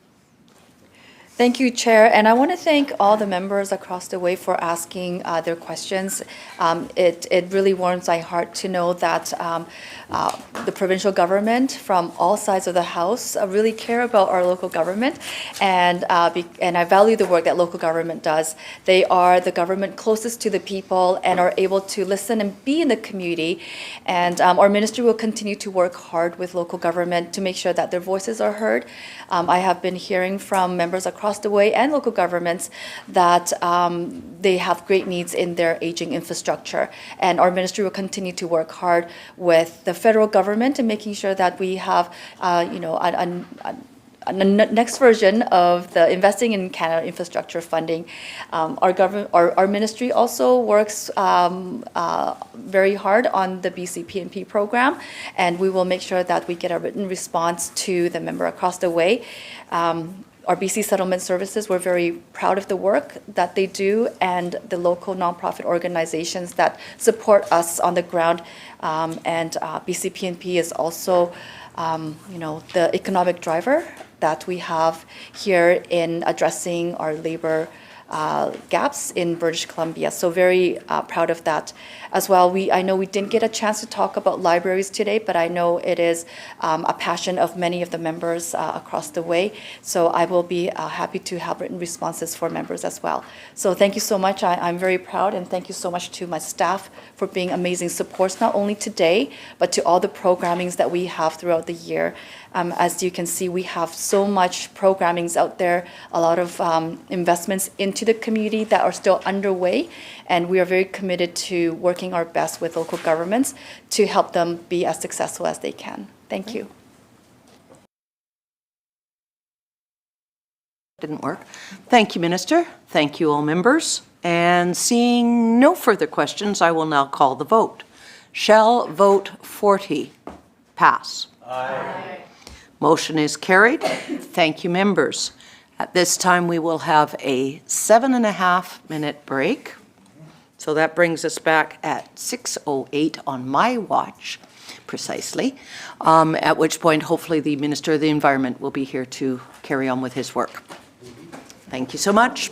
Speaker 2: Thank you, Chair, and I want to thank all the members across the way for asking their questions. It really warms my heart to know that the provincial government from all sides of the House really care about our local government, and I value the work that local government does. They are the government closest to the people and are able to listen and be in the community, and our ministry will continue to work hard with local government to make sure that their voices are heard. I have been hearing from members across the way and local governments that they have great needs in their aging infrastructure. And our ministry will continue to work hard with the federal government in making sure that we have, a next version of the Investing in Canada Infrastructure funding. Our ministry also works very hard on the BC PNP program, and we will make sure that we get a written response to the member across the way. Our BC Settlement Services, we're very proud of the work that they do and the local nonprofit organizations that support us on the ground. And BC PNP is also, the economic driver that we have here in addressing our labor gaps in British Columbia. So very proud of that as well. I know we didn't get a chance to talk about libraries today, but I know it is a passion of many of the members across the way. So I will be happy to have written responses for members as well. So thank you so much. I'm very proud, and thank you so much to my staff for being amazing supports, not only today, but to all the programmings that we have throughout the year. As you can see, we have so much programmings out there, a lot of investments into the community that are still underway, and we are very committed to working our best with local governments to help them be as successful as they can. Thank you.
Speaker 7: Didn't work. Thank you, Minister. Thank you, all members. And seeing no further questions, I will now call the vote. Shall vote 40 pass? Aye. Motion is carried. Thank you, members. At this time, we will have a 7.5-minute break. So that brings us back at 6:08 on my watch, precisely, at which point, hopefully, the Minister of the Environment will be here to carry on with his work. Thank you so much.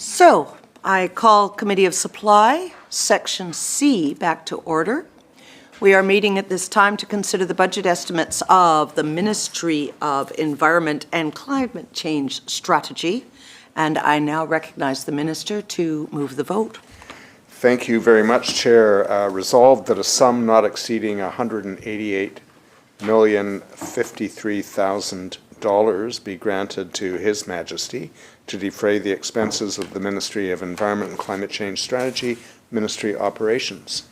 Speaker 7: So I call Committee of Supply, Section C, back to order. We are meeting at this time to consider the budget estimates of the Ministry of Environment and Climate Change Strategy, and I now recognize the Minister to move the vote.
Speaker 9: Thank you very much, Chair. Resolved that a sum not exceeding $188,053,000 be granted to His Majesty to defray the expenses of the Ministry of Environment and Climate Change Strategy, Ministry Operations.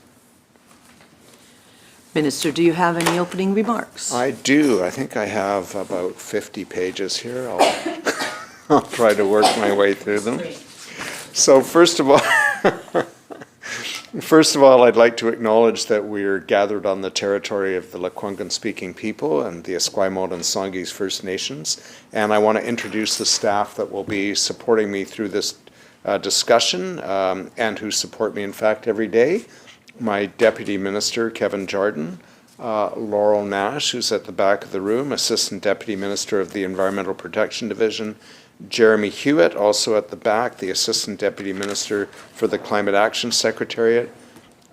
Speaker 7: Minister, do you have any opening remarks?
Speaker 9: I do. I think I have about 50 pages here. I'll try to work my way through them. So first of all, I'd like to acknowledge that we're gathered on the territory of the Lekwungen-speaking people and the Esquimalt and Songhees First Nations, and I want to introduce the staff that will be supporting me through this discussion and who support me, in fact, every day. My Deputy Minister, Kevin Jardin, Laurel Nash, who's at the back of the room, Assistant Deputy Minister of the Environmental Protection Division, Jeremy Hewitt, also at the back, the Assistant Deputy Minister for the Climate Action Secretariat,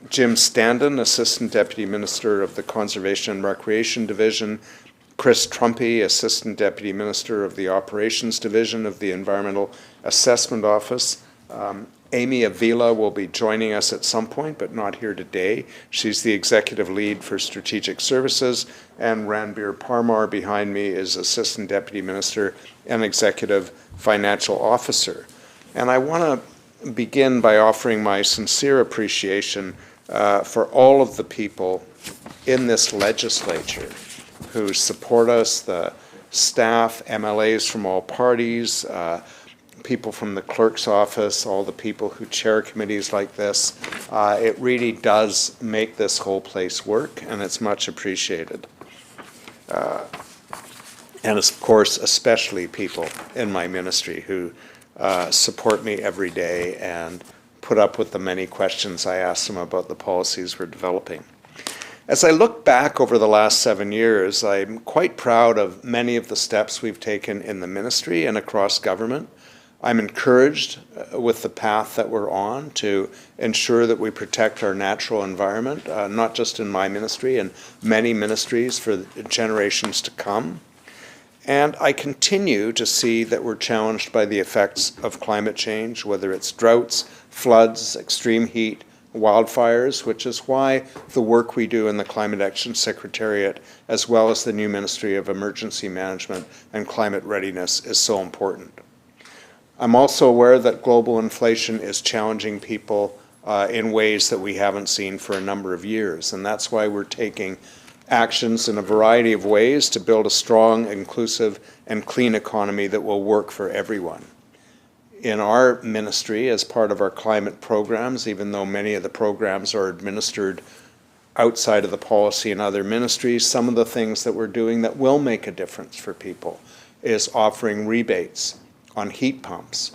Speaker 9: Jim Standen, Assistant Deputy Minister of the Conservation and Recreation Division, Chris Trumpy, Assistant Deputy Minister of the Operations Division of the Environmental Assessment Office. Amy Avila will be joining us at some point, but not here today. She's the Executive Lead for Strategic Services, and Ranbir Parmar behind me is Assistant Deputy Minister and Executive Financial Officer. And I want to begin by offering my sincere appreciation for all of the people in this legislature who support us, the staff, MLAs from all parties, people from the clerk's office, all the people who chair committees like this. It really does make this whole place work, and it's much appreciated. And of course, especially people in my ministry who support me every day and put up with the many questions I ask them about the policies we're developing. As I look back over the last 7 years, I'm quite proud of many of the steps we've taken in the ministry and across government. I'm encouraged with the path that we're on to ensure that we protect our natural environment, not just in my ministry, and many ministries for generations to come. And I continue to see that we're challenged by the effects of climate change, whether it's droughts, floods, extreme heat, wildfires, which is why the work we do in the Climate Action Secretariat, as well as the new Ministry of Emergency Management and Climate Readiness, is so important. I'm also aware that global inflation is challenging people in ways that we haven't seen for a number of years, and that's why we're taking actions in a variety of ways to build a strong, inclusive, and clean economy that will work for everyone. In our ministry, as part of our climate programs, even though many of the programs are administered outside of the policy in other ministries, some of the things that we're doing that will make a difference for people is offering rebates on heat pumps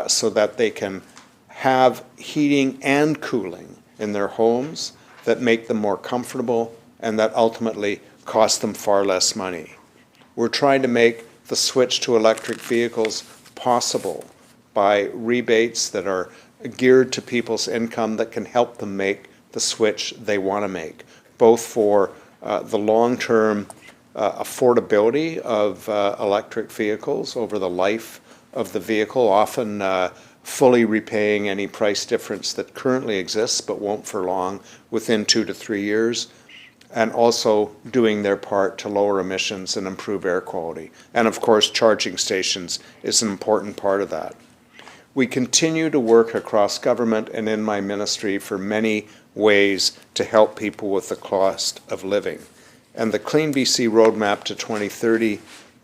Speaker 9: so that they can have heating and cooling in their homes that make them more comfortable and that ultimately cost them far less money. We're trying to make the switch to electric vehicles possible by rebates that are geared to people's income that can help them make the switch they want to make, both for the long-term affordability of electric vehicles over the life of the vehicle, often fully repaying any price difference that currently exists but won't for long within 2 to 3 years, and also doing their part to lower emissions and improve air quality. And of course, charging stations is an important part of that. We continue to work across government and in my ministry for many ways to help people with the cost of living. And the Clean BC Roadmap to 2030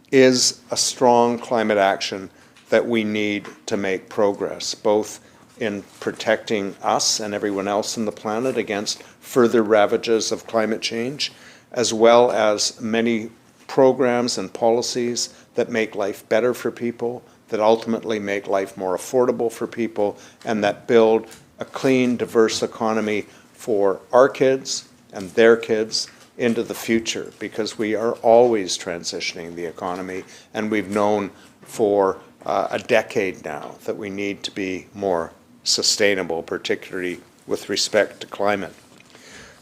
Speaker 9: is a strong climate action that we need to make progress, both in protecting us and everyone else on the planet against further ravages of climate change, as well as many programs and policies that make life better for people, that ultimately make life more affordable for people, and that build a clean, diverse economy for our kids and their kids into the future, because we are always transitioning the economy, and we've known for a decade now that we need to be more sustainable, particularly with respect to climate.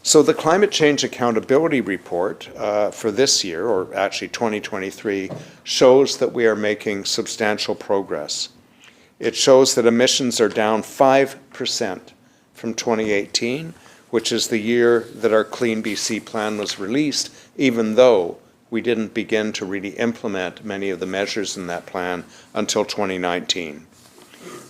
Speaker 9: So the Climate Change Accountability Report for this year, or actually 2023, shows that we are making substantial progress. It shows that emissions are down 5% from 2018, which is the year that our Clean BC plan was released, even though we didn't begin to really implement many of the measures in that plan until 2019.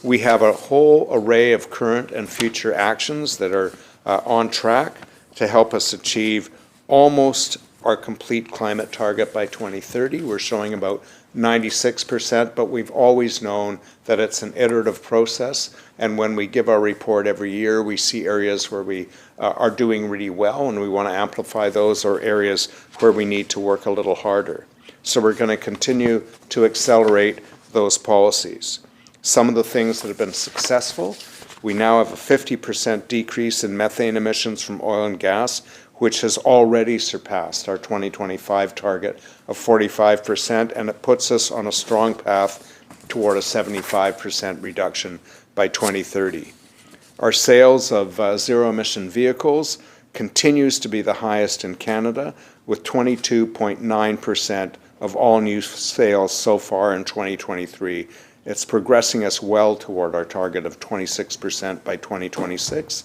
Speaker 9: We have a whole array of current and future actions that are on track to help us achieve almost our complete climate target by 2030. We're showing about 96%, but we've always known that it's an iterative process, and when we give our report every year, we see areas where we are doing really well and we want to amplify those, or areas where we need to work a little harder. So we're going to continue to accelerate those policies. Some of the things that have been successful: we now have a 50% decrease in methane emissions from oil and gas, which has already surpassed our 2025 target of 45%, and it puts us on a strong path toward a 75% reduction by 2030. Our sales of zero-emission vehicles continues to be the highest in Canada, with 22.9% of all new sales so far in 2023. It's progressing us well toward our target of 26% by 2026.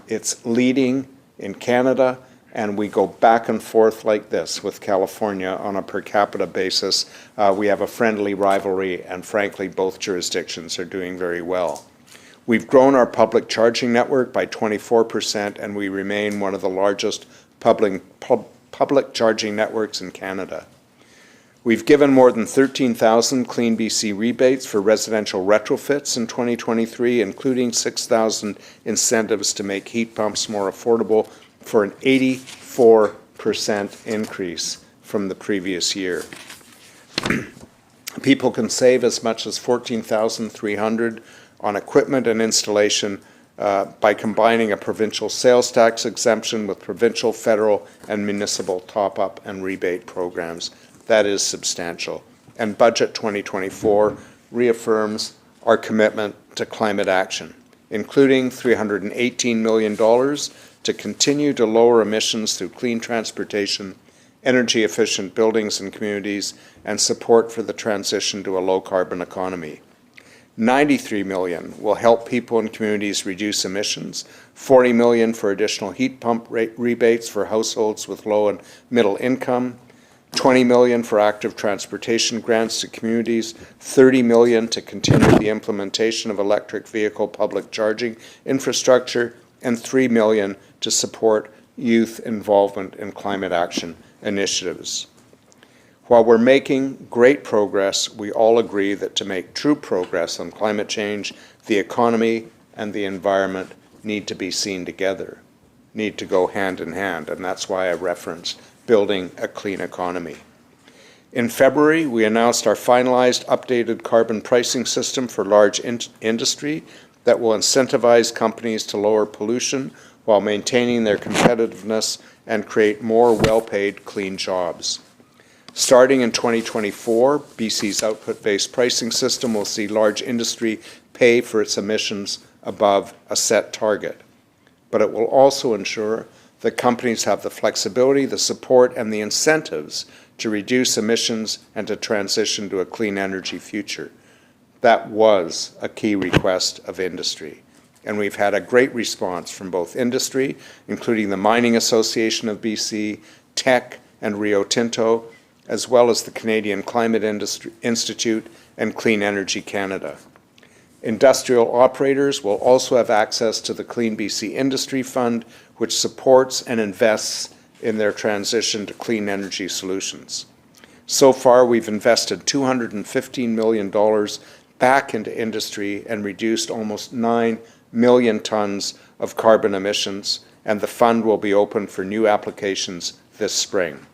Speaker 9: It's leading in Canada, and we go back and forth like this with California on a per capita basis. We have a friendly rivalry, and frankly, both jurisdictions are doing very well. We've grown our public charging network by 24%, and we remain one of the largest public charging networks in Canada. We've given more than 13,000 Clean BC rebates for residential retrofits in 2023, including 6,000 incentives to make heat pumps more affordable, for an 84% increase from the previous year. People can save as much as $14,300 on equipment and installation by combining a provincial sales tax exemption with provincial, federal, and municipal top-up and rebate programs. That is substantial. And Budget 2024 reaffirms our commitment to climate action, including $318 million to continue to lower emissions through clean transportation, energy-efficient buildings and communities, and support for the transition to a low-carbon economy. $93 million will help people and communities reduce emissions, $40 million for additional heat pump rebates for households with low and middle income, $20 million for active transportation grants to communities, $30 million to continue the implementation of electric vehicle public charging infrastructure, and $3 million to support youth involvement in climate action initiatives. While we're making great progress, we all agree that to make true progress on climate change, the economy and the environment need to be seen together, need to go hand in hand, and that's why I referenced building a clean economy. In February, we announced our finalized updated carbon pricing system for large industry that will incentivize companies to lower pollution while maintaining their competitiveness and create more well-paid clean jobs. Starting in 2024, BC's output-based pricing system will see large industry pay for its emissions above a set target. But it will also ensure that companies have the flexibility, the support, and the incentives to reduce emissions and to transition to a clean energy future. That was a key request of industry. And we've had a great response from both industry, including the Mining Association of BC, Teck, and Rio Tinto, as well as the Canadian Climate Institute and Clean Energy Canada. Industrial operators will also have access to the Clean BC Industry Fund, which supports and invests in their transition to clean energy solutions. So far, we've invested $215 million back into industry and reduced almost 9 million tons of carbon emissions, and the fund will be open for new applications this spring.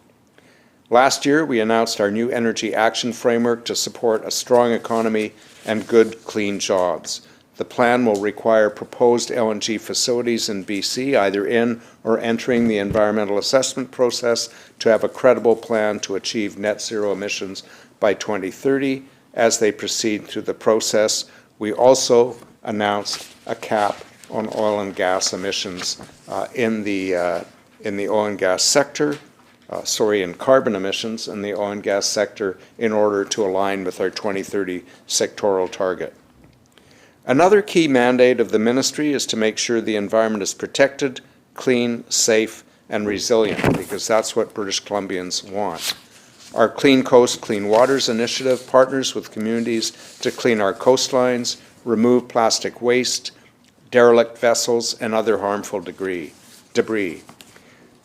Speaker 9: Last year, we announced our new Energy Action Framework to support a strong economy and good, clean jobs. The plan will require proposed LNG facilities in BC, either in or entering the environmental assessment process, to have a credible plan to achieve net zero emissions by 2030, as they proceed through the process. We also announced a cap on oil and gas emissions in the oil and gas sector, in carbon emissions in the oil and gas sector in order to align with our 2030 sectoral target. Another key mandate of the ministry is to make sure the environment is protected, clean, safe, and resilient, because that's what British Columbians want. Our Clean Coast, Clean Waters initiative partners with communities to clean our coastlines, remove plastic waste, derelict vessels, and other harmful debris.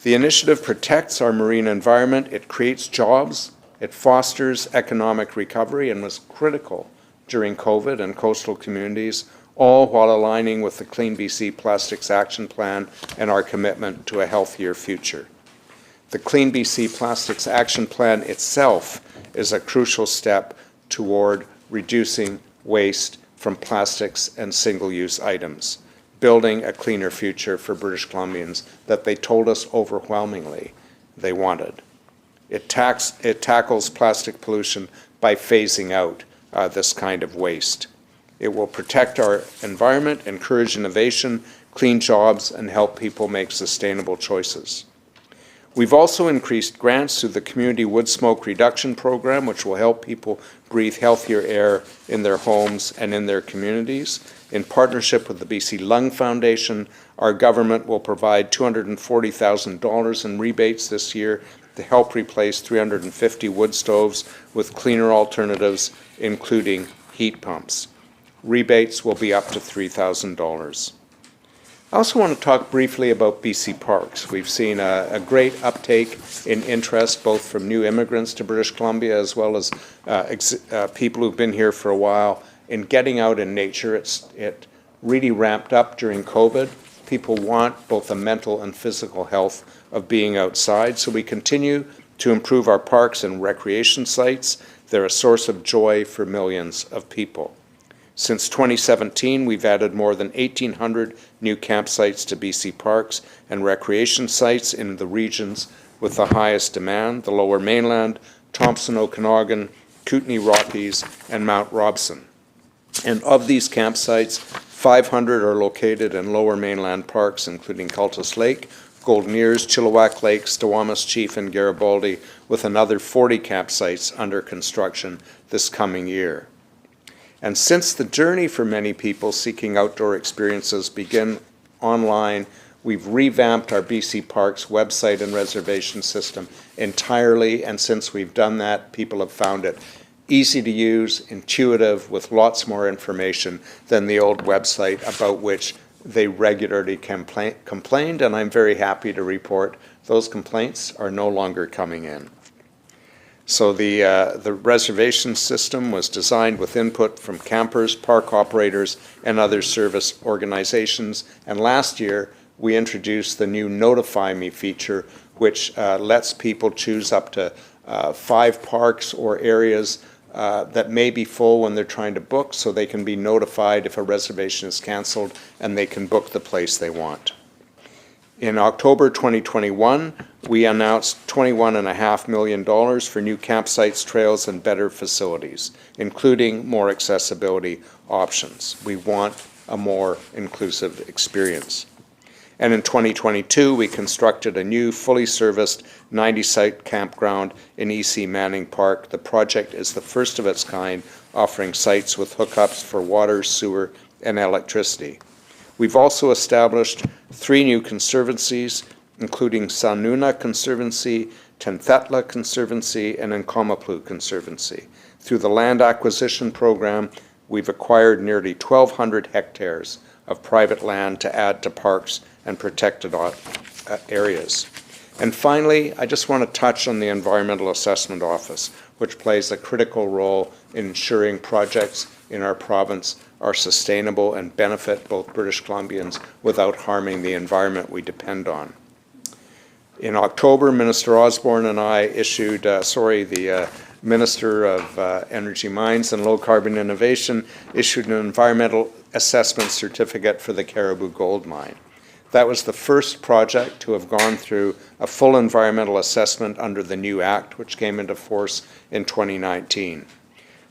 Speaker 9: The initiative protects our marine environment, it creates jobs, it fosters economic recovery, and was critical during COVID and coastal communities, all while aligning with the Clean BC Plastics Action Plan and our commitment to a healthier future. The Clean BC Plastics Action Plan itself is a crucial step toward reducing waste from plastics and single-use items, building a cleaner future for British Columbians that they told us overwhelmingly they wanted. It tackles plastic pollution by phasing out this kind of waste. It will protect our environment, encourage innovation, clean jobs, and help people make sustainable choices. We've also increased grants through the Community Wood Smoke Reduction Program, which will help people breathe healthier air in their homes and in their communities. In partnership with the BC Lung Foundation, our government will provide $240,000 in rebates this year to help replace 350 wood stoves with cleaner alternatives, including heat pumps. Rebates will be up to $3,000. I also want to talk briefly about BC Parks. We've seen a great uptake in interest, both from new immigrants to British Columbia as well as people who've been here for a while, in getting out in nature. It really ramped up during COVID. People want both the mental and physical health of being outside, so we continue to improve our parks and recreation sites. They're a source of joy for millions of people. Since 2017, we've added more than 1,800 new campsites to BC parks and recreation sites in the regions with the highest demand: the Lower Mainland, Thompson Okanagan, Kootenay Rockies, and Mount Robson. And of these campsites, 500 are located in Lower Mainland parks, including Cultus Lake, Golden Ears, Chilliwack Lake, Stiwamus Chief, and Garibaldi, with another 40 campsites under construction this coming year. And since the journey for many people seeking outdoor experiences begin online, we've revamped our BC Parks website and reservation system entirely, and since we've done that, people have found it easy to use, intuitive, with lots more information than the old website, about which they regularly complained, and I'm very happy to report those complaints are no longer coming in. So the reservation system was designed with input from campers, park operators, and other service organizations. And last year, we introduced the new Notify Me feature, which lets people choose up to 5 parks or areas that may be full when they're trying to book, so they can be notified if a reservation is canceled and they can book the place they want. In October 2021, we announced $21.5 million for new campsites, trails, and better facilities, including more accessibility options. We want a more inclusive experience. And in 2022, we constructed a new fully serviced 90-site campground in EC Manning Park. The project is the first of its kind, offering sites with hookups for water, sewer, and electricity. We've also established 3 new conservancies, including Sanuna Conservancy, Tenthetla Conservancy, and Nkomaplu Conservancy. Through the land acquisition program, we've acquired nearly 1,200 hectares of private land to add to parks and protected areas. And finally, I just want to touch on the Environmental Assessment Office, which plays a critical role in ensuring projects in our province are sustainable and benefit both British Columbians without harming the environment we depend on. In October, Minister Osborne and I issued, the Minister of Energy, Mines and Low Carbon Innovation issued an environmental assessment certificate for the Caribou Gold Mine. That was the first project to have gone through a full environmental assessment under the new Act, which came into force in 2019.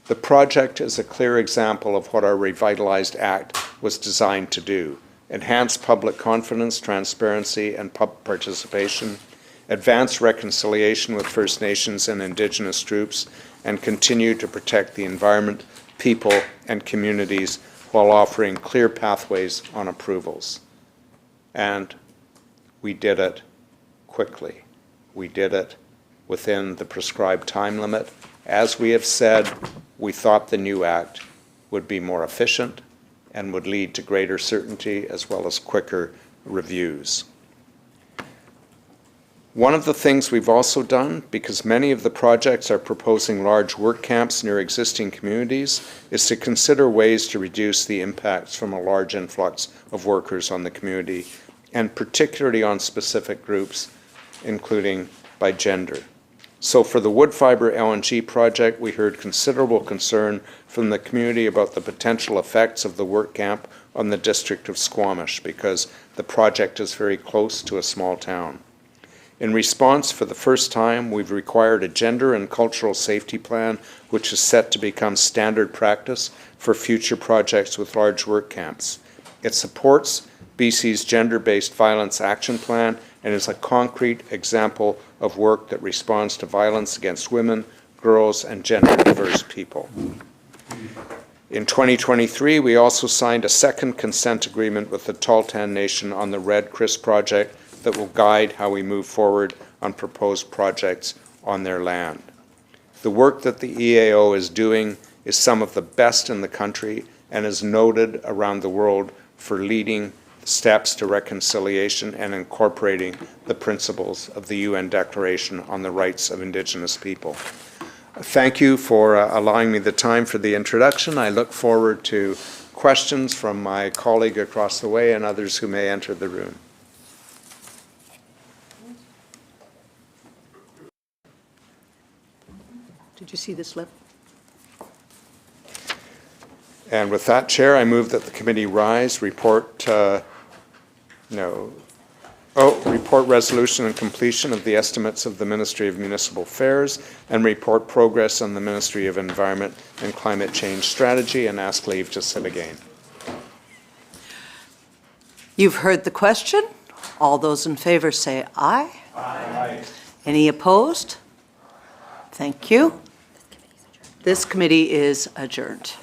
Speaker 9: The project is a clear example of what our revitalized Act was designed to do: enhance public confidence, transparency, and public participation, advance reconciliation with First Nations and Indigenous groups, and continue to protect the environment, people, and communities while offering clear pathways on approvals. And we did it quickly. We did it within the prescribed time limit. As we have said, we thought the new Act would be more efficient and would lead to greater certainty as well as quicker reviews. One of the things we've also done, because many of the projects are proposing large work camps near existing communities, is to consider ways to reduce the impacts from a large influx of workers on the community, and particularly on specific groups, including by gender. So for the wood fiber LNG project, we heard considerable concern from the community about the potential effects of the work camp on the district of Squamish, because the project is very close to a small town. In response, for the first time, we've required a gender and cultural safety plan, which is set to become standard practice for future projects with large work camps. It supports BC's gender-based violence action plan and is a concrete example of work that responds to violence against women, girls, and gender-diverse people. In 2023, we also signed a second consent agreement with the Tahltan Nation on the Red Chris project that will guide how we move forward on proposed projects on their land. The work that the EAO is doing is some of the best in the country and is noted around the world for leading steps to reconciliation and incorporating the principles of the UN Declaration on the Rights of Indigenous People. Thank you for allowing me the time for the introduction. I look forward to questions from my colleague across the way and others who may enter the room.
Speaker 7: Did you see the slip?
Speaker 9: And with that, Chair, I move that the committee rise, report resolution and completion of the estimates of the Ministry of Municipal Affairs and report progress on the Ministry of Environment and Climate Change strategy, and ask leave to sit again.
Speaker 7: You've heard the question. All those in favor say aye. Aye. Any opposed? Thank you. This committee is adjourned.